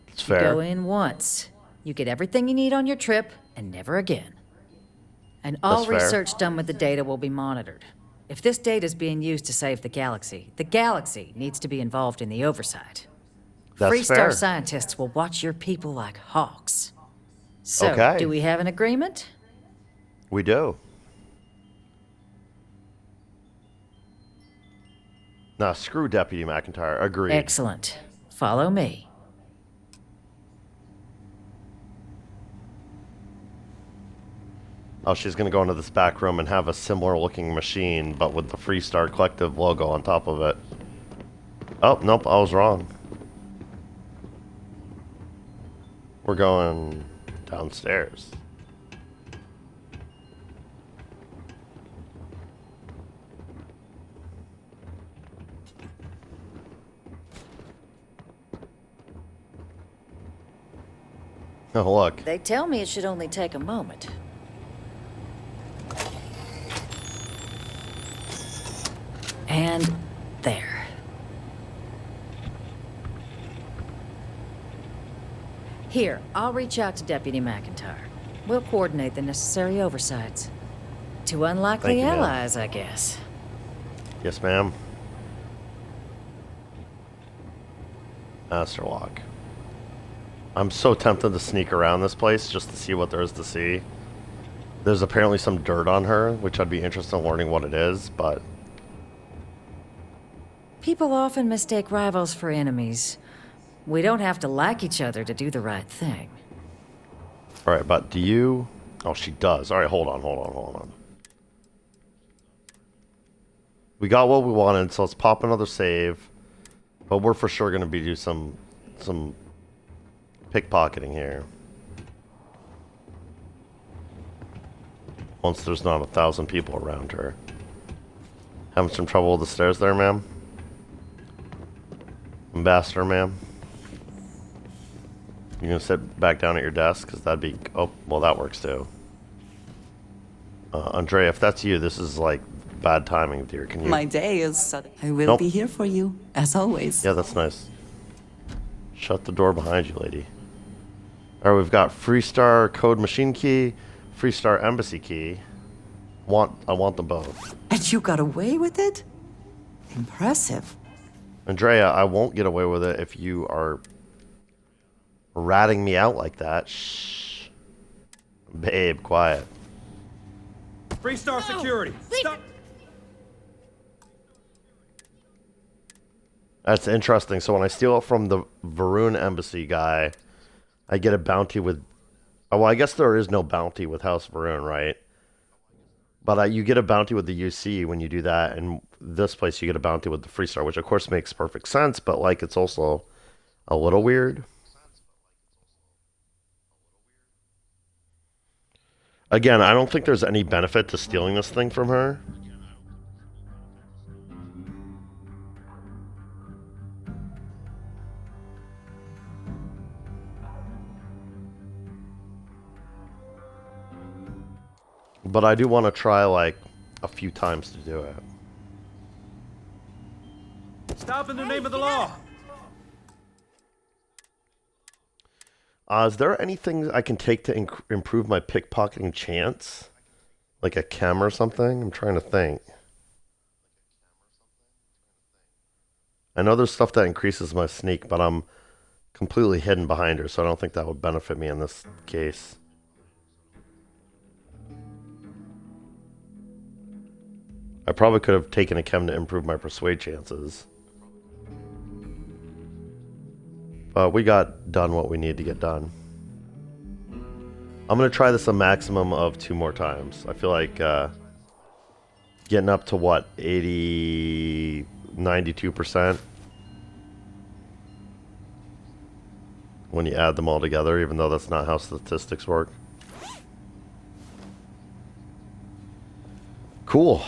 It's You fair. go in once. You get everything you need on your trip, and never again. And all That's fair. research done with the data will be monitored. If this data is being used to save the galaxy needs to be involved in the oversight. That's Freestar fair. scientists will watch your people like hawks. So, Okay. do we have an agreement? We do. Nah, screw Deputy McIntyre. Agreed. Excellent. Follow me. Oh, she's going to go into this back room and have a similar looking machine, but with the Freestar Collective logo on top of it. Oh, nope, I was wrong. We're going downstairs. Oh, look. They tell me it should only take a moment. And there. Here, I'll reach out to Deputy McIntyre. We'll coordinate the necessary oversights. Two unlikely Thank you, ma'am. allies, I guess. Yes, ma'am. Master lock. I'm so tempted to sneak around this place just to see what there is to see. There's apparently some dirt on her, which I'd be interested in learning what it is, but... People often mistake rivals for enemies. We don't have to like each other to do the right thing. Alright, but do you... Oh, she does. Alright, hold on. We got what we wanted, so let's pop another save. But we're for sure going to be do some pickpocketing here. Once there's not 1,000 people around her. Having some trouble with the stairs there, ma'am? Ambassador, ma'am. You gonna sit back down at your desk? Because that'd be... Oh, well, that works too. Andrea, if that's you, this is like bad timing, dear. Can you... My day is set. I will be here for you, as always. Yeah, that's nice. Shut the door behind you, lady. Alright, we've got Freestar Code Machine Key, Freestar Embassy Key. I want them both. And you got away with it? Impressive. Andrea, I won't get away with it if you are ratting me out like that. Shh. Babe, quiet. Freestar Security. Stop. That's interesting. So when I steal it from the Varun Embassy guy, I get a bounty with... Oh, well, I guess there is no bounty with House Varun, right? But you get a bounty with the UC when you do that, and this place you get a bounty with the Freestar, which of course makes perfect sense, but like it's also a little weird. Again, I don't think there's any benefit to stealing this thing from her. But I do want to try, like, a few times to do it. Stop in the name of the law. Is there anything I can take to improve my pickpocketing chance? Like a chem or something? I'm trying to think. I know there's stuff that increases my sneak, but I'm completely hidden behind her, so I don't think that would benefit me in this case. I probably could have taken a chem to improve my persuade chances. But we got done what we needed to get done. I'm going to try this a maximum of 2 more times. I feel like getting up to what, 80, 92% when you add them all together, even though that's not how statistics work. Cool.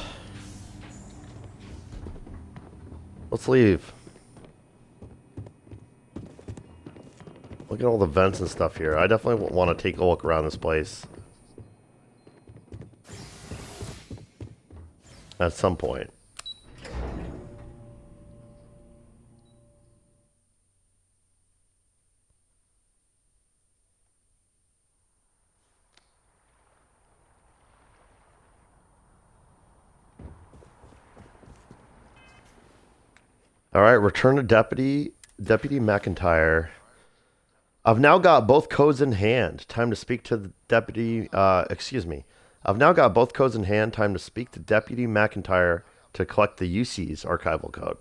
Let's leave. Look at all the vents and stuff here. I definitely want to take a look around this place. At some point. Alright, return to Deputy McIntyre. I've now got both codes in hand. Time to speak to the Deputy... excuse me. I've now got both codes in hand. Time to speak to Deputy McIntyre to collect the UC's archival code.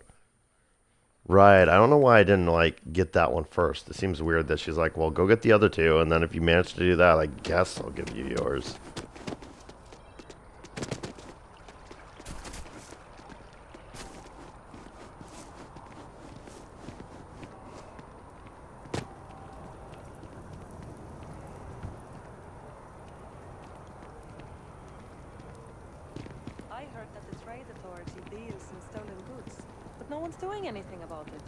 Right. I don't know why I didn't, like, get that one first. It seems weird that she's like, well, go get the other two, and then if you manage to do that, I guess I'll give you yours. Doing anything about it.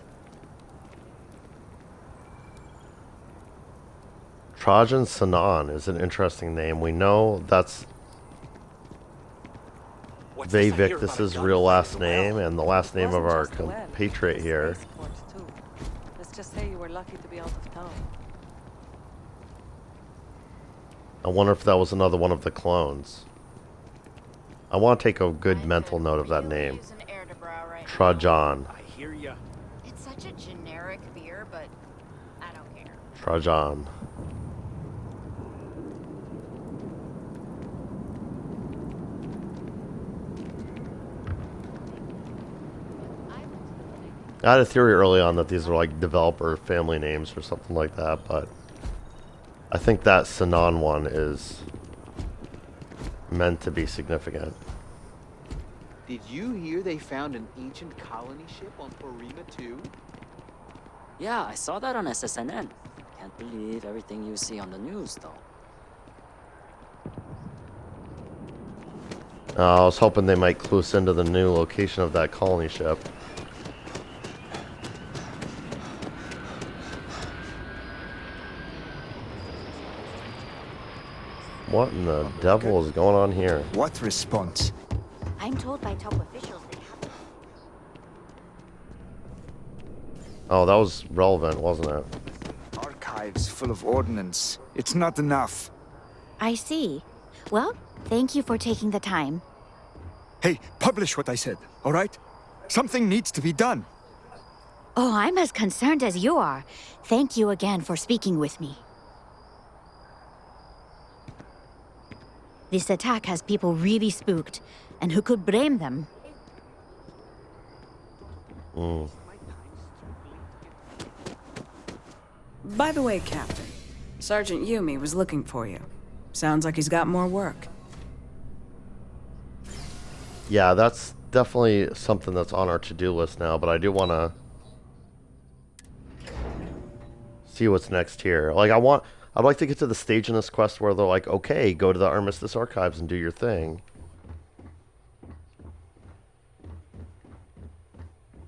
Trajan Sanan is an interesting name. We know that's Vavik. This is real last name and the last name of our compatriot here. Let's just say you were lucky to be out of town. I wonder if that was another one of the clones. I want to take a good mental note of that name. Trajan. It's such a generic beer, but I don't care. Trajan. I had a theory early on that these were like developer family names or something like that, but I think that Sanan one is meant to be significant. Did you hear they found an ancient colony ship on Porima too? Yeah, I saw that on SSNN. Can't believe everything you see on the news, though. I was hoping they might clue us into the new location of that colony ship. What in the devil is going on here? What response? I'm told by top officials they have. Oh, that was relevant, wasn't it? Archives full of ordnance. It's not enough. I see. Well, thank you for taking the time. Hey, publish what I said, all right? Something needs to be done. Oh, I'm as concerned as you are. Thank you again for speaking with me. This attack has people really spooked, and who could blame them? By the way, Captain, Sergeant Yumi was looking for you. Sounds like he's got more work. Yeah, that's definitely something that's on our to-do list now, but I do want to see what's next here. Like, I'd like to get to the stage in this quest where they're like, okay, go to the Armistice Archives and do your thing.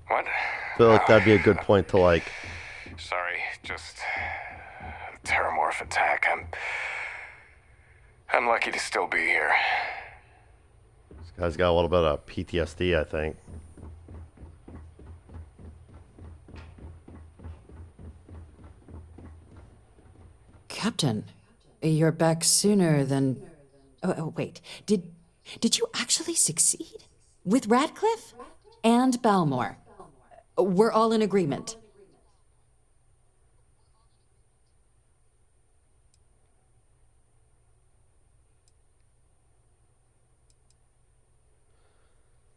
What? I feel like that'd be a good point to, like... Sorry, just... Terramorph attack. I'm lucky to still be here. This guy's got a little bit of PTSD, I think. Captain, you're back sooner than... Oh, wait. Did you actually succeed? With Radcliffe? And Balmore? We're all in agreement.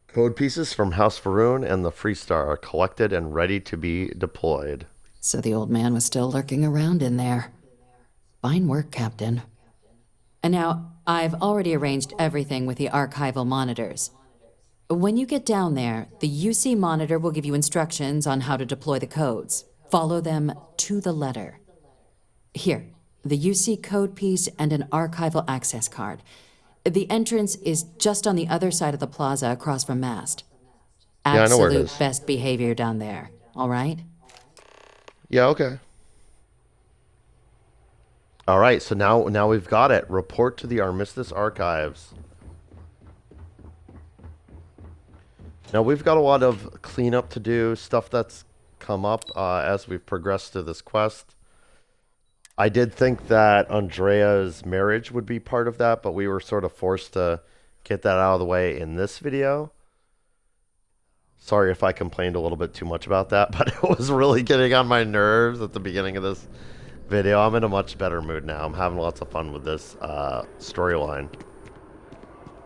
Code pieces from House Faroon and the Freestar are collected and ready to be deployed. So the old man was still lurking around in there. Fine work, Captain. And now, I've already arranged everything with the archival monitors. When you get down there, the UC monitor will give you instructions on how to deploy the codes. Follow them to the letter. Here, the UC code piece and an archival access card. The entrance is just on the other side of the plaza across from Mast. Yeah, I know where it is. Absolute best behavior down there, all right? Yeah, okay. All right, so now we've got it. Report to the Armistice Archives. Now we've got a lot of cleanup to do, stuff that's come up as we've progressed through this quest. I did think that Andreja's marriage would be part of that, but we were sort of forced to get that out of the way in this video. Sorry if I complained a little bit too much about that, but it was really getting on my nerves at the beginning of this video. I'm in a much better mood now. I'm having lots of fun with this storyline.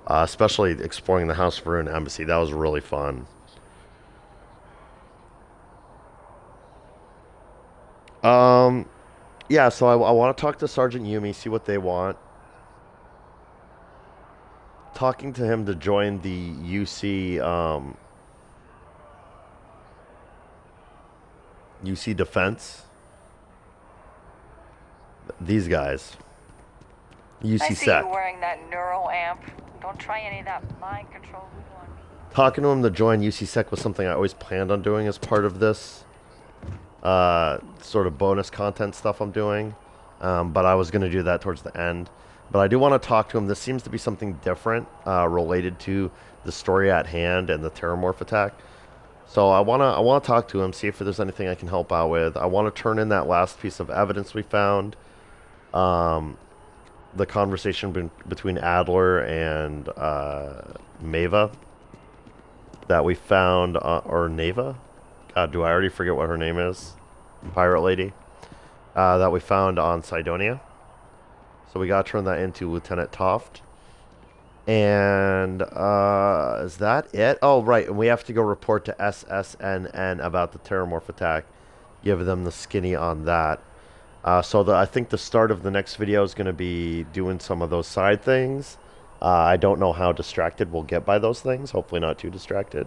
Especially exploring the House Faroon Embassy. That was really fun. Yeah, so I want to talk to Sergeant Yumi, see what they want. Talking to him to join the UC, UC Defense. These guys. UC I see Sec. you wearing that neural amp. Don't try any of that mind control on me. Talking to him to join UC Sec was something I always planned on doing as part of this sort of bonus content stuff I'm doing. But I was going to do that towards the end. But I do want to talk to him. This seems to be something different related to the story at hand and the Terramorph attack. So I want to talk to him, see if there's anything I can help out with. I want to turn in that last piece of evidence we found. The conversation between Adler and Maeva that we found, or Neva? God, do I already forget what her name is? Pirate lady. That we found on Cydonia. So we got to turn that into Lieutenant Toft. And is that it? Oh, right. And we have to go report to SSNN about the Terramorph attack. Give them the skinny on that. So I think the start of the next video is going to be doing some of those side things. I don't know how distracted we'll get by those things. Hopefully not too distracted.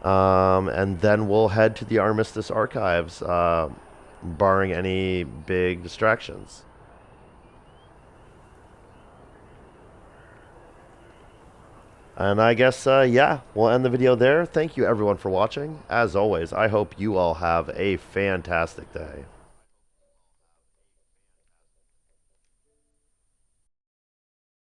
And then we'll head to the Armistice Archives, barring any big distractions. And I guess, yeah, we'll end the video there. Thank you everyone for watching. As always, I hope you all have a fantastic day.